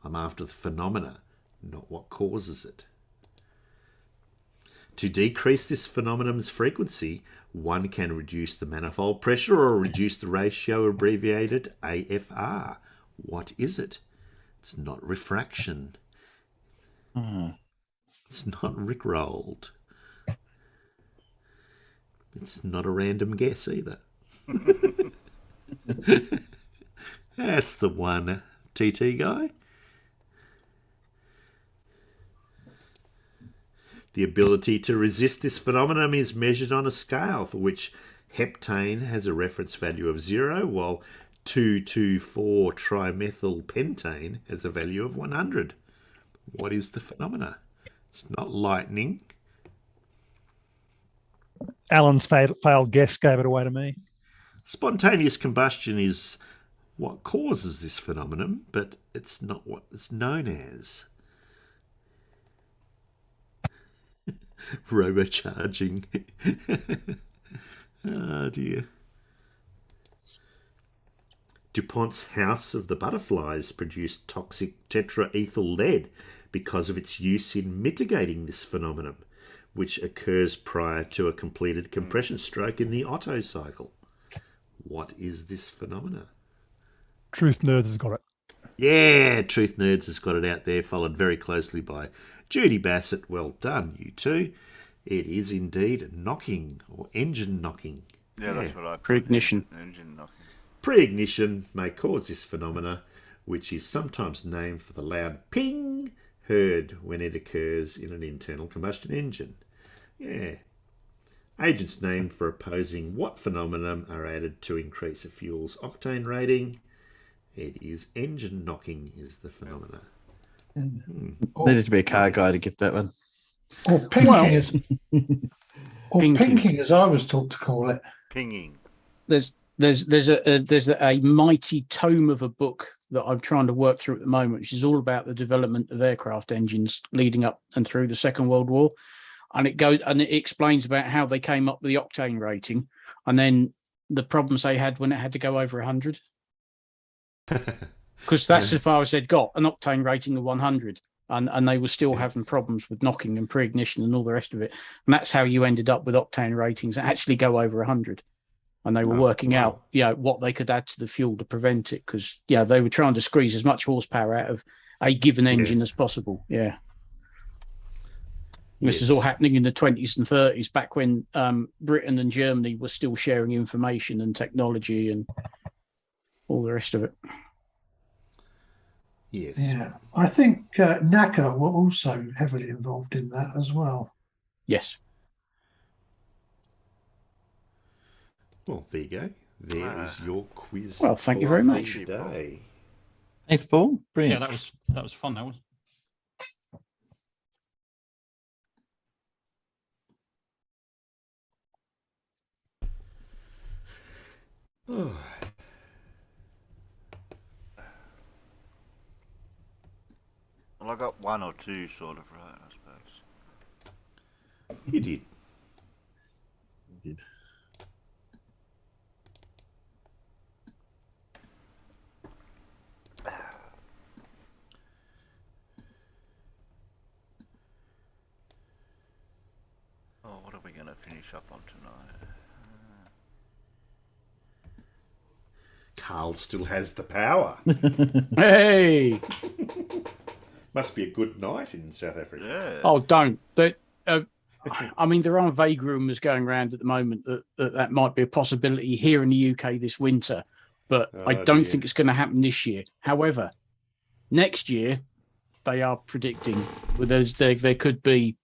I'm after the phenomena, not what causes it. To decrease this phenomenon's frequency, one can reduce the manifold pressure or reduce the ratio abbreviated AFR. What is it? It's not refraction. It's not rickrolled. It's not a random guess either. That's the one, TT guy. The ability to resist this phenomenon is measured on a scale for which heptane has a reference value of 0, while 2,2,4-trimethyl pentane has a value of 100. What is the phenomena? It's not lightning.
Alan's failed guess gave it away to me.
Spontaneous combustion is what causes this phenomenon, but it's not what it's known as. Robocharging. Oh dear. DuPont's House of the Butterflies produced toxic tetraethyl lead because of its use in mitigating this phenomenon, which occurs prior to a completed compression stroke in the Otto cycle. What is this phenomena?
Truth Nerds has got it.
Yeah, Truth Nerds has got it out there, followed very closely by Judy Bassett. Well done, you two. It is indeed knocking or engine knocking.
Yeah, that's what I put.
Pre-ignition.
Engine knocking.
Pre-ignition may cause this phenomena, which is sometimes named for the loud ping heard when it occurs in an internal combustion engine. Yeah. Agents named for opposing what phenomenon are added to increase a fuel's octane rating. It is engine knocking is the phenomena.
Needed to be a car guy to get that one.
Or pinking, pinking, as I was taught to call it.
Pinging.
There's a mighty tome of a book that I'm trying to work through at the moment, which is all about the development of aircraft engines leading up and through the Second World War. And it explains about how they came up with the octane rating and then the problems they had when it had to go over 100. Because that's as far as they'd got, an octane rating of 100. And they were still having problems with knocking and pre-ignition and all the rest of it. And that's how you ended up with octane ratings that actually go over 100. And they were working out, what they could add to the fuel to prevent it. Because, they were trying to squeeze as much horsepower out of a given engine as possible. Yeah. This is all happening in the 20s and 30s, back when Britain and Germany were still sharing information and technology and all the rest of it.
Yes.
Yeah, I think NACA were also heavily involved in that as well.
Yes.
Well, there you go. There is your quiz.
Well, thank you very much.
Today.
Thanks, Paul. Brilliant.
Yeah, that was fun. That was.
Oh.
Well, I got one or two sort of right, I suppose.
You did.
You did.
Oh, what are we going to finish up on tonight?
Carl still has the power.
Hey!
Must be a good night in South Africa.
Yeah.
Oh, don't. I mean, there are vague rumours going around at the moment that might be a possibility here in the UK this winter, but I don't think it's going to happen this year. However, next year they are predicting there could be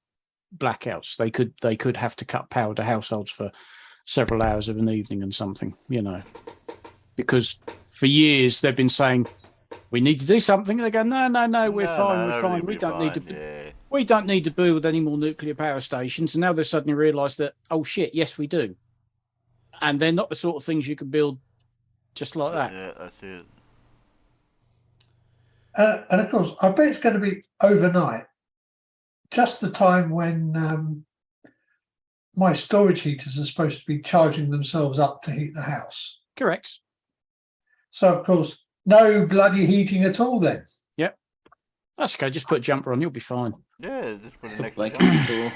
blackouts. They could have to cut power to households for several hours of an evening and something, because for years they've been saying we need to do something. They go, no, we're fine. We don't need to.
Yeah.
We don't need to build any more nuclear power stations. And now they've suddenly realised that, oh shit, yes, we do. And they're not the sort of things you can build just like that.
Yeah, that's it.
And of course, I bet it's going to be overnight, just the time when my storage heaters are supposed to be charging themselves up to heat the house.
Correct.
So, of course, no bloody heating at all then.
Yep. That's okay. Just put a jumper on. You'll be fine.
Yeah, just put an extra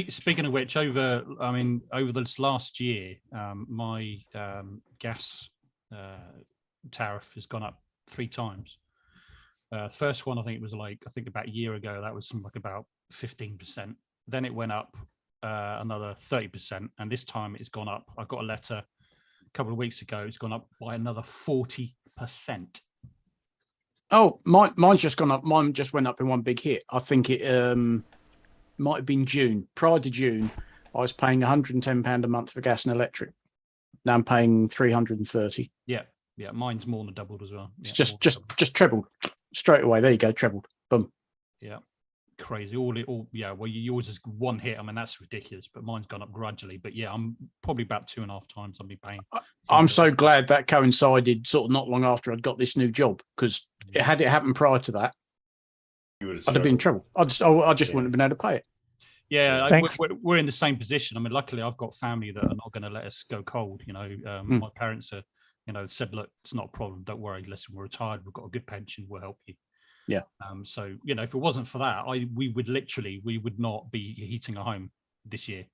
Speaking of which, over this last year, my gas tariff has gone up 3 times. First one, I think it was about a year ago, that was something like about 15%. Then it went up another 30%, and this time it's gone up. I got a letter a couple of weeks ago. It's gone up by another 40%.
Oh, mine's just gone up. Mine just went up in one big hit. I think it might have been June. Prior to June, I was paying £110 a month for gas and electric. Now I'm paying 330.
Yeah, mine's more than doubled as well.
It's just trebled straight away. There you go, trebled. Boom.
Yeah, crazy. Well, yours is one hit. I mean, that's ridiculous. But mine's gone up gradually. But yeah, I'm probably about 2.5 times I'll be paying.
I'm so glad that coincided sort of not long after I'd got this new job, because had it happened prior to that, I'd have been in trouble. I just wouldn't have been able to pay it.
Yeah, we're in the same position. I mean, luckily I've got family that are not going to let us go cold. My parents are, said, look, it's not a problem. Don't worry. Listen, we're retired. We've got a good pension. We'll help you.
Yeah.
So, if it wasn't for that, we would not be heating a home this year.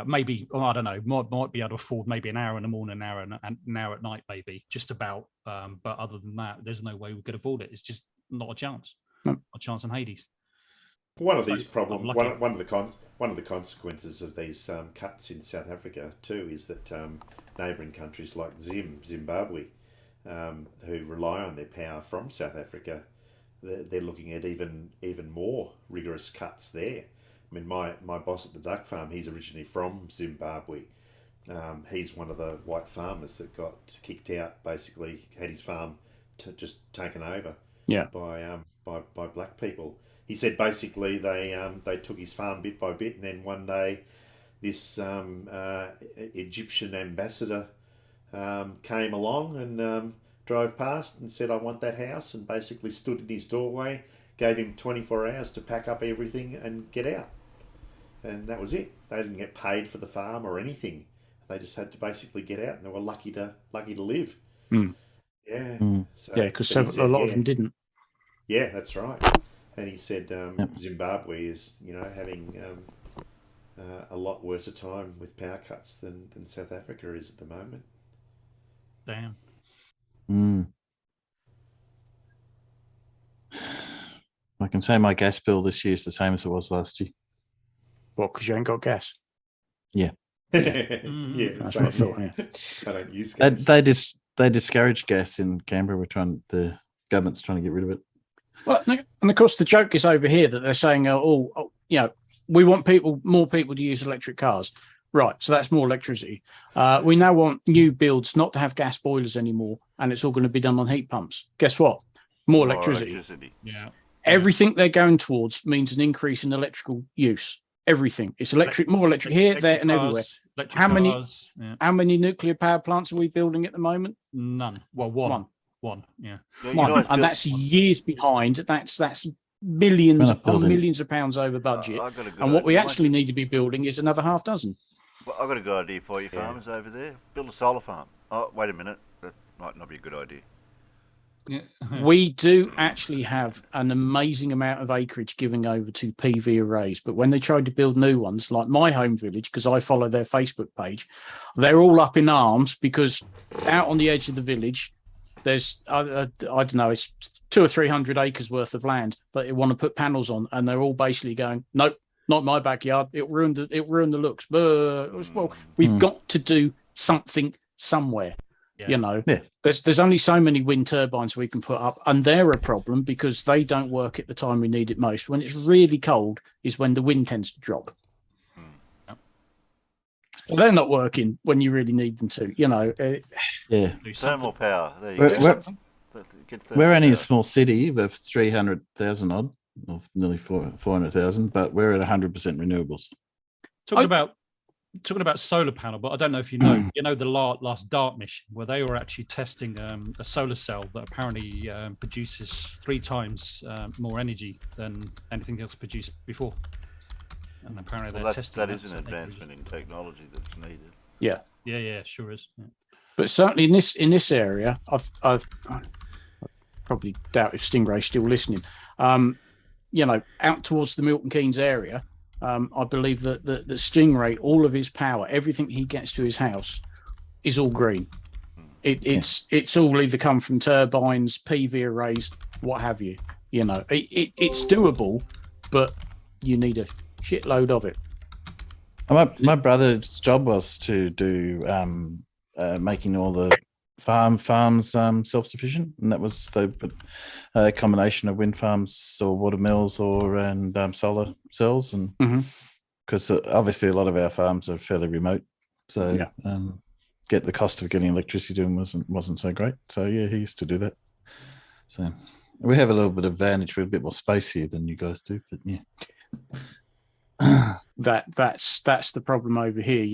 Maybe, I don't know, might be able to afford maybe an hour in the morning, an hour at night, maybe, just about. But other than that, there's no way we could afford it. It's just not a chance.
No.
Not a chance in Hades.
One of these problems, one of the consequences of these cuts in South Africa too is that neighbouring countries like Zimbabwe, who rely on their power from South Africa, they're looking at even more rigorous cuts there. I mean, my boss at the duck farm, he's originally from Zimbabwe. He's one of the white farmers that got kicked out. Basically, had his farm just taken over.
Yeah.
By black people. He said basically they took his farm bit by bit, and then one day this Egyptian ambassador came along and drove past and said, "I want that house," and basically stood in his doorway, gave him 24 hours to pack up everything and get out. And that was it. They didn't get paid for the farm or anything. They just had to basically get out, and they were lucky to live.
Mm.
Yeah.
Mm. So, yeah, because a lot of them didn't.
Yeah, that's right. And he said Zimbabwe is, having a lot worse a time with power cuts than South Africa is at the moment.
Damn.
Mm. I can say my gas bill this year is the same as it was last year.
What, because you ain't got gas?
Yeah.
Yeah,
that's what I thought. Yeah.
I don't use gas.
They discourage gas in Canberra. The government's trying to get rid of it.
Well, and of course the joke is over here that they're saying, we want more people to use electric cars. Right, so that's more electricity. We now want new builds not to have gas boilers anymore, and it's all going to be done on heat pumps. Guess what? More electricity.
Yeah.
Everything they're going towards means an increase in electrical use. Everything. It's electric, more electric here, there, and everywhere. How many nuclear power plants are we building at the moment?
None. Well, one. Yeah.
One. And that's years behind. That's millions upon millions of pounds over budget. And what we actually need to be building is another half dozen.
Well, I've got a good idea for you farmers over there. Build a solar farm. Oh, wait a minute. That might not be a good idea.
Yeah.
We do actually have an amazing amount of acreage giving over to PV arrays, but when they tried to build new ones, like my home village, because I follow their Facebook page, they're all up in arms because out on the edge of the village, there's I don't know, it's 200 or 300 acres worth of land that they want to put panels on, and they're all basically going, nope, not my backyard. It'll ruin the looks. Well, we've got to do something somewhere. Yeah. There's only so many wind turbines we can put up, and they're a problem because they don't work at the time we need it most. When it's really cold is when the wind tends to drop. So they're not working when you really need them to.
Yeah.
Thermal power. There you go.
We're only a small city of 300,000 odd, or nearly 400,000, but we're at 100% renewables.
Talking about solar panel, but I don't know if you know, the last DART mission where they were actually testing a solar cell that apparently produces 3 times more energy than anything else produced before. And apparently they're testing
that is an advancement in technology that's needed.
Yeah, sure is. Yeah.
But certainly in this area, I've probably doubt if Stingray's still listening. Out towards the Milton Keynes area. I believe that the Stingray, all of his power, everything he gets to his house, is all green. It's all either come from turbines, PV arrays, what have you. It's doable, but you need a shitload of it.
My brother's job was to do making all the farms self-sufficient, and that was a combination of wind farms or water mills and solar cells, and because obviously a lot of our farms are fairly remote, so the cost of getting electricity to them wasn't so great. So he used to do that. So we have a little bit of advantage. We're a bit more space here than you guys do, but
that's the problem over here.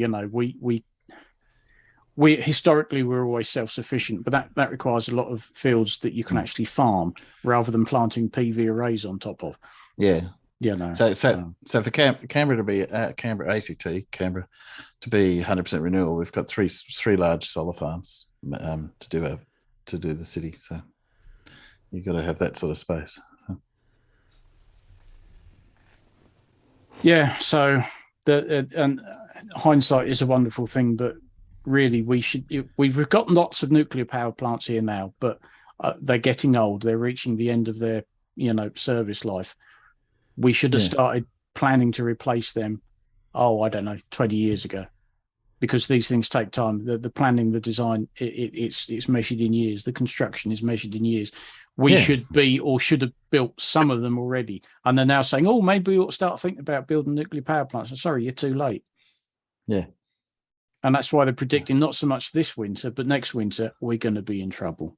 We historically we're always self-sufficient, but that requires a lot of fields that you can actually farm rather than planting PV arrays on top of.
Yeah. So for Canberra to be Canberra ACT to be 100% renewable, we've got three large solar farms to do the city. So you've got to have that sort of space.
Yeah. So and hindsight is a wonderful thing, but really we've got lots of nuclear power plants here now, but they're getting old. They're reaching the end of their service life. We should have started planning to replace them. Oh, I don't know, 20 years ago, because these things take time. The planning, the design, it's measured in years. The construction is measured in years. We should be, or should have built some of them already. And they're now saying, oh, maybe we ought to start thinking about building nuclear power plants. I'm sorry, you're too late.
Yeah.
And that's why they're predicting not so much this winter, but next winter, we're going to be in trouble.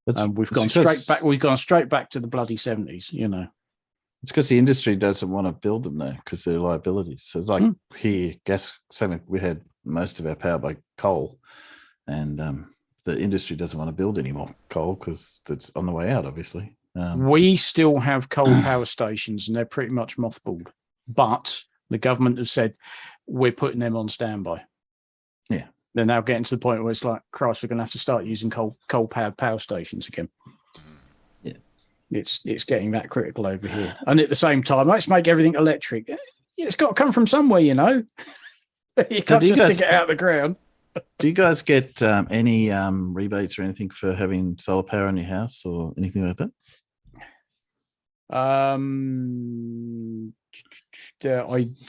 And we've gone straight back. We've gone straight back to the bloody 70s, you know.
It's because the industry doesn't want to build them there because they're liabilities. So it's like here, we had most of our power by coal, and the industry doesn't want to build any more coal because it's on the way out, obviously.
We still have coal power stations, and they're pretty much mothballed. But the government have said we're putting them on standby.
Yeah.
They're now getting to the point where it's like, Christ, we're going to have to start using coal-powered power stations again.
Yeah.
It's getting that critical over here. And at the same time, let's make everything electric. It's got to come from somewhere, you know. You can't just dig it out of the ground.
Do you guys get any rebates or anything for having solar power in your house or anything like that?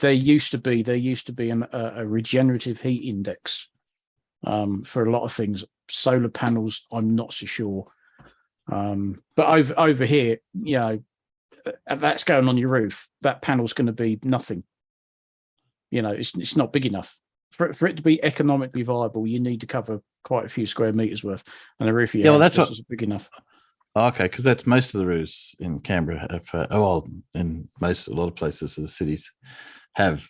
There used to be a regenerative heat index for a lot of things. Solar panels, I'm not so sure. But over here, you know, that's going on your roof. That panel's going to be nothing. You know, it's not big enough. For it to be economically viable, you need to cover quite a few square meters worth, and the roof of your house is big enough.
Okay, because that's most of the roofs in Canberra have, in a lot of places, the cities have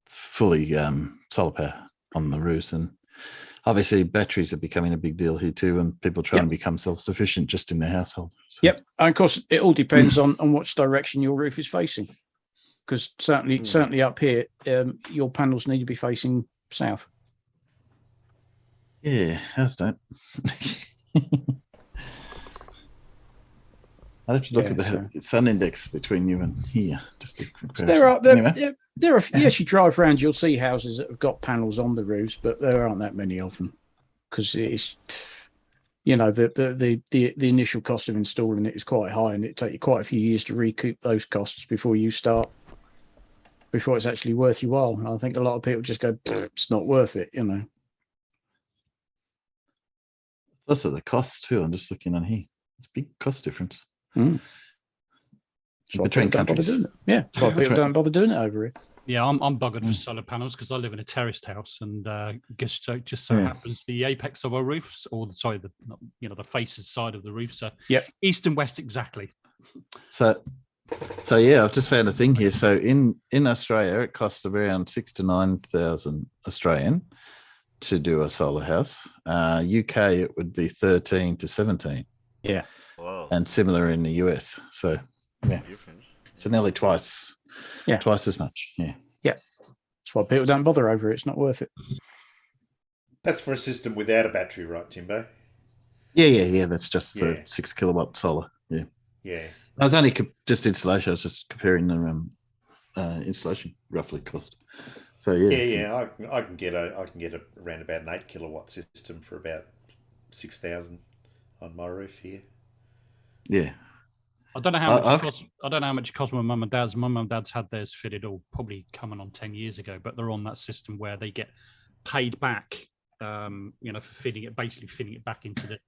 fully solar power on the roofs, and obviously batteries are becoming a big deal here too, and people trying to become self-sufficient just in their household. So.
Yep, and of course it all depends on which direction your roof is facing, because certainly up here, your panels need to be facing south.
Yeah, ours don't. I'll have to look at the sun index between you and here. Just to yes, you drive around, you'll see houses that have got panels on the roofs, but there aren't that many of them because it's, you know, the initial cost of installing it is quite high, and it takes you quite a few years to recoup those costs before it's actually worth your while. I think a lot of people just go, it's not worth it, you know. It's also the cost too. I'm just looking on here. It's a big cost difference.
Between countries. Yeah, that's why people don't bother doing it over here.
Yeah, I'm buggered for solar panels because I live in a terraced house, and just so happens the apex of our roofs, or the faces side of the roof, so east and west exactly.
So yeah, I've just found a thing here. So in Australia, it costs around 6,000 to 9,000 Australian to do a solar house. UK, it would be 13 to 17.
Yeah.
Wow.
And similar in the US. So yeah, so nearly twice as much. Yeah.
That's why people don't bother over it. It's not worth it.
That's for a system without a battery, right, Timbo?
Yeah. That's just the 6 kilowatt solar. Yeah. I was only just installation. I was just comparing the installation roughly cost. So
yeah. I can get around about an 8 kilowatt system for about 6,000 on my roof here.
Yeah.
I don't know how much it cost my mum and dad's. My mum and dad's had theirs fitted, or probably coming on 10 years ago, but they're on that system where they get paid back, for fitting it back into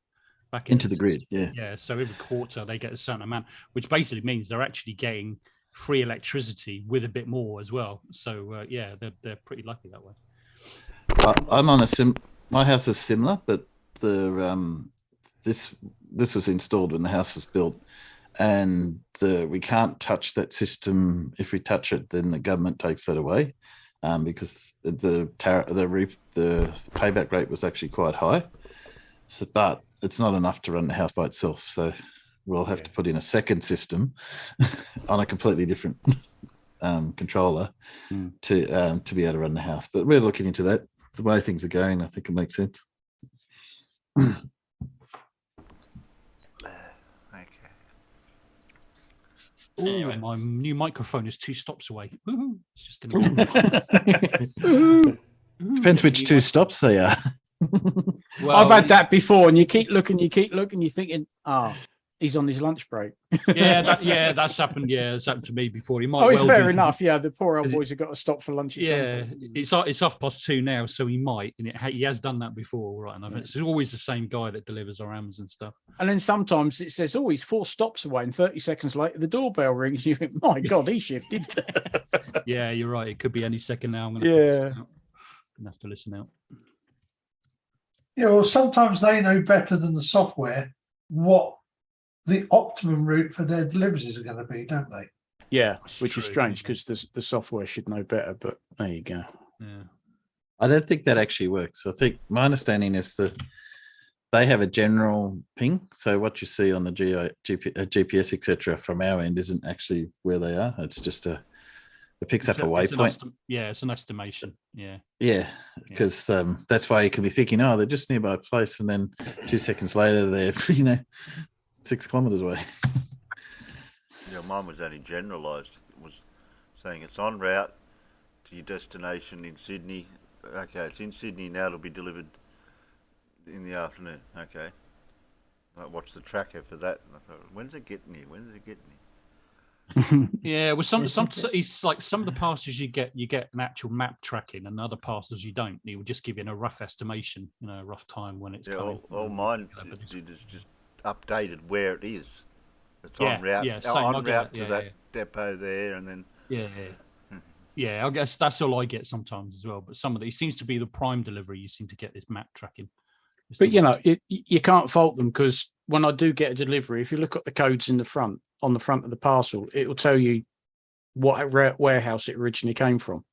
the
grid. Yeah.
Yeah. So every quarter they get a certain amount, which basically means they're actually getting free electricity with a bit more as well. So they're pretty lucky that way.
I'm on my house is similar, but this was installed when the house was built, and we can't touch that system. If we touch it, then the government takes that away, because the payback rate was actually quite high. So, but it's not enough to run the house by itself. So we'll have to put in a second system on a completely different controller to be able to run the house. But we're looking into that. The way things are going, I think it makes sense.
Anyway, my new microphone is 2 stops away. Woo-hoo. It's just
depends which 2 stops they are.
Well, I've had that before, and you keep looking, you're thinking, he's on his lunch break.
That's happened. Yeah, it's happened to me before. He might.
Oh, it's fair enough. Yeah, the poor old boys have got to stop for lunch.
It's 2:30 now, so he might, and he has done that before, right? And it's always the same guy that delivers our Amazon stuff.
And then sometimes it says, "Oh, he's 4 stops away," and 30 seconds later, the doorbell rings. You think, "My God, he shifted."
Yeah, you're right. It could be any second now. I'm gonna have to listen out.
Yeah, well, sometimes they know better than the software what the optimum route for their deliveries are going to be, don't they?
Yeah, which is strange because the software should know better, but there you go.
Yeah.
I don't think that actually works. I think my understanding is that they have a general ping. So what you see on the GPS, etc., from our end isn't actually where they are. It's just it picks up a waypoint.
It's an estimation. Yeah.
Yeah, because that's why you can be thinking, oh, they're just nearby a place, and then 2 seconds later they're 6 kilometers away.
Yeah, mine was only generalised. It was saying it's en route to your destination in Sydney. Okay, it's in Sydney now. It'll be delivered in the afternoon. Okay. I watched the tracker for that, and I thought, when's it getting here? When's it getting here?
Yeah, with it's like some of the parcels you get an actual map tracking, and other parcels you don't. It will just give you a rough estimation, a rough time when it's coming.
All mine did is just updated where it is. It's en route, to that depot there, and then
yeah. I guess that's all I get sometimes as well. But some of it seems to be the prime delivery. You seem to get this map tracking.
But you can't fault them, because when I do get a delivery, if you look at the codes on the front of the parcel, it will tell you what warehouse it originally came from.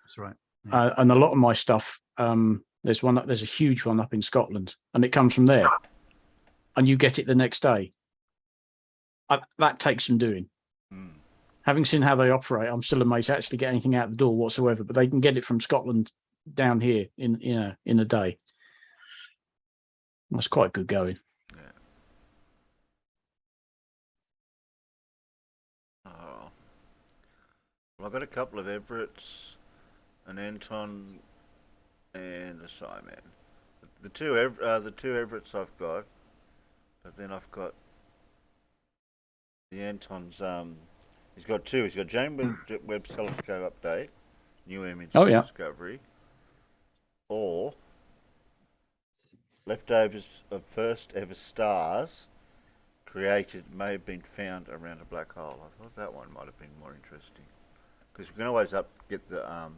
That's right.
Yeah. And a lot of my stuff, there's a huge one up in Scotland, and it comes from there, and you get it the next day. That takes some doing. Having seen how they operate, I'm still amazed to actually get anything out the door whatsoever. But they can get it from Scotland down here in a day. That's quite good going.
Yeah. Oh. Well, I've got a couple of Everetts, an Anton, and a Simon. The two Everetts I've got, but then I've got the Anton's. He's got two. He's got James Webb Telescope update, new image discovery, or leftovers of first ever stars created may have been found around a black hole. I thought that one might have been more interesting, because we can always get the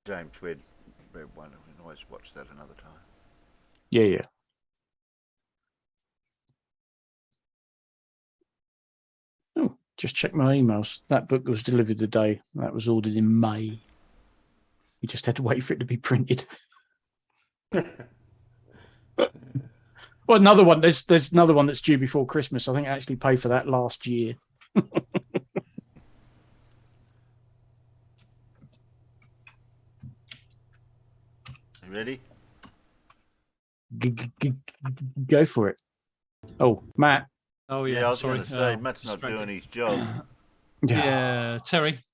James Webb one. We can always watch that another time.
Yeah. Oh, just check my emails. That book was delivered today. That was ordered in May. We just had to wait for it to be printed. Well, another one. There's another one that's due before Christmas. I think I actually paid for that last year.
You ready?
Go for it. Oh, Matt.
Oh yeah.
I was going to say Matt's not doing his job.
Yeah, Terry.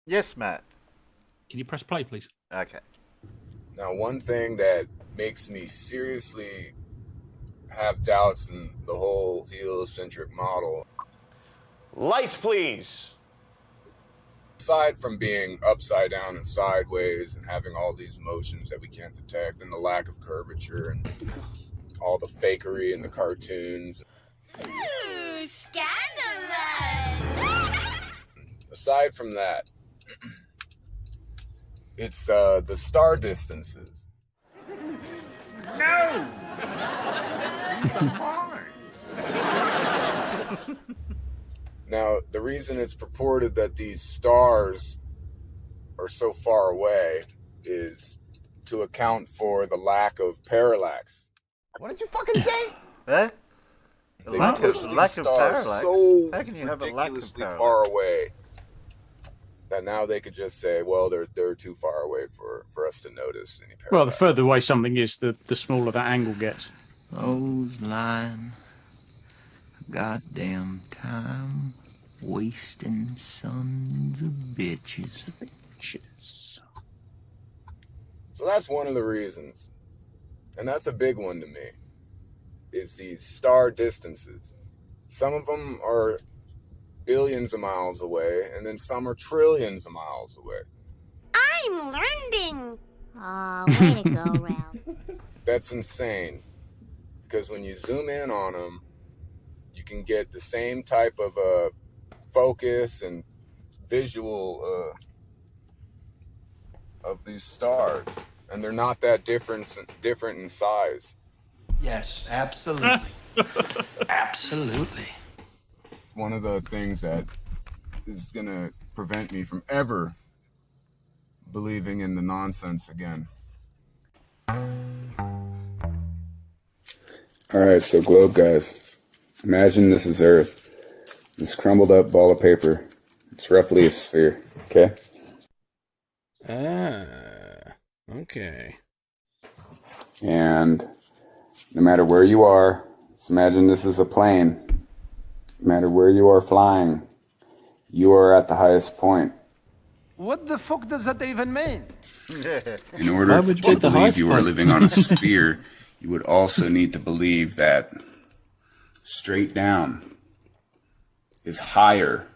Yes, Matt.
Can you press play, please?
Okay.
Now, one thing that makes me seriously have doubts in the whole heliocentric model.
Lights, please.
Aside from being upside down and sideways and having all these motions that we can't detect, and the lack of curvature and all the fakery in the cartoons.
Ooh, scandalous!
Aside from that, it's the star distances.
No!
Now, the reason it's purported that these stars are so far away is to account for the lack of parallax.
What did you fucking say?
Eh?
They
Lack
push
of
these stars
parallax?
so
How can you have a lack of
ridiculously
parallax?
far away that now they could just say, well, they're too far away for us to notice any parallax.
Well, the further away something is, the smaller that angle gets.
Those lying, goddamn time wasting sons of bitches.
So that's one of the reasons, and that's a big one to me. is these star distances. Some of them are billions of miles away, and then some are trillions of miles away.
I'm learning. Aw, way to go, Ralph.
That's insane, because when you zoom in on them, you can get the same type of focus and visual of these stars, and they're not that different in size.
Yes, absolutely. Absolutely.
One of the things that is going to prevent me from ever believing in the nonsense again. All right, so globe guys, imagine this is Earth. This crumbled up ball of paper. It's roughly a sphere, okay?
Okay.
And no matter where you are, let's imagine this is a plane. No matter where you are flying, you are at the highest point.
What the fuck does that even mean?
In order to believe you are living on a sphere, you would also need to believe that straight down is higher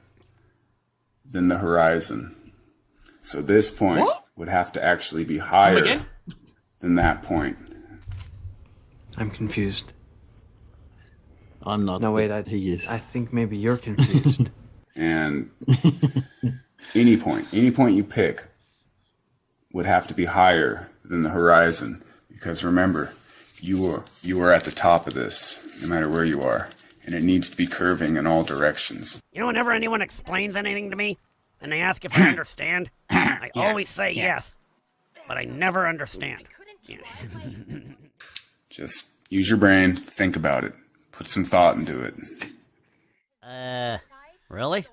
than the horizon. So this point would have to actually be higher than that point.
I'm confused.
I'm not.
No, wait,
he is.
I think maybe you're confused.
And any point you pick would have to be higher than the horizon. Because remember, you are at the top of this, no matter where you are. And it needs to be curving in all directions.
You know, whenever anyone explains anything to me, and they ask if I understand, I always say yes, but I never understand.
Just use your brain, think about it, put some thought into it.
Really?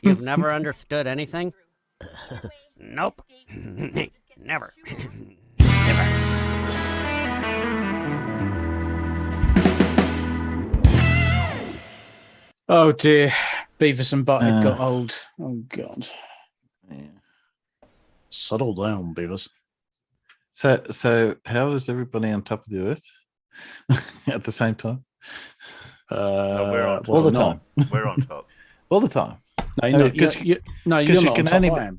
You've never understood anything? Nope. Never. Never.
Oh dear, Beavis and Butthead got old. Oh god.
Yeah.
Settle down, Beavis.
So how is everybody on top of the earth at the same time?
No, we're on top.
All the time.
We're on top.
All the time.
No, you're not. You're not on top. I am.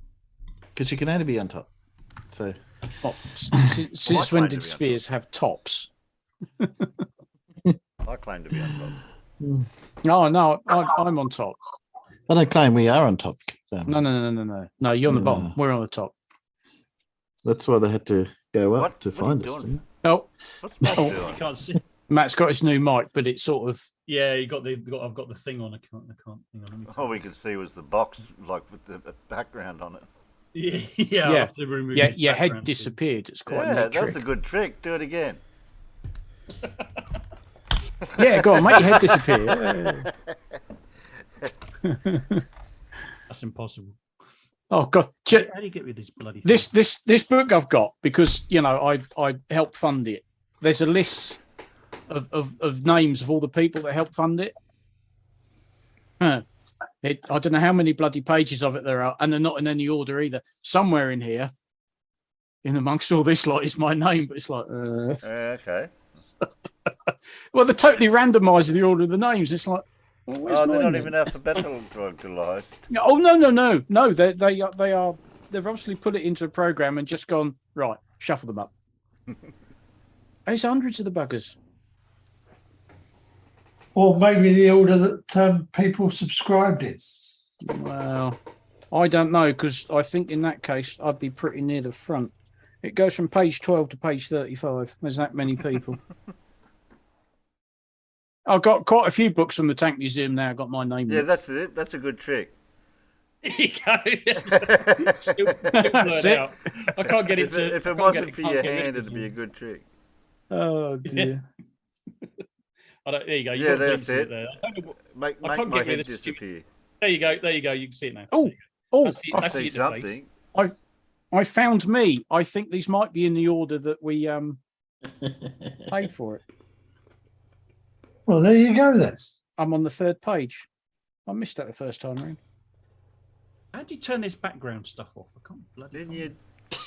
Because you can only be on top. So,
since when did spheres have tops?
I claim to be on top.
No, I'm on top.
I don't claim we are on top. Then.
No. No, you're on the bottom. We're on the top.
That's why they had to go up to find us.
Oh,
what's Matt doing?
You can't see.
Matt's got his new mic, but it's sort of.
Yeah, I've got the thing on. I can't. Hang on,
All we could see was the box, like with the background on it.
Yeah.
Your head disappeared. It's quite a neat trick.
That's a good trick. Do it again.
Yeah, go on, make your head disappear.
That's impossible.
Oh God!
How do you get rid of this bloody?
This book I've got because I helped fund it. There's a list of names of all the people that helped fund it. I don't know how many bloody pages of it there are, and they're not in any order either. Somewhere in here, in amongst all this lot, is my name, but it's like.
Okay.
Well, they're totally randomising the order of the names. It's like, well,
they're not even alphabetized.
Oh no! They are. They've obviously put it into a program and just gone right. Shuffle them up. There's hundreds of the buggers.
Or maybe the order that people subscribed in.
Well, I don't know because I think in that case I'd be pretty near the front. It goes from page 12 to page 35. There's that many people. I've got quite a few books from the Tank Museum now. I've got my name.
Yeah, that's it. That's a good trick.
There you go.
That's it.
I can't get it to.
If it wasn't for your hand, it'd be a good trick.
Oh dear.
There you go.
Yeah, that's it.
There.
Make my head disappear.
There you go. You can see it now.
I see something.
I found me. I think these might be in the order that we paid for it.
Well, there you go then.
I'm on the third page. I missed that the first time round.
How do you turn this background stuff off? I can't bloody.
In your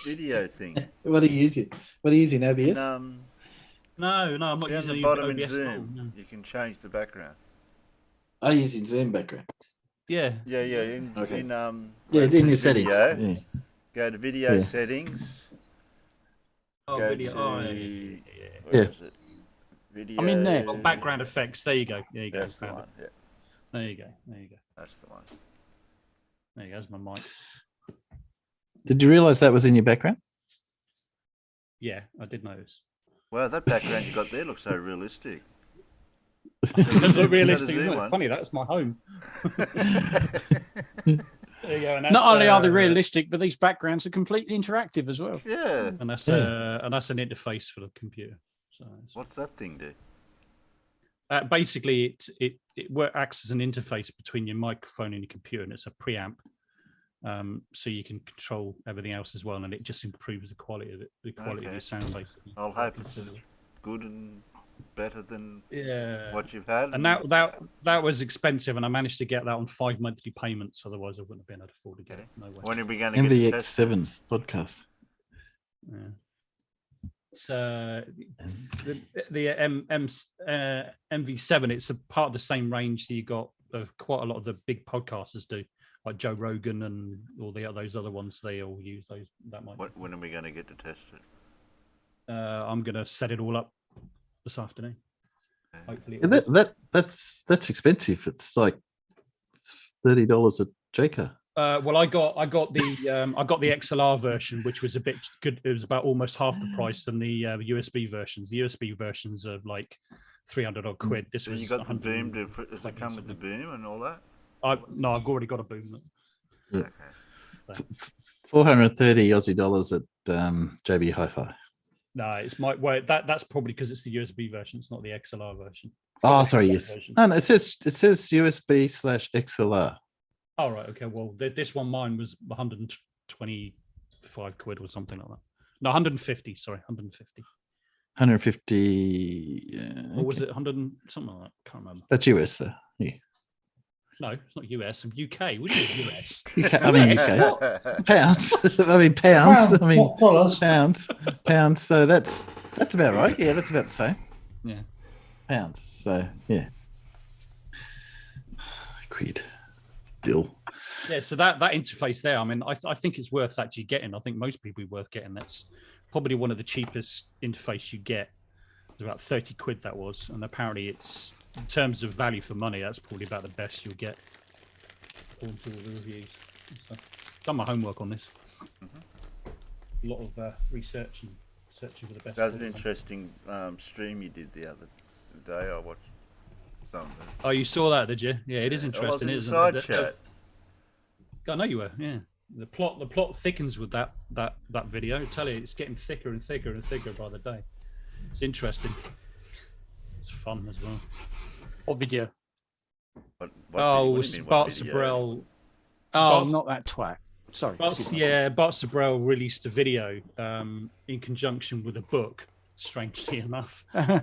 video thing.
What are you using? What are you using, OBS?
No, I'm not
Down
using
the
any
bottom
OBS
in
at all,
Zoom,
no.
you can change the background.
Oh, using Zoom background.
Yeah.
Yeah. In
Yeah, in your settings.
video,
Yeah.
go to video
Yeah.
settings.
Oh,
Go
video.
to
Yeah.
where is it? Video.
I'm in there.
Oh, background effects. There you go. There you go.
That's the
Found
one.
it.
Yeah,
There you go.
that's the one.
There you go. There's my mic.
Did you realise that was in your background?
Yeah, I did notice.
Wow, that background you got there looks so realistic.
It does look
Is
realistic,
that a
isn't
Zoom
it?
one?
Funny, that's my home. There you go. And that's,
Not only are they realistic, but these backgrounds are completely interactive as well.
Yeah.
and that's an interface for the computer. So
what's that thing do?
Basically, it acts as an interface between your microphone and your computer, and it's a preamp, so you can control everything else as well, and it just improves the quality of it, of your sound, basically.
I'll hope it's good and better than
Yeah.
what you've had.
And that was expensive, and I managed to get that on 5 monthly payments. Otherwise, I wouldn't have been able to afford to get it. No way.
When are we going to get
MVX7 podcast?
Yeah. So the MV7, it's a part of the same range that you got of quite a lot of the big podcasters do, like Joe Rogan and all those other ones. They all use those. That might.
When are we going to get to test it?
I'm going to set it all up this afternoon. Hopefully,
that's expensive. It's like $30 a JK.
Well, I got the XLR version, which was a bit good. It was about almost half the price than the USB versions. The USB versions are like 300 odd quid. This was
you got the boom. Does it come with the boom and all that?
No, I've already got a boom.
Yeah.
Okay.
So.
430 Aussie dollars at JB Hi-Fi.
No, it's that's probably because it's the USB version. It's not the XLR version.
Oh, sorry, yes. No, it says USB/XLR.
Oh, right, okay. Well, this one, mine was 125 quid or something like that. No, 150. Sorry, 150.
150.
Or was it 100 something like that? Can't remember.
That's US, though. Yeah.
No, it's not US. I'm UK. What is US?
UK. I mean UK. Pounds. I mean pounds. I mean pounds. Pounds. So that's about right. Yeah, that's about the same.
Yeah.
Pounds. So yeah. Quid. Dill.
Yeah. So that interface there. I mean, I think it's worth actually getting. I think most people are worth getting. That's probably one of the cheapest interface you get. It was about 30 quid that was, and apparently it's. In terms of value for money, that's probably about the best you'll get. According to all the reviews. So, done my homework on this. A lot of research and searching for the best.
That was an interesting stream you did the other day. I watched something.
Oh, you saw that, did you? Yeah, it is interesting, isn't
it?
Side chat. I know you were. Yeah, the plot thickens with that video. I tell you, it's getting thicker and thicker and thicker by the day. It's interesting. It's fun as well.
What video?
What
Bart Sabrell.
Oh, not that twat. Sorry.
Bart Sabrell released a video in conjunction with a book, strangely enough.
Go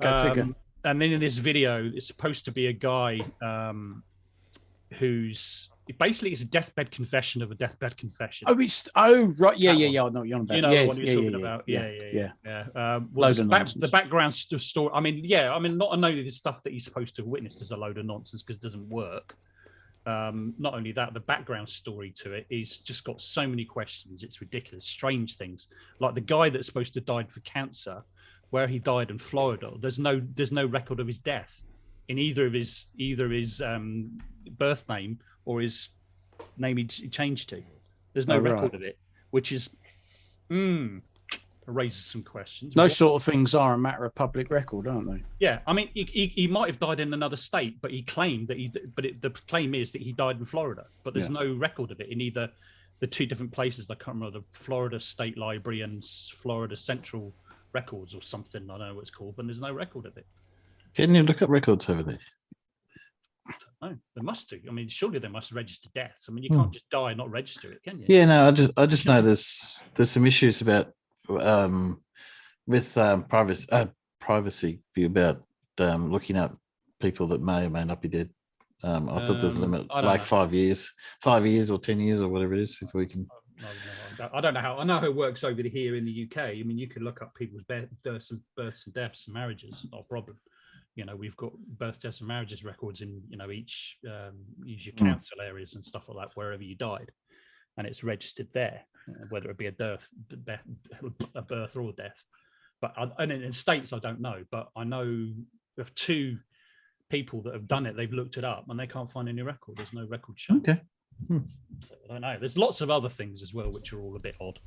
figure.
And then in this video, it's supposed to be a guy who's basically it's a deathbed confession of a deathbed confession.
Oh, right. Yeah. I know what you're on about.
You know the one you're talking about. Yeah. Well, the background story. I mean, not only the stuff that he's supposed to have witnessed is a load of nonsense because it doesn't work. Not only that, the background story to it is just got so many questions. It's ridiculous, strange things like the guy that's supposed to have died for cancer, where he died in Florida. There's no record of his death in either of his birth name or his name he changed to. There's no record of it, which is raises some questions.
Those sort of things are a matter of public record, aren't they?
Yeah, I mean, he might have died in another state, but he claimed that the claim is that he died in Florida, but there's no record of it in either the two different places. I can't remember, the Florida State Library and Florida Central Records or something. I don't know what it's called, but there's no record of it.
Can you look up records over there?
No, they must do. I mean, surely they must register deaths. I mean, you can't just die and not register it, can you?
Yeah, no, I just know there's some issues about with privacy about looking up people that may or may not be dead. I thought there's a limit, like 5 years or 10 years or whatever it is before you can.
I don't know how. I know how it works over here in the UK. I mean, you can look up people's births and deaths and marriages. Not a problem. You know, we've got birth, deaths, and marriages records in, you know, each use your council areas and stuff like that, wherever you died, and it's registered there, whether it be a birth or a death. But and in states, I don't know, but I know of 2 people that have done it. They've looked it up and they can't find any record. There's no record shown.
Okay.
So I don't know. There's lots of other things as well, which are all a bit odd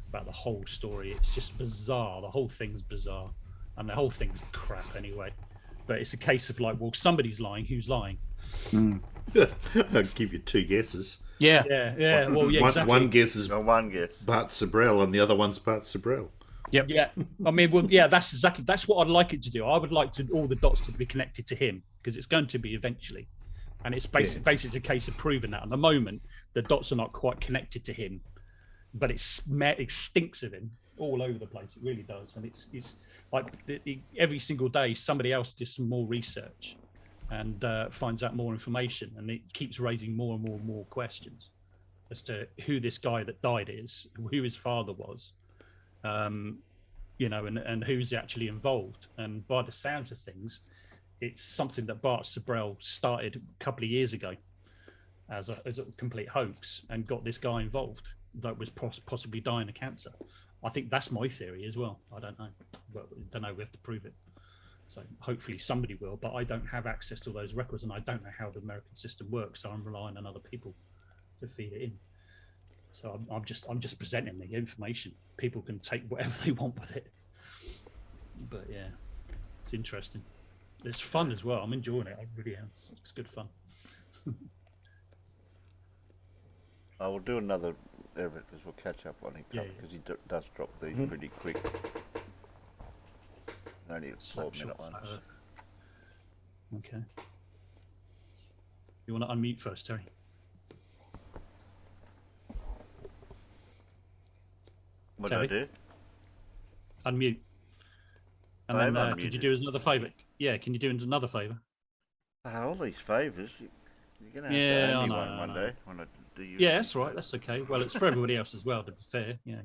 about the whole story. It's just bizarre. The whole thing's bizarre, and the whole thing's crap anyway. But it's a case of like, well, somebody's lying. Who's lying?
I'll give you 2 guesses.
Yeah. Well, yeah, exactly.
One guess is
one guess.
Bart Sabrell, and the other one's Bart Sabrell.
Yep. Yeah. I mean, well, yeah, that's what I'd like it to do. I would like all the dots to be connected to him, because it's going to be eventually. And it's basically a case of proving that. At the moment, the dots are not quite connected to him, but it stinks of him all over the place. It really does. And it's like every single day, somebody else does some more research and finds out more information, and it keeps raising more and more questions as to who this guy that died is, who his father was, you know, and who's actually involved. And by the sounds of things, it's something that Bart Sabrell started a couple of years ago as a complete hoax, and got this guy involved that was possibly dying of cancer. I think that's my theory as well. I don't know. Well, we have to prove it. So hopefully somebody will, but I don't have access to those records, and I don't know how the American system works. So I'm relying on other people to feed it in. So I'm just presenting the information. People can take whatever they want with it. But yeah, it's interesting. It's fun as well. I'm enjoying it. I really am. It's good fun.
I will do another Everett, because we'll catch up on him, because he does drop these pretty quick. Only a 4-minute ones.
Okay. You want to unmute first, Terry?
What do I do?
Unmute. And then could you do us another favour? Yeah, can you do us another favour?
All these favours, you're going to have to owe me one day. When I do
yeah, that's right. That's okay. Well, it's for everybody else as well, to be fair. Yeah.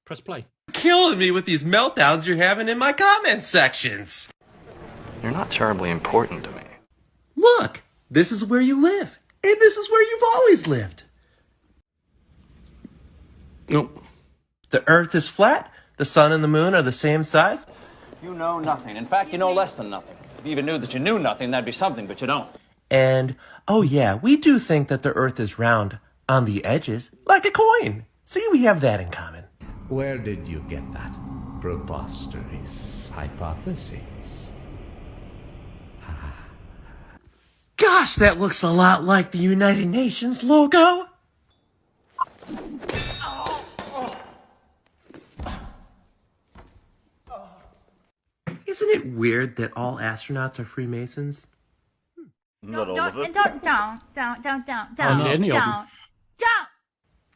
Press play.
Killing me with these meltdowns you're having in my comment sections.
You're not terribly important to me.
Look, this is where you live, and this is where you've always lived.
Nope.
The Earth is flat. The sun and the moon are the same size.
You know nothing. In fact, you know less than nothing. If you even knew that you knew nothing, that'd be something, but you don't.
And, oh yeah, we do think that the Earth is round on the edges, like a coin. See, we have that in common.
Where did you get that preposterous hypothesis?
Gosh, that looks a lot like the United Nations logo. Isn't it weird that all astronauts are Freemasons?
Not all of them.
Don't.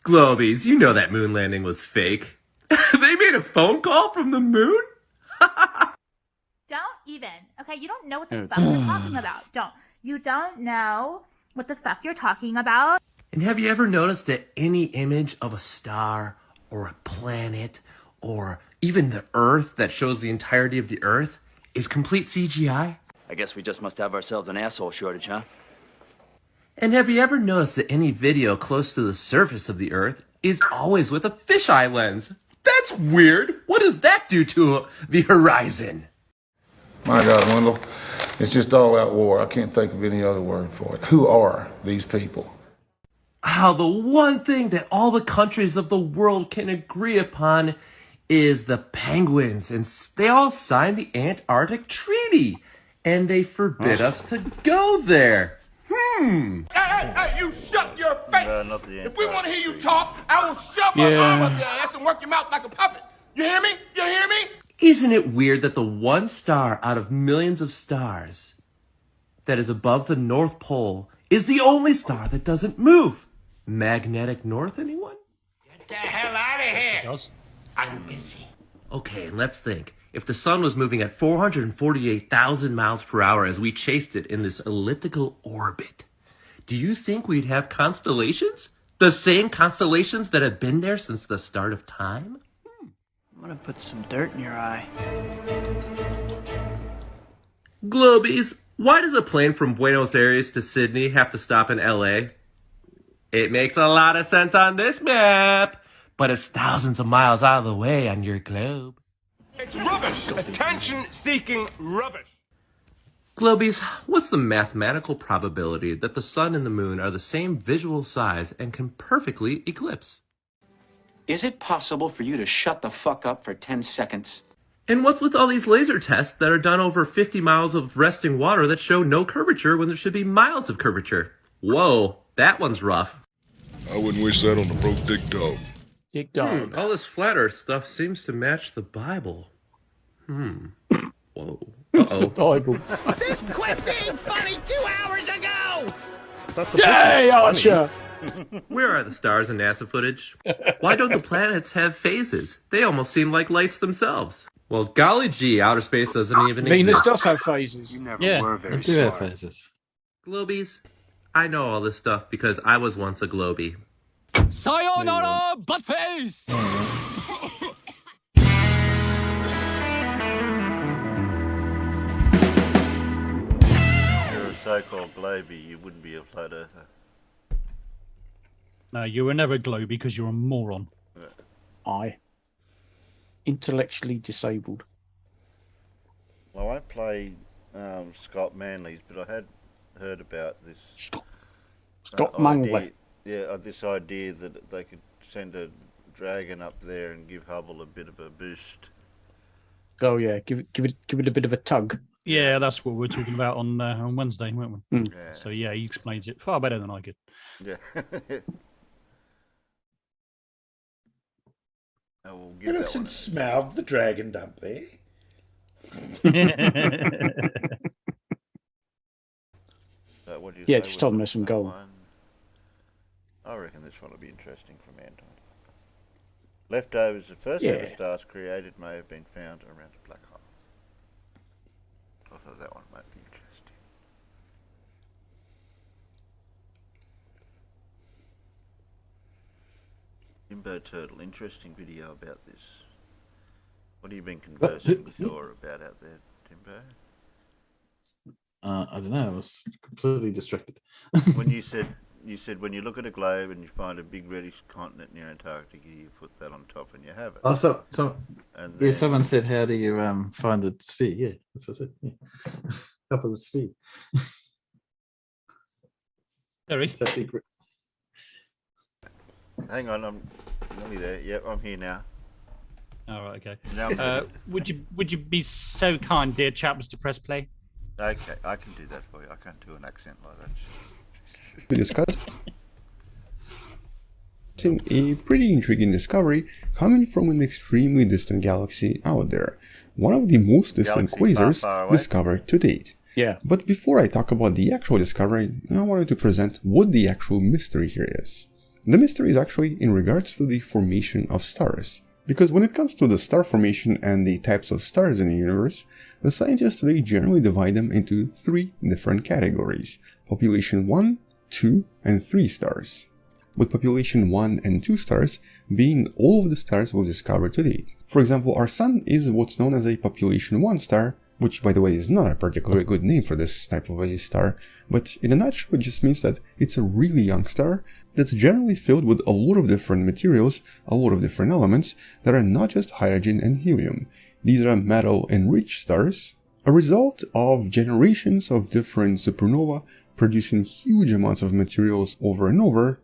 Globies, you know that moon landing was fake. They made a phone call from the moon?
Don't even. Okay, you don't know what the fuck you're talking about. You don't know what the fuck you're talking about.
And have you ever noticed that any image of a star or a planet or even the Earth that shows the entirety of the Earth is complete CGI?
I guess we just must have ourselves an asshole shortage, huh?
And have you ever noticed that any video close to the surface of the Earth is always with a fisheye lens? That's weird. What does that do to the horizon?
My God, Wendell, it's just all-out war. I can't think of any other word for it. Who are these people?
How the one thing that all the countries of the world can agree upon is the penguins, and they all signed the Antarctic Treaty, and they forbid us to go there.
Hey, you shut your face! If we want to hear you talk, I will shove my arm up your ass and work your mouth like a puppet. You hear me? You hear me?
Isn't it weird that the one star out of millions of stars that is above the North Pole is the only star that doesn't move? Magnetic north, anyone?
Get the hell out of here! I'm busy.
Okay, and let's think. If the sun was moving at 448,000 miles per hour as we chased it in this elliptical orbit, do you think we'd have constellations? The same constellations that have been there since the start of time?
I'm gonna put some dirt in your eye.
Globies, why does a plane from Buenos Aires to Sydney have to stop in LA? It makes a lot of sense on this map, but it's thousands of miles out of the way on your globe.
It's rubbish! Attention-seeking rubbish!
Globies, what's the mathematical probability that the sun and the moon are the same visual size and can perfectly eclipse?
Is it possible for you to shut the fuck up for 10 seconds?
And what's with all these laser tests that are done over 50 miles of resting water that show no curvature when there should be miles of curvature? Whoa, that one's rough.
I wouldn't wish that on a broke dick dog.
Dick dog.
All this flat earth stuff seems to match the Bible. Whoa.
Bible.
This quit being funny 2 hours ago!
Yay, Archer!
Where are the stars in NASA footage? Why don't the planets have phases? They almost seem like lights themselves. Well, golly gee, outer space doesn't even
Venus
exist.
does have phases.
You never
Yeah.
were very
They do have
smart.
phases.
Globies, I know all this stuff because I was once a globie.
Sayonara, buttface!
If you're a so-called globie, you wouldn't be a flat earther.
No, you were never globy because you're a moron.
Intellectually disabled.
Well, I played Scott Manley's, but I had heard about this.
Scott Manley.
This idea that they could send a dragon up there and give Hubble a bit of a boost.
Oh yeah, give it a bit of a tug.
Yeah, that's what we were talking about on Wednesday, weren't we?
Mm.
Yeah.
So yeah, he explains it far better than I could.
Yeah. I will give
Innocent smelled the dragon dump there.
What do you
Yeah,
say
just
was
told them there's some
that
gold.
one? I reckon this one will be interesting from Anton. Leftovers, the first ever stars created may have been found around a black hole. I thought that one might be interesting. Jimbo Turtle, interesting video about this. What have you been conversing with Thor about out there, Timbo?
I don't know. I was completely distracted.
When you said when you look at a globe and you find a big reddish continent near Antarctica, you put that on top and you have it.
Oh, so
And
yeah,
then-
someone said, "How do you find the sphere?" Yeah, that's what I said. Yeah. Top of the sphere.
Terry.
It's that big.
Hang on, I'm nearly there. Yep, I'm here now.
All right, okay.
Now-
Would you be so kind, dear chaps, to press play?
Okay, I can do that for you. I can't do an accent like that.
We discussed a pretty intriguing discovery coming from an extremely distant galaxy out there, one of the most distant
Galaxy far,
quasars
far away.
discovered to date.
Yeah.
But before I talk about the actual discovery, I wanted to present what the actual mystery here is. The mystery is actually in regards to the formation of stars. Because when it comes to the star formation and the types of stars in the universe, the scientists today generally divide them into 3 different categories: population 1, 2, and 3 stars. With population 1 and 2 stars being all of the stars we've discovered to date. For example, our Sun is what's known as a population 1 star, which by the way is not a particularly good name for this type of a star, but in a nutshell it just means that it's a really young star that's generally filled with a lot of different materials, a lot of different elements that are not just hydrogen and helium. These are metal-enriched stars, a result of generations of different supernova producing huge amounts of materials over and over,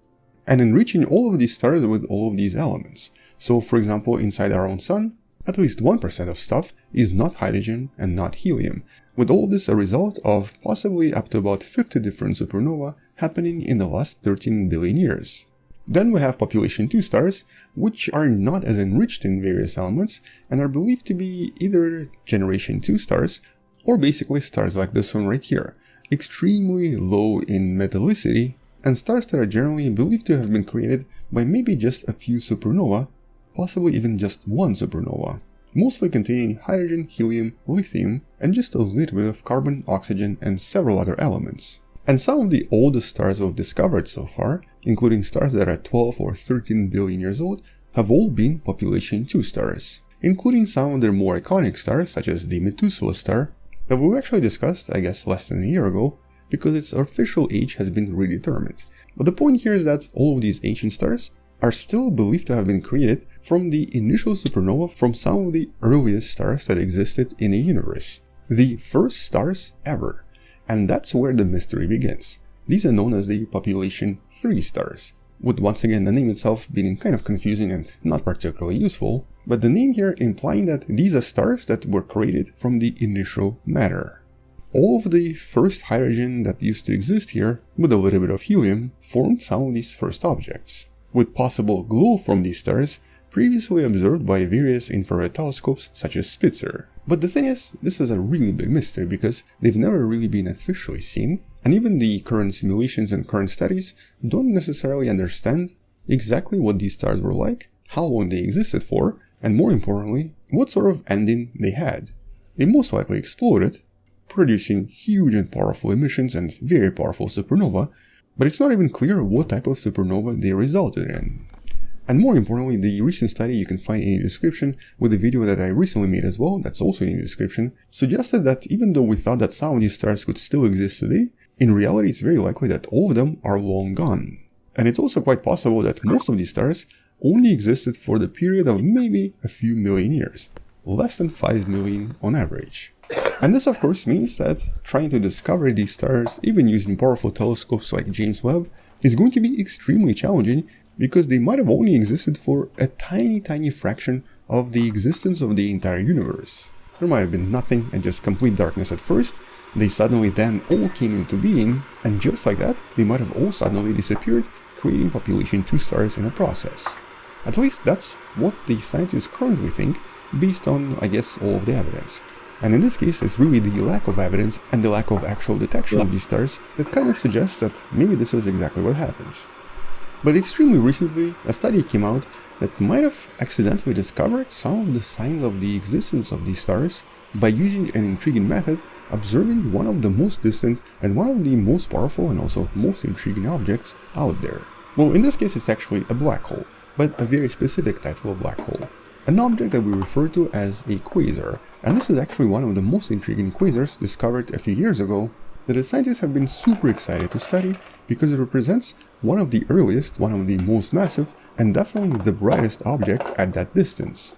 and enriching all of these stars with all of these elements. So for example, inside our own Sun, at least 1% of stuff is not hydrogen and not helium, with all this a result of possibly up to about 50 different supernova happening in the last 13 billion years. Then we have population 2 stars, which are not as enriched in various elements and are believed to be either generation 2 stars or basically stars like this one right here, extremely low in metallicity, and stars that are generally believed to have been created by maybe just a few supernova, possibly even just one supernova, mostly containing hydrogen, helium, lithium, and just a little bit of carbon, oxygen, and several other elements. And some of the oldest stars we've discovered so far including stars that are 12 or 13 billion years old, have all been population 2 stars, including some of their more iconic stars such as the Methuselah star, that we actually discussed, I guess, less than a year ago, because its official age has been redetermined. But the point here is that all of these ancient stars are still believed to have been created from the initial supernova from some of the earliest stars that existed in the universe. The first stars ever. And that's where the mystery begins. These are known as the population 3 stars, with once again the name itself being kind of confusing and not particularly useful, but the name here implying that these are stars that were created from the initial matter. All of the first hydrogen that used to exist here, with a little bit of helium, formed some of these first objects, with possible glow from these stars previously observed by various infrared telescopes such as Spitzer. But the thing is, this is a really big mystery because they've never really been officially seen, and even the current simulations and current studies don't necessarily understand exactly what these stars were like, how long they existed for, and more importantly, what sort of ending they had. They most likely exploded, producing huge and powerful emissions and very powerful supernova, but it's not even clear what type of supernova they resulted in. And more importantly, the recent study you can find in the description, with the video that I recently made as well, that's also in the description, suggested that even though we thought that some of these stars could still exist today, in reality it's very likely that all of them are long gone. And it's also quite possible that most of these stars only existed for the period of maybe a few million years, less than 5 million on average. And this of course means that trying to discover these stars, even using powerful telescopes like James Webb, is going to be extremely challenging because they might have only existed for a tiny fraction of the existence of the entire universe. There might have been nothing and just complete darkness at first, they suddenly then all came into being, and just like that, they might have all suddenly disappeared, creating population 2 stars in the process. At least that's what the scientists currently think, based on, I guess, all of the evidence. And in this case, it's really the lack of evidence and the lack of actual detection of these stars that kind of suggests that maybe this is exactly what happens. But extremely recently, a study came out that might have accidentally discovered some of the signs of the existence of these stars by using an intriguing method, observing one of the most distant and one of the most powerful and also most intriguing objects out there. Well, in this case it's actually a black hole, but a very specific type of a black hole. An object that we refer to as a quasar, and this is actually one of the most intriguing quasars discovered a few years ago that the scientists have been super excited to study because it represents one of the earliest, one of the most massive, and definitely the brightest object at that distance.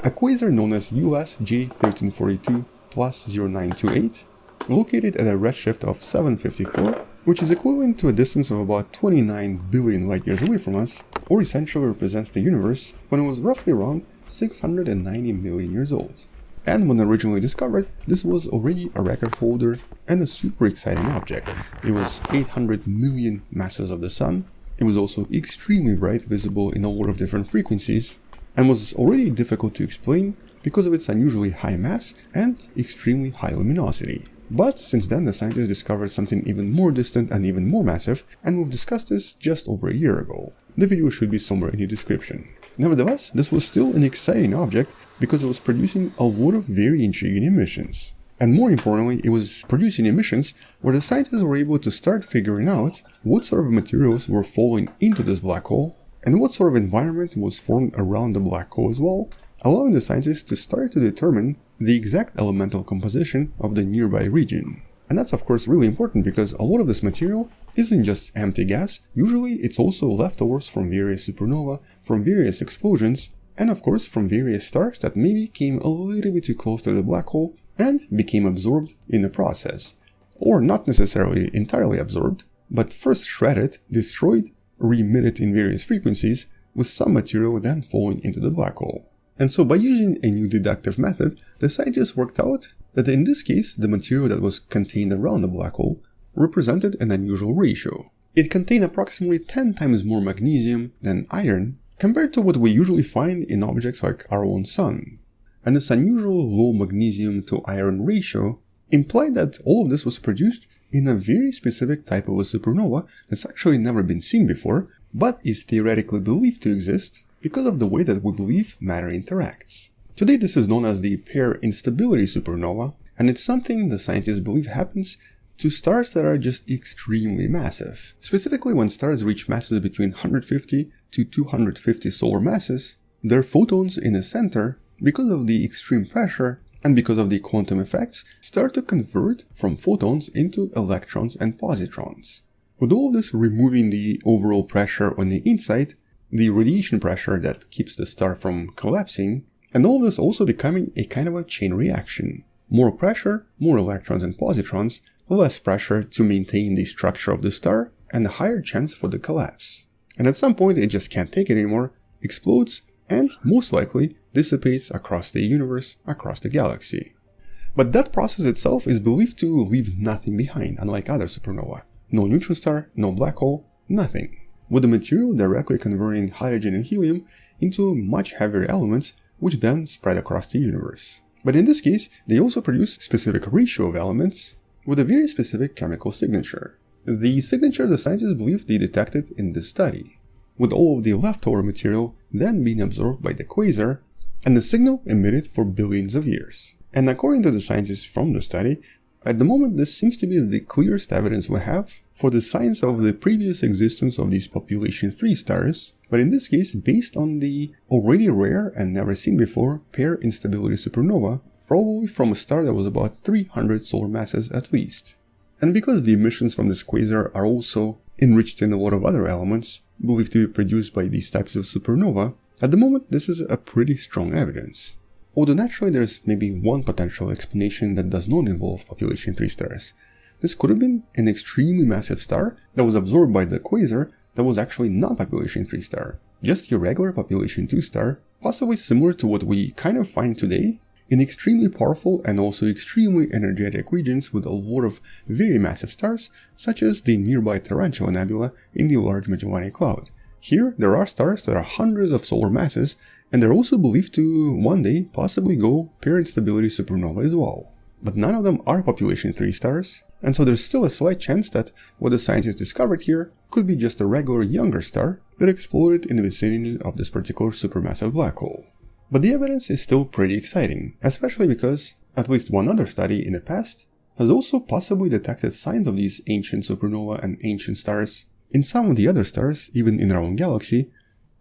A quasar known as ULAS J1342 plus 0928, located at a redshift of 754, which is equivalent to a distance of about 29 billion light years away from us, or essentially represents the universe when it was roughly around 690 million years old. And when originally discovered, this was already a record holder and a super exciting object. It was 800 million masses of the sun, it was also extremely bright, visible in a lot of different frequencies, and was already difficult to explain because of its unusually high mass and extremely high luminosity. But since then the scientists discovered something even more distant and even more massive, and we've discussed this just over a year ago. The video should be somewhere in the description. Nevertheless, this was still an exciting object because it was producing a lot of very intriguing emissions. And more importantly, it was producing emissions where the scientists were able to start figuring out what sort of materials were falling into this black hole and what sort of environment was formed around the black hole as well, allowing the scientists to start to determine the exact elemental composition of the nearby region. And that's of course really important because a lot of this material isn't just empty gas, usually it's also leftovers from various supernova, from various explosions, and of course from various stars that maybe came a little bit too close to the black hole and became absorbed in the process. Or not necessarily entirely absorbed, but first shredded, destroyed, re-emitted in various frequencies, with some material then falling into the black hole. And so by using a new deductive method, the scientists worked out that in this case the material that was contained around the black hole represented an unusual ratio. It contained approximately 10 times more magnesium than iron compared to what we usually find in objects like our own sun. And this unusual low magnesium to iron ratio implied that all of this was produced in a very specific type of a supernova that's actually never been seen before, but is theoretically believed to exist because of the way that we believe matter interacts. Today this is known as the pair instability supernova, and it's something the scientists believe happens to stars that are just extremely massive. Specifically, when stars reach masses between 150 to 250 solar masses, their photons in the center, because of the extreme pressure and because of the quantum effects, start to convert from photons into electrons and positrons. With all of this removing the overall pressure on the inside, the radiation pressure that keeps the star from collapsing, and all of this also becoming a kind of a chain reaction. More pressure, more electrons and positrons, less pressure to maintain the structure of the star, and a higher chance for the collapse. And at some point it just can't take it anymore, explodes, and most likely dissipates across the universe, across the galaxy. But that process itself is believed to leave nothing behind, unlike other supernova. No neutron star, no black hole, nothing. With the material directly converting hydrogen and helium into much heavier elements, which then spread across the universe. But in this case, they also produce specific ratio of elements with a very specific chemical signature. The signature the scientists believe they detected in this study, with all of the leftover material then being absorbed by the quasar, and the signal emitted for billions of years. And according to the scientists from the study, at the moment this seems to be the clearest evidence we have for the signs of the previous existence of these population 3 stars, but in this case based on the already rare and never seen before pair instability supernova, probably from a star that was about 300 solar masses at least. And because the emissions from this quasar are also enriched in a lot of other elements believed to be produced by these types of supernova, at the moment this is a pretty strong evidence. Although naturally there's maybe one potential explanation that does not involve population 3 stars. This could have been an extremely massive star that was absorbed by the quasar that was actually not population 3 star, just a regular population 2 star, possibly similar to what we kind of find today in extremely powerful and also extremely energetic regions with a lot of very massive stars, such as the nearby Tarantula Nebula in the Large Magellanic Cloud. Here there are stars that are hundreds of solar masses, and they're also believed to one day possibly go pair instability supernova as well. But none of them are population 3 stars, and so there's still a slight chance that what the scientists discovered here could be just a regular younger star that exploded in the vicinity of this particular supermassive black hole. But the evidence is still pretty exciting, especially because at least one other study in the past has also possibly detected signs of these ancient supernova and ancient stars in some of the other stars, even in our own galaxy,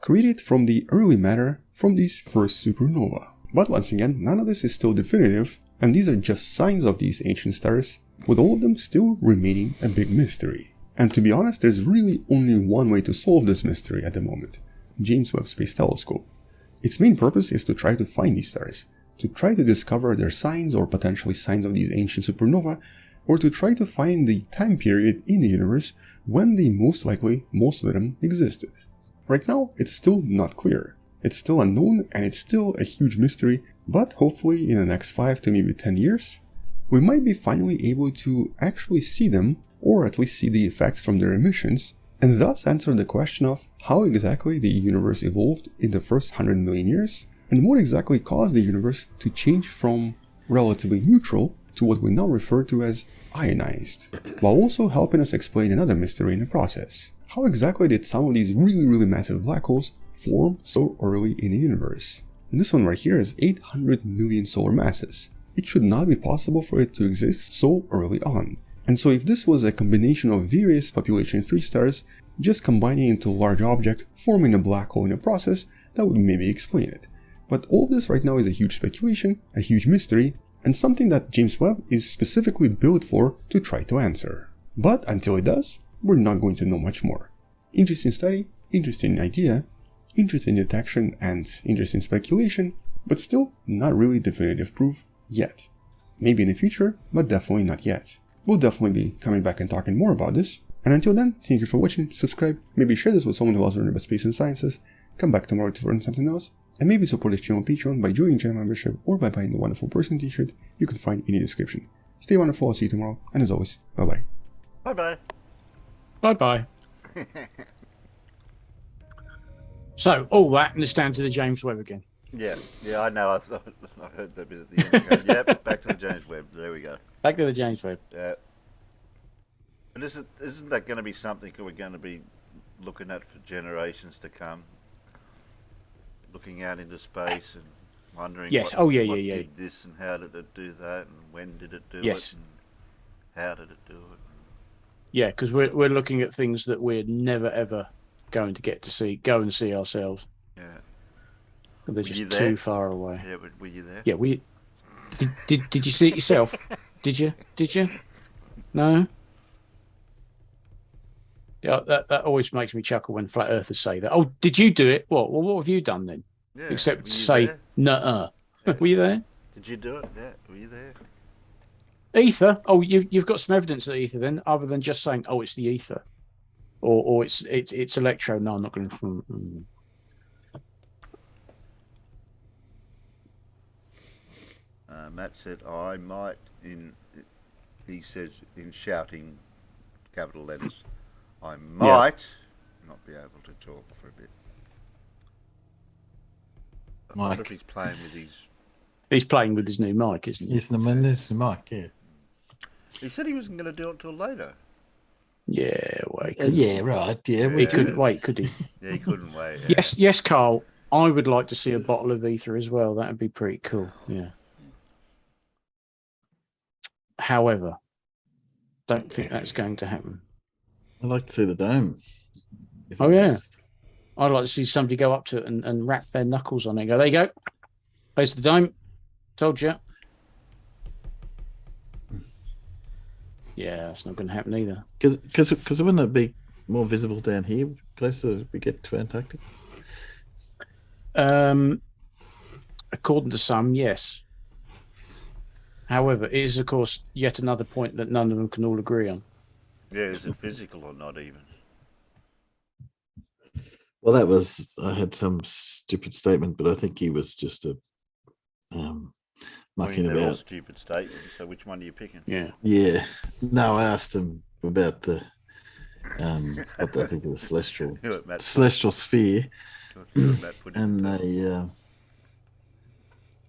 created from the early matter from these first supernova. But once again, none of this is still definitive, and these are just signs of these ancient stars, with all of them still remaining a big mystery. And to be honest, there's really only one way to solve this mystery at the moment: James Webb Space Telescope. Its main purpose is to try to find these stars, to try to discover their signs or potentially signs of these ancient supernova, or to try to find the time period in the universe when they most likely, most of them, existed. Right now, it's still not clear. It's still unknown and it's still a huge mystery, but hopefully in the next 5 to maybe 10 years, we might be finally able to actually see them, or at least see the effects from their emissions, and thus answer the question of how exactly the universe evolved in the first 100 million years, and what exactly caused the universe to change from relatively neutral to what we now refer to as ionized, while also helping us explain another mystery in the process. How exactly did some of these really massive black holes form so early in the universe? And this one right here is 800 million solar masses. It should not be possible for it to exist so early on. And so if this was a combination of various population 3 stars just combining into a large object, forming a black hole in a process, that would maybe explain it. But all of this right now is a huge speculation, a huge mystery, and something that James Webb is specifically built for to try to answer. But until it does, we're not going to know much more. Interesting study, interesting idea, interesting detection and interesting speculation, but still not really definitive proof yet. Maybe in the future, but definitely not yet. We'll definitely be coming back and talking more about this. And until then, thank you for watching, subscribe, maybe share this with someone who loves learning about space and sciences, come back tomorrow to learn something else, and maybe support this channel on Patreon by joining channel membership or by buying the Wonderful Person t-shirt you can find in the description. Stay wonderful, I'll see you tomorrow, and as always, bye bye.
Bye bye.
Bye bye. So, all that, and it's down to the James Webb again.
Yeah, I know. I heard that bit at the end. Okay. Yep, back to the James Webb. There we go.
Back to the James Webb.
Yeah. And isn't that going to be something that we're going to be looking at for generations to come? Looking out into space and wondering.
Yes.
What
Yeah.
did this and how did it do that and when did it do
yes.
it? And How did it do it?
Yeah, because we're looking at things that we're never ever going to get to go and see ourselves.
Yeah.
They're just too far away.
Yeah, but were you there?
Yeah, did you see it yourself? Did you? No? Yeah, that always makes me chuckle when flat earthers say that. Oh, did you do it? What? Well, what have you done then?
Yeah,
Except
were
to
you
say,
there?
nuh-uh. Were you there?
Did you do it? Yeah, were you there?
Ether? Oh, you've got some evidence of ether then, other than just saying, oh, it's the ether. Or it's electro. No, I'm not going to...
Matt said, I might, he says in shouting capital letters, I might not be able to talk for a bit. I wonder if he's playing with his...
He's playing with his new mic, isn't he?
It's the mic, yeah.
He said he wasn't going to do it till later.
Yeah, well,
yeah, right. Yeah,
he couldn't wait, could he?
Yeah, he couldn't wait. Yeah.
Yes, Carl. I would like to see a bottle of ether as well. That would be pretty cool. Yeah. However, don't think that's going to happen.
I'd like to see the dome.
Oh yeah, I'd like to see somebody go up to it and wrap their knuckles on it. Go, there you go. There's the dome. Told you. Yeah, that's not going to happen either.
Because wouldn't it be more visible down here, closer we get to Antarctica?
According to some, yes. However, it is, of course, yet another point that none of them can all agree on.
Yeah, is it physical or not even?
Well, I had some stupid statement, but I think he was just mucking
they're all
about.
stupid statements, so which one are you picking?
Yeah.
Yeah. No, I asked him about the, what I think it was celestial sphere. And they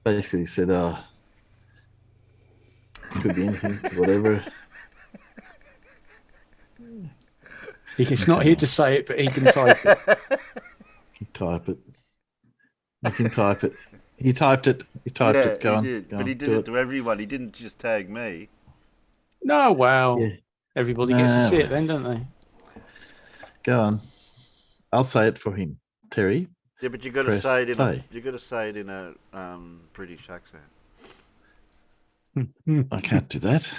basically said, could be anything, whatever.
He's not here to say it, but he can type it.
You can type it. He typed it. Go on.
Did. But he did it to everyone. He didn't just tag me.
No, well,
Yeah.
Everybody gets to see it then, don't they?
Go on. I'll say it for him, Terry.
Yeah, but you got to say it in a British accent.
I can't do that.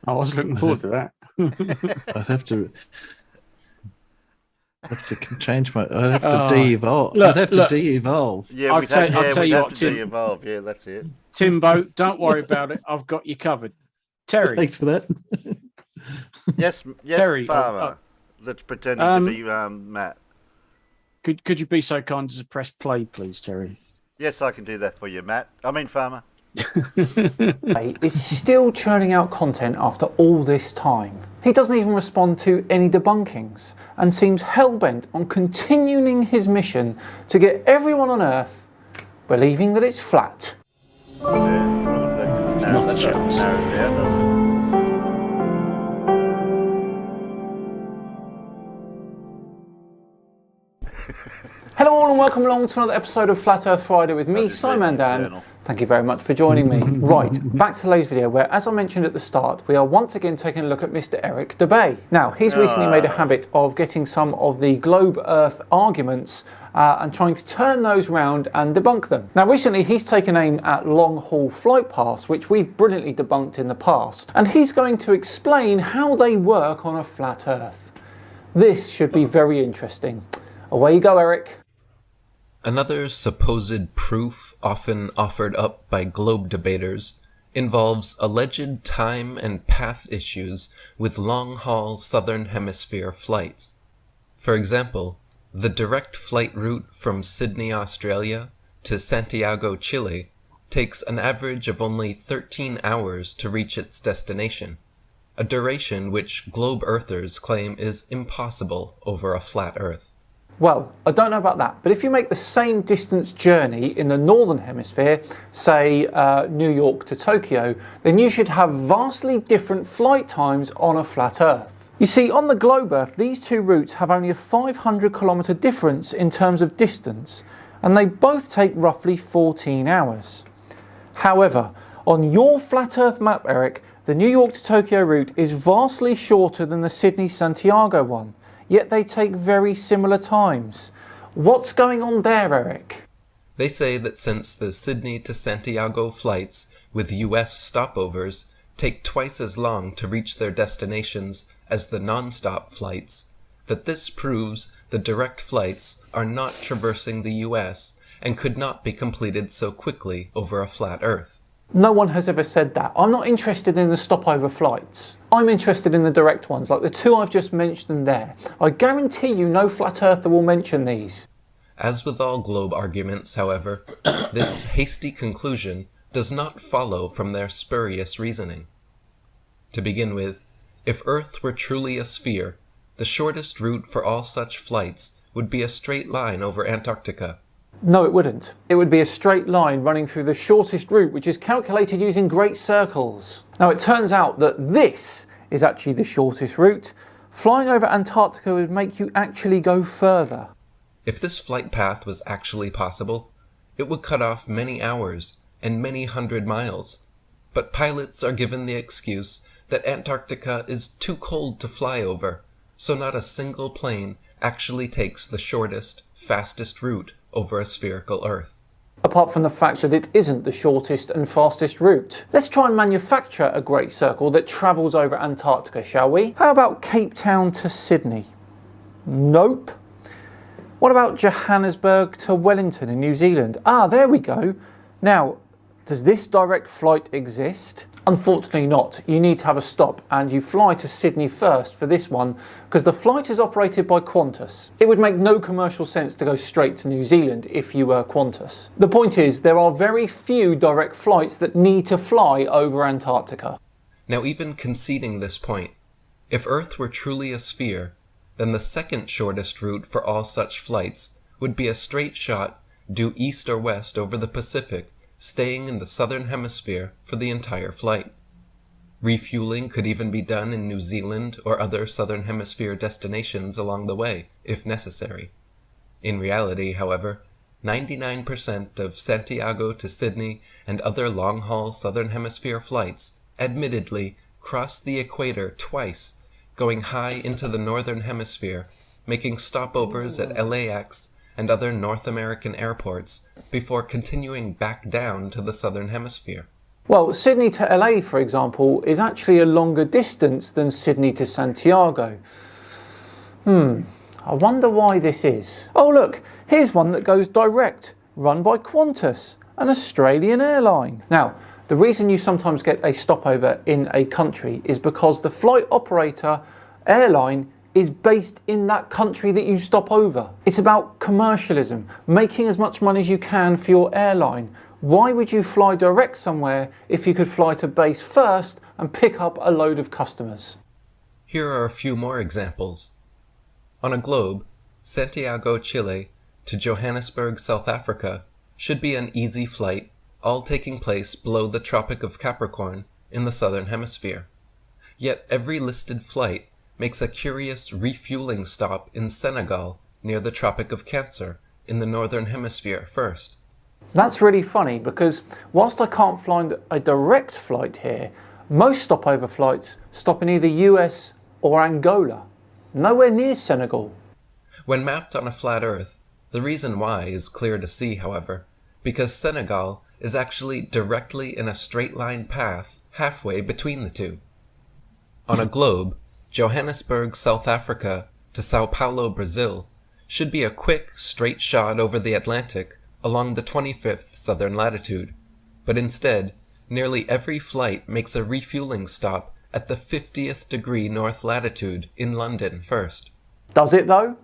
I was looking forward to that.
I'd have to change my. I'd have to de-evolve. I'd have to de-evolve.
Yeah,
I'll tell you what, Tim.
De-evolve. Yeah, that's it.
Timbo, don't worry about it. I've got you covered. Terry.
Thanks for that.
Yes,
Terry.
Farmer. Let's pretend to be Matt.
Could you be so kind as to press play, please, Terry?
Yes, I can do that for you, Matt. I mean, Farmer.
Is still churning out content after all this time. He doesn't even respond to any debunkings and seems hell-bent on continuing his mission to get everyone on Earth believing that it's flat.
Not a chance.
Hello all and welcome along to another episode of Flat Earth Friday with me, Simon Dan. Thank you very much for joining me. Right, back to today's video where, as I mentioned at the start, we are once again taking a look at Mr. Eric Debay. Now, he's recently made a habit of getting some of the globe Earth arguments and trying to turn those round and debunk them. Now, recently he's taken aim at long-haul flight paths, which we've brilliantly debunked in the past, and he's going to explain how they work on a flat Earth. This should be very interesting. Away you go, Eric.
Another supposed proof often offered up by globe debaters involves alleged time and path issues with long-haul southern hemisphere flights. For example, the direct flight route from Sydney, Australia to Santiago, Chile takes an average of only 13 hours to reach its destination, a duration which globe earthers claim is impossible over a flat Earth.
Well, I don't know about that, but if you make the same distance journey in the northern hemisphere, say New York to Tokyo, then you should have vastly different flight times on a flat Earth. You see, on the globe Earth, these two routes have only a 500-kilometre difference in terms of distance, and they both take roughly 14 hours. However, On your flat earth map, Eric, the New York to Tokyo route is vastly shorter than the Sydney-Santiago one, yet they take very similar times. What's going on there, Eric?
They say that since the Sydney to Santiago flights with US stopovers take twice as long to reach their destinations as the non-stop flights, that this proves the direct flights are not traversing the US and could not be completed so quickly over a flat Earth.
No one has ever said that. I'm not interested in the stopover flights. I'm interested in the direct ones, like the two I've just mentioned there. I guarantee you no flat earther will mention these.
As with all globe arguments, however, this hasty conclusion does not follow from their spurious reasoning. To begin with, if Earth were truly a sphere, the shortest route for all such flights would be a straight line over Antarctica.
No, it wouldn't. It would be a straight line running through the shortest route, which is calculated using great circles. Now, it turns out that this is actually the shortest route. Flying over Antarctica would make you actually go further.
If this flight path was actually possible, it would cut off many hours and many hundred miles. But pilots are given the excuse that Antarctica is too cold to fly over, so not a single plane actually takes the shortest, fastest route over a spherical Earth.
Apart from the fact that it isn't the shortest and fastest route. Let's try and manufacture a great circle that travels over Antarctica, shall we? How about Cape Town to Sydney? Nope. What about Johannesburg to Wellington in New Zealand? Ah, there we go. Now, does this direct flight exist? Unfortunately not. You need to have a stop and you fly to Sydney first for this one because the flight is operated by Qantas. It would make no commercial sense to go straight to New Zealand if you were Qantas. The point is there are very few direct flights that need to fly over Antarctica.
Now, even conceding this point, if Earth were truly a sphere, then the second shortest route for all such flights would be a straight shot due east or west over the Pacific, staying in the southern hemisphere for the entire flight. Refueling could even be done in New Zealand or other southern hemisphere destinations along the way, if necessary. In reality, however, 99% of Santiago to Sydney and other long-haul southern hemisphere flights admittedly cross the equator twice, going high into the northern hemisphere, making stopovers at LAX and other North American airports before continuing back down to the southern hemisphere.
Well, Sydney to LA, for example, is actually a longer distance than Sydney to Santiago. I wonder why this is. Oh look, here's one that goes direct, run by Qantas, an Australian airline. Now, the reason you sometimes get a stopover in a country is because the flight operator airline is based in that country that you stop over. It's about commercialism, making as much money as you can for your airline. Why would you fly direct somewhere if you could fly to base first and pick up a load of customers?
Here are a few more examples. On a globe, Santiago, Chile to Johannesburg, South Africa should be an easy flight, all taking place below the Tropic of Capricorn in the southern hemisphere. Yet every listed flight makes a curious refueling stop in Senegal near the Tropic of Cancer in the northern hemisphere first.
That's really funny because whilst I can't find a direct flight here, most stopover flights stop in either US or Angola, nowhere near Senegal.
When mapped on a flat Earth, the reason why is clear to see, however, because Senegal is actually directly in a straight line path halfway between the two. On a globe, Johannesburg, South Africa to Sao Paulo, Brazil should be a quick, straight shot over the Atlantic along the 25th southern latitude, but instead, nearly every flight makes a refueling stop at the 50th degree north latitude in London first.
Does it though?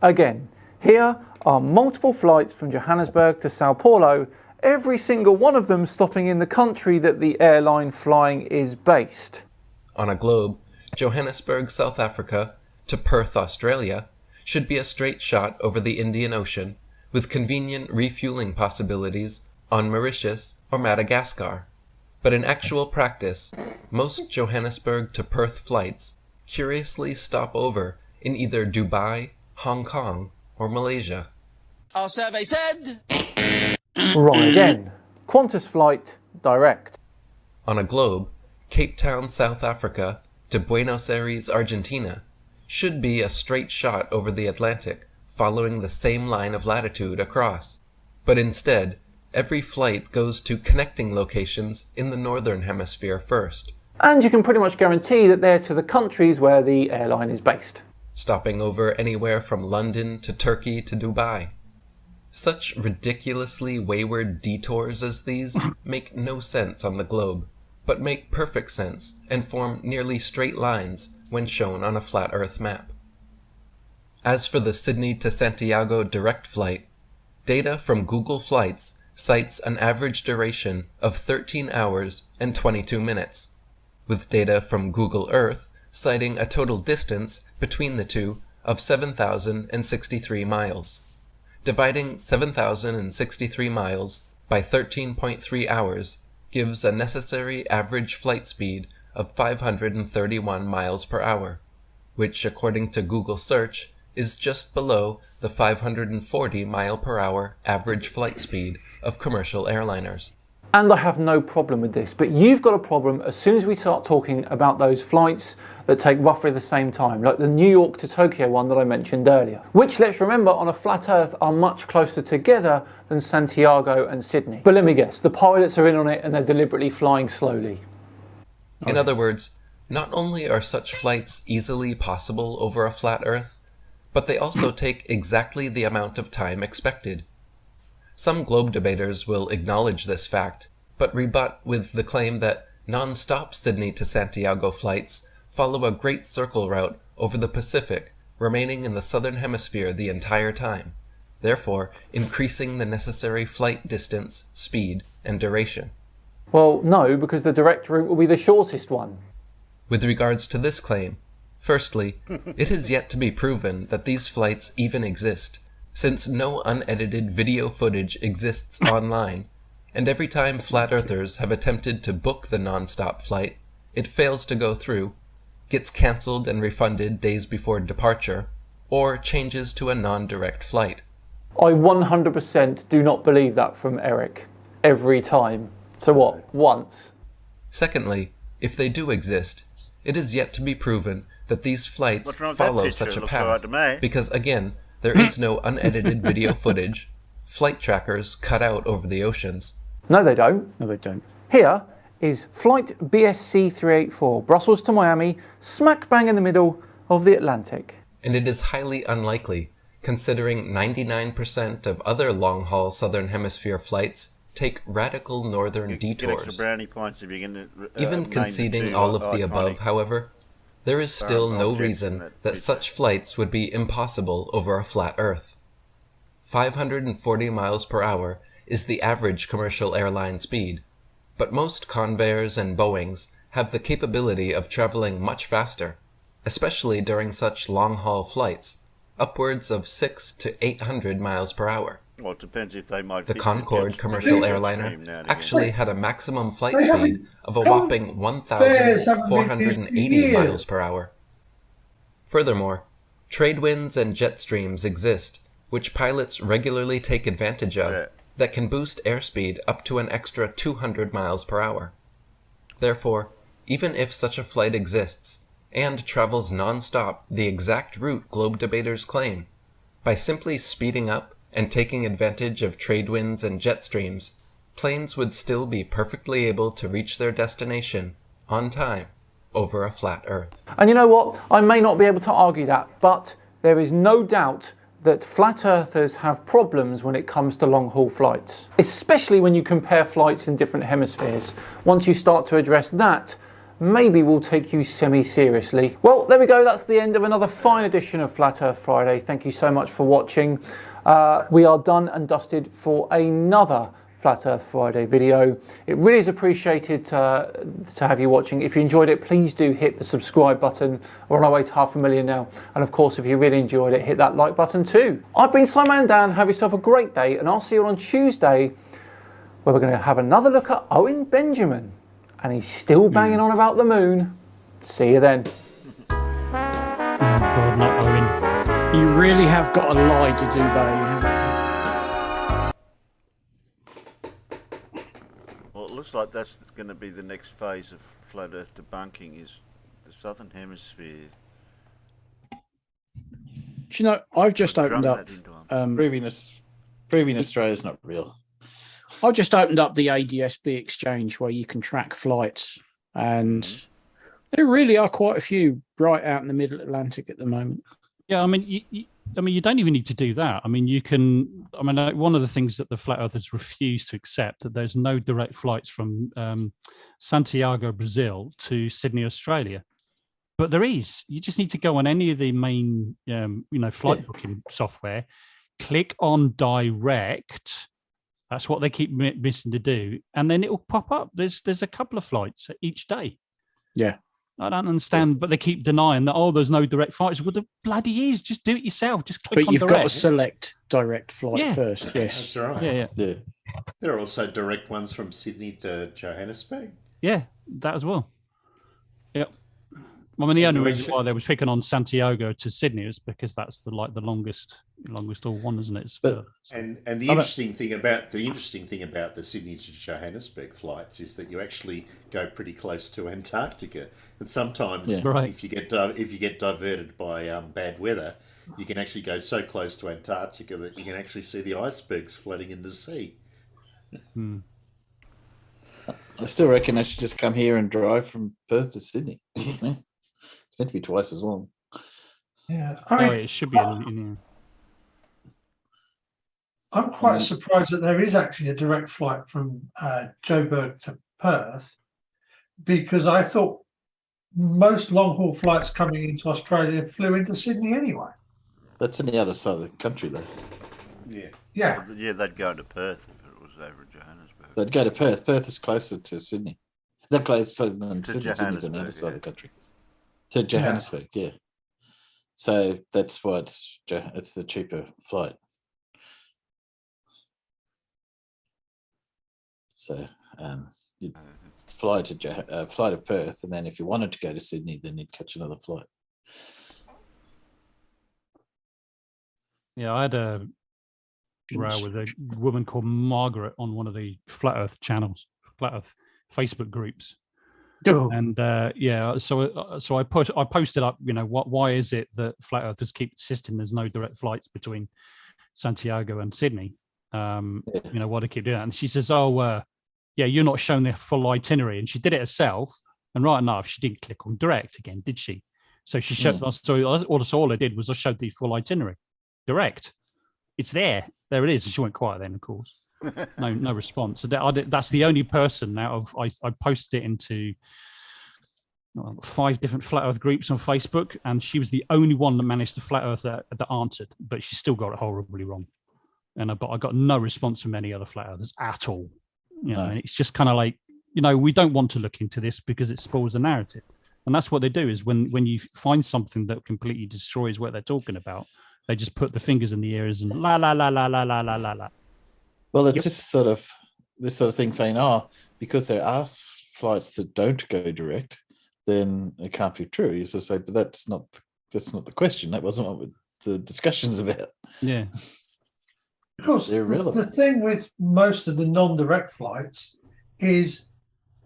Again, here are multiple flights from Johannesburg to Sao Paulo, every single one of them stopping in the country that the airline flying is based.
On a globe, Johannesburg, South Africa to Perth, Australia should be a straight shot over the Indian Ocean with convenient refueling possibilities on Mauritius or Madagascar. But in actual practice, most Johannesburg to Perth flights curiously stop over in either Dubai, Hong Kong, or Malaysia.
Our survey said...
Wrong again. Qantas flight, direct.
On a globe, Cape Town, South Africa to Buenos Aires, Argentina should be a straight shot over the Atlantic, following the same line of latitude across. But instead, every flight goes to connecting locations in the northern hemisphere first.
And you can pretty much guarantee that they're to the countries where the airline is based,
stopping over anywhere from London to Turkey to Dubai. Such ridiculously wayward detours as these make no sense on the globe, but make perfect sense and form nearly straight lines when shown on a flat Earth map. As for the Sydney to Santiago direct flight, data from Google Flights cites an average duration of 13 hours and 22 minutes, with data from Google Earth citing a total distance between the two of 7,063 miles. Dividing 7,063 miles by 13.3 hours gives a necessary average flight speed of 531 miles per hour, which according to Google Search is just below the 540 mile per hour average flight speed of commercial airliners.
And I have no problem with this, but you've got a problem as soon as we start talking about those flights that take roughly the same time, like the New York to Tokyo one that I mentioned earlier, which, let's remember, on a flat Earth are much closer together than Santiago and Sydney. But let me guess, the pilots are in on it and they're deliberately flying slowly.
In other words, not only are such flights easily possible over a flat Earth, but they also take exactly the amount of time expected. Some globe debaters will acknowledge this fact, but rebut with the claim that non-stop Sydney to Santiago flights follow a great circle route over the Pacific, remaining in the southern hemisphere the entire time, therefore increasing the necessary flight distance, speed, and duration.
Well, no, because the direct route will be the shortest one.
With regards to this claim, firstly, it has yet to be proven that these flights even exist, since no unedited video footage exists online, and every time flat earthers have attempted to book the non-stop flight, it fails to go through, gets cancelled and refunded days before departure, or changes to a non-direct flight.
I 100% do not believe that from Eric. Every time. So what? Once?
Secondly, if they do exist, it is yet to be proven that these flights follow such a path, because again, there is no unedited video footage, flight trackers cut out over the oceans.
No, they don't.
No, they don't.
Here is flight BSC 384, Brussels to Miami, smack bang in the middle of the Atlantic.
And it is highly unlikely, considering 99% of other long-haul Southern Hemisphere flights take radical northern detours. Even conceding all of the above, however, there is still no reason that such flights would be impossible over a flat Earth. 540 miles per hour is the average commercial airline speed, but most Convairs and Boeings have the capability of traveling much faster, especially during such long-haul flights, upwards of 600 to 800 miles per hour.
Well, it depends if they might.
The Concorde commercial airliner actually had a maximum flight speed of a whopping 1,480 miles per hour. Furthermore, trade winds and jet streams exist, which pilots regularly take advantage of, that can boost airspeed up to an extra 200 miles per hour. Therefore, even if such a flight exists, and travels non-stop the exact route globe debaters claim, by simply speeding up and taking advantage of trade winds and jet streams, planes would still be perfectly able to reach their destination on time over a flat Earth.
And you know what? I may not be able to argue that, but there is no doubt that flat earthers have problems when it comes to long-haul flights, especially when you compare flights in different hemispheres. Once you start to address that, maybe we'll take you semi-seriously. Well, there we go. That's the end of another fine edition of Flat Earth Friday. Thank you so much for watching. We are done and dusted for another Flat Earth Friday video. It really is appreciated to have you watching. If you enjoyed it, please do hit the subscribe button. We're on our way to 500,000 now. And of course, if you really enjoyed it, hit that like button too. I've been Simon Dan. Have yourself a great day, and I'll see you on Tuesday, where we're going to have another look at Owen Benjamin. And he's still banging on about the moon. See you then.
God, not Owen.
You really have got a lie to do, babe.
Well, it looks like that's going to be the next phase of flat Earth debunking is the southern hemisphere.
Do you know, I've just opened up.
Proving Australia's not real.
I just opened up the ADSB exchange where you can track flights, and there really are quite a few right out in the middle Atlantic at the moment.
Yeah, I mean, you don't even need to do that. I mean, you can. I mean, one of the things that the flat earthers refuse to accept that there's no direct flights from Santiago, Brazil, to Sydney, Australia. But there is. You just need to go on any of the main, flight booking software, click on direct. That's what they keep missing to do, and then it will pop up. There's a couple of flights each day.
Yeah,
I don't understand, but they keep denying that. Oh, there's no direct flights. Well, the bloody is. Just do it yourself. Just click on direct.
But you've got to select direct flight first. Yes,
that's right.
Yeah.
There are also direct ones from Sydney to Johannesburg.
Yeah, that as well. Yep. I mean, the only reason why they were picking on Santiago to Sydney is because that's the longest all one, isn't it?
And the interesting thing about the Sydney to Johannesburg flights is that you actually go pretty close to Antarctica, and sometimes if you get diverted by bad weather, you can actually go so close to Antarctica that you can actually see the icebergs floating in the sea.
I still reckon I should just come here and drive from Perth to Sydney. It's meant to be twice as long.
Yeah, I mean,
it should be. I'm
quite surprised that there is actually a direct flight from Joburg to Perth, because I thought most long-haul flights coming into Australia flew into Sydney anyway.
That's on the other side of the country, though.
Yeah,
they'd go to Perth if it was over in Johannesburg.
They'd go to Perth. Perth is closer to Sydney. They're closer than Sydney. Sydney's on the other side of the country. To Johannesburg, yeah. So that's why it's the cheaper flight. So you'd fly to Perth, and then if you wanted to go to Sydney, then you'd catch another flight.
Yeah, I had a row with a woman called Margaret on one of the Flat Earth channels, Flat Earth Facebook groups. And so I posted up, why is it that flat earthers keep insisting there's no direct flights between Santiago and Sydney? Why they keep doing that? And she says, you're not showing the full itinerary. And she did it herself, and right enough, she didn't click on direct again, did she? So she showed. So all I did was I showed the full itinerary, direct. It's there. There it is. And she went quiet then, of course. No response. So that's the only person out of I posted it into 5 different flat earth groups on Facebook, and she was the only one that managed to flat earth that answered, but she still got it horribly wrong. But I got no response from any other flat earthers at all. And it's just kind of like, we don't want to look into this because it spoils the narrative. And that's what they do, is when you find something that completely destroys what they're talking about, they just put the fingers in the ears and la la la la la la la la la.
Well, it's this sort of thing saying, because there are flights that don't go direct, then it can't be true. You sort of say, but that's not the question. That wasn't what the discussion's about.
Yeah.
Of course, the thing with most of the non-direct flights is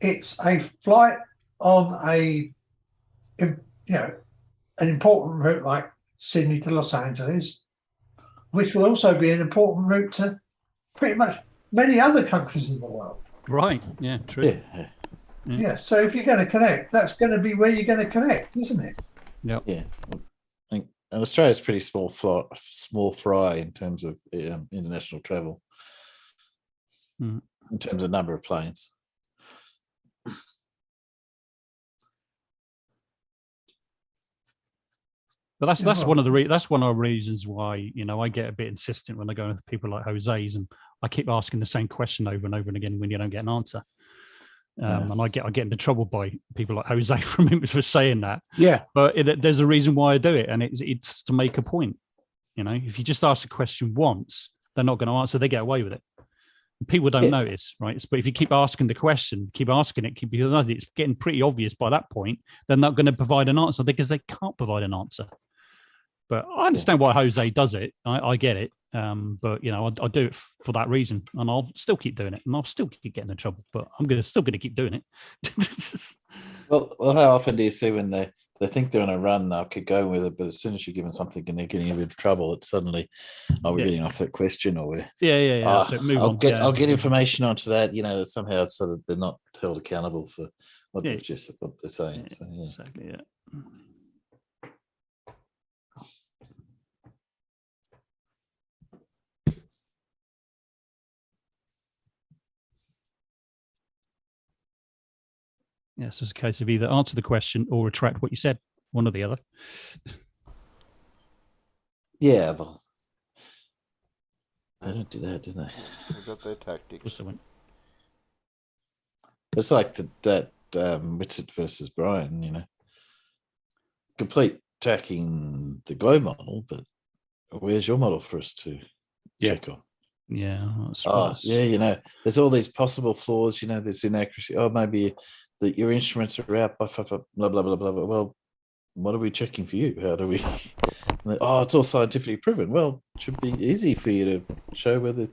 it's a flight on an important route like Sydney to Los Angeles, which will also be an important route to pretty much many other countries in the world.
Right. Yeah. True.
Yeah. So if you're going to connect, that's going to be where you're going to connect, isn't it?
Yep.
Yeah. And Australia's pretty small fry in terms of international travel, in terms of number of planes.
But that's one of the reasons why I get a bit insistent when I go with people like Jose's, and I keep asking the same question over and over and again when you don't get an answer. And I get into trouble by people like Jose for saying that.
Yeah.
But there's a reason why I do it, and it's to make a point. If you just ask a question once, they're not going to answer. They get away with it. People don't notice, right? But if you keep asking the question, because it's getting pretty obvious by that point, they're not going to provide an answer because they can't provide an answer. But I understand why Jose does it. I get it. But I do it for that reason, and I'll still keep doing it, and I'll still keep getting in trouble. But I'm still gonna keep doing it.
Well, how often do you see when they think they're on a run, they'll keep going with it, but as soon as you give them something and they're getting a bit of trouble, it's suddenly, we're getting off that question, or we're
So move
I'll
on.
I'll get information onto that, somehow so that they're not held accountable for what they're saying. So,
exactly. Yeah. Yeah, so it's a case of either answer the question or retract what you said, one or the other.
Yeah, well, they don't do that, do they?
They've got their tactics.
It's like that Whitsett versus Brian, complete attacking the globe model, but where's your model for us to check on?
Yeah.
There's all these possible flaws, there's inaccuracy. Oh, maybe that your instruments are out by blah, blah, blah, blah, blah. Well, what are we checking for you? How do we? It's all scientifically proven. Well, it should be easy for you to show whether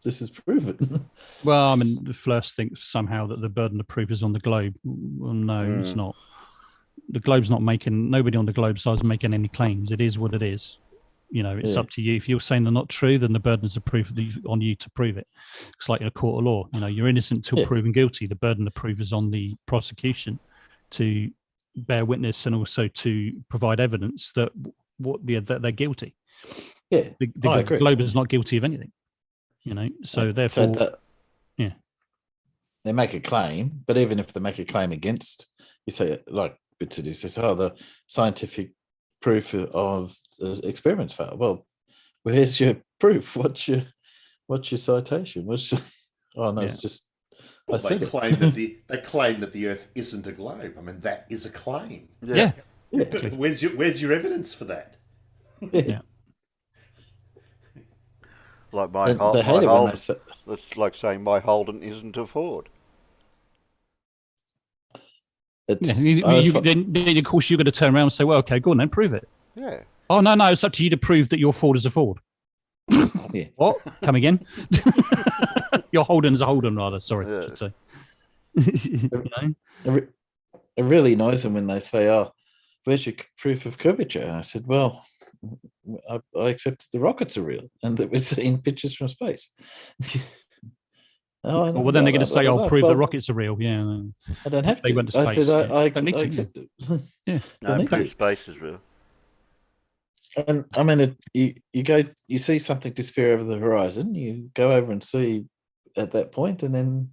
this is proven.
Well, I mean, the first thinks somehow that the burden of proof is on the globe. Well, no, it's not. The globe's not making, nobody on the globe side is making any claims. It is what it is. It's up to you. If you're saying they're not true, then the burden's of proof on you to prove it. It's like in a court of law. You're innocent till proven guilty. The burden of proof is on the prosecution to bear witness and also to provide evidence that that they're guilty.
Yeah,
the globe is not guilty of anything. So therefore,
they make a claim, but even if they make a claim against, you say, like Bitsudu says, the scientific proof of the experiments fail. Well, where's your proof? What's your citation? It's just
they claim that the Earth isn't a globe. I mean, that is a claim.
Yeah.
Where's your evidence for that?
Yeah.
Like my Holden, it's like saying my Holden isn't a Ford.
Then of course you're going to turn around and say, well, okay, go on then, prove it.
Yeah.
Oh, no, it's up to you to prove that your Ford is a Ford. What? Come again? Your Holden is a Holden, rather. Sorry, I should say.
It really annoys them when they say, where's your proof of curvature? And I said, well, I accept the rockets are real and that we're seeing pictures from space.
Well, then they're going to say, "I'll prove the rockets are real." Yeah,
I don't have to.
Went to
I said, I
accept
it.
Yeah,
proof space is real.
And I mean, you see something disappear over the horizon. You go over and see at that point, and then,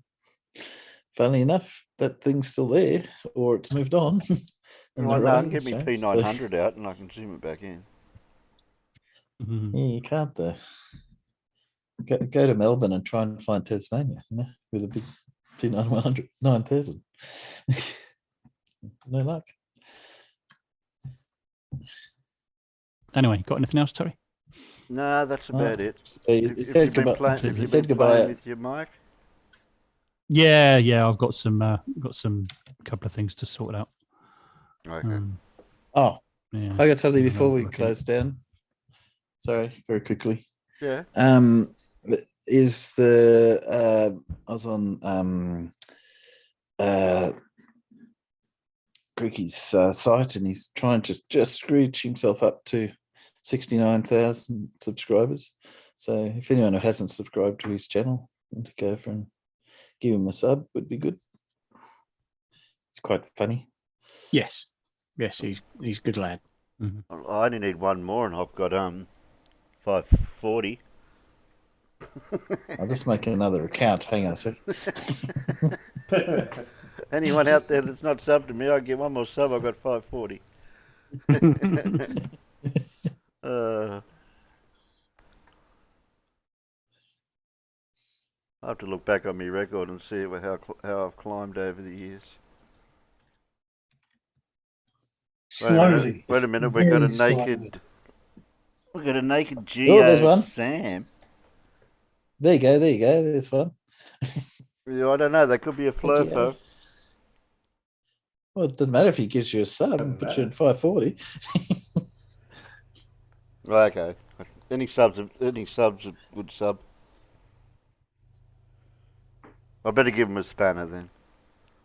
funnily enough, that thing's still there, or it's moved on.
And I can get me P900 out, and I can zoom it back in.
Yeah, you can't though. Go to Melbourne and try and find Tasmania, with a big P900 9000. No luck.
Anyway, got anything else, Terry?
No, that's about it.
You said goodbye. You said goodbye
with your mic.
Yeah, I've got some couple of things to sort out.
Okay.
I got something before we close down. Sorry, very quickly.
Yeah.
Is I was on Creaky's site, and he's trying to just screech himself up to 69,000 subscribers. So if anyone who hasn't subscribed to his channel and to go over and give him a sub would be good. It's quite funny.
Yes, he's a good lad.
Mm-hmm. I only need one more, and I've got 540.
I'll just make another account. Hang on a sec.
Anyone out there that's not subbed to me, I'll get one more sub. I've got 540. I have to look back on my record and see how I've climbed over the years.
Slowly.
Wait a minute. We've got a naked
there's one.
Sam.
There you go. There's one.
Yeah, I don't know. That could be a flurpo.
Well, it doesn't matter if he gives you a sub and puts you at 540.
Okay. Any sub's a good sub. I better give him a spanner then.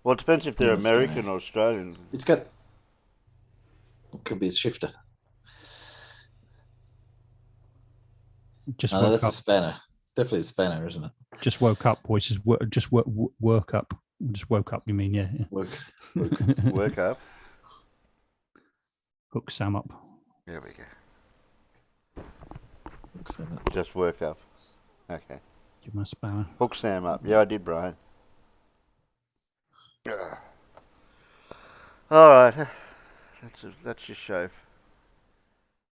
Well, it depends if they're American or Australian.
It's got. It could be a shifter.
Just
No,
woke
that's
up.
a spanner. It's definitely a spanner, isn't it?
Just woke up. Voices. Just work up. Just woke up. You mean yeah?
Work up.
Hook Sam up.
There we go.
Hook Sam up.
Just work up. Okay.
Give him a spanner.
Hook Sam up. Yeah, I did, Brian. All right. That's your show.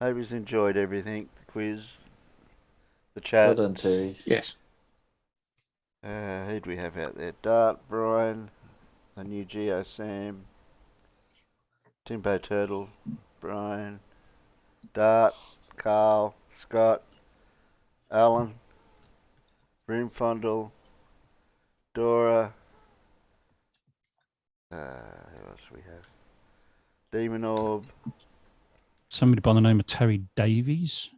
Hope you've enjoyed everything. The quiz, the chat.
Well done, Terry.
Yes.
Who do we have out there? Dart, Brian, the new Geo Sam, Timbo Turtle, Brian, Dart, Carl, Scott, Alan, Broomfondle, Dora. Who else do we have? Demon Orb.
Somebody by the name of Terry Davies.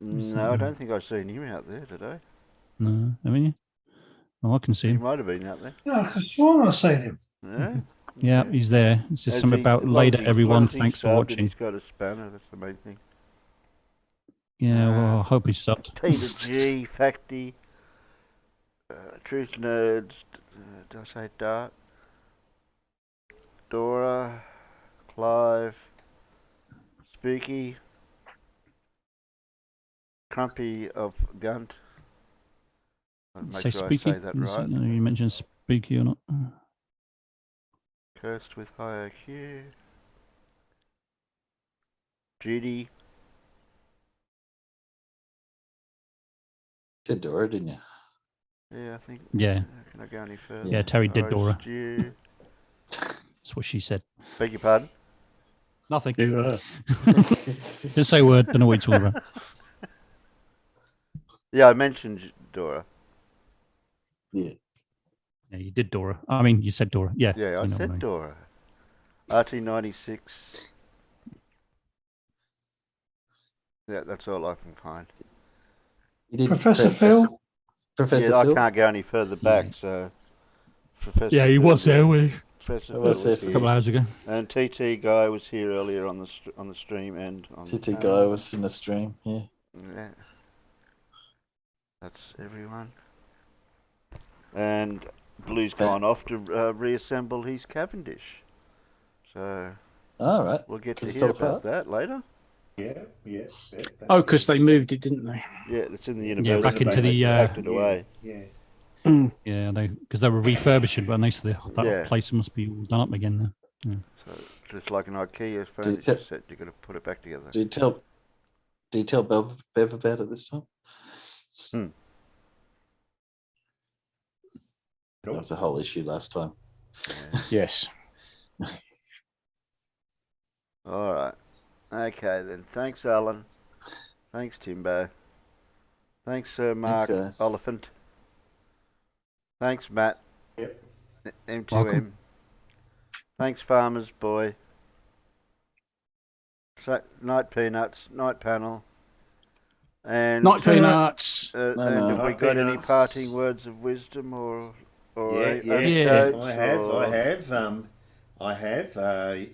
No, I don't think I've seen him out there today.
No, haven't you? Oh, I can see
He
him.
might have been out there.
No, because I've seen him.
Yeah.
Yeah, he's there. It says something about later, everyone. Thanks for watching.
He's got a spanner. That's the main thing.
Yeah, well, I hope he's subbed.
T to G, Facty, Truth Nerds. Did I say Dart? Dora, Clive, Spooky, Crumpy of Gunt. I'll make
Say
sure
Spooky.
I say that right.
You mentioned Spooky or not?
Cursed with high IQ. Judy.
Did Dora, didn't you?
Yeah, I think.
Yeah.
Can I go any further?
Yeah, Terry did Dora.
Stew.
That's what she said.
Beg your pardon?
Nothing. Just say a word. Don't know what you're talking about.
Yeah, I mentioned Dora.
Yeah.
Yeah, you did Dora. I mean, you said Dora. Yeah.
Yeah, I
you know what
said
mean.
Dora. RT96. Yeah, that's all I can find.
You did
Professor Phil?
Professor
Yeah,
Phil?
I can't go any further back, so. Professor
Yeah, he
Phil
was there
Professor Phil
was there
a couple hours ago.
And TT Guy was here earlier on the stream and on the
TT
panel.
Guy was in the stream, yeah.
Yeah. That's everyone. And Blue's gone off to reassemble his Cavendish. So.
All right.
We'll get to
Because it
hear
fell
about
apart?
that later.
Yeah.
Oh, because they moved it, didn't they?
Yeah, it's in the university.
Yeah, back into the.
Packed it away.
Yeah, because they were refurbishing, but they said that
Yeah.
place must be all done up again now. Yeah.
So just like an IKEA
Did
furniture
you
set, you've got to put it back together.
Did you tell Bev about it this time? That was a whole issue last time.
Yes.
All right. Okay then. Thanks, Alan. Thanks, Timbo. Thanks, Mark
guys.
Oliphant. Thanks, Matt.
Yep.
M2M.
Welcome.
Thanks, Farmers Boy. Night Peanuts, Night Panel. And
Night Peanuts.
And
No.
have we
Night
got any
Peanuts.
parting words of wisdom or
Yeah.
anecdotes
I have.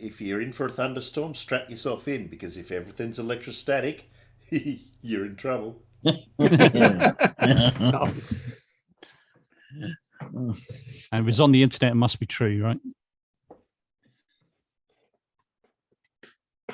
If you're in for a thunderstorm, strap yourself in, because if everything's electrostatic, you're in trouble.
And if it's on the internet, it must be true, right?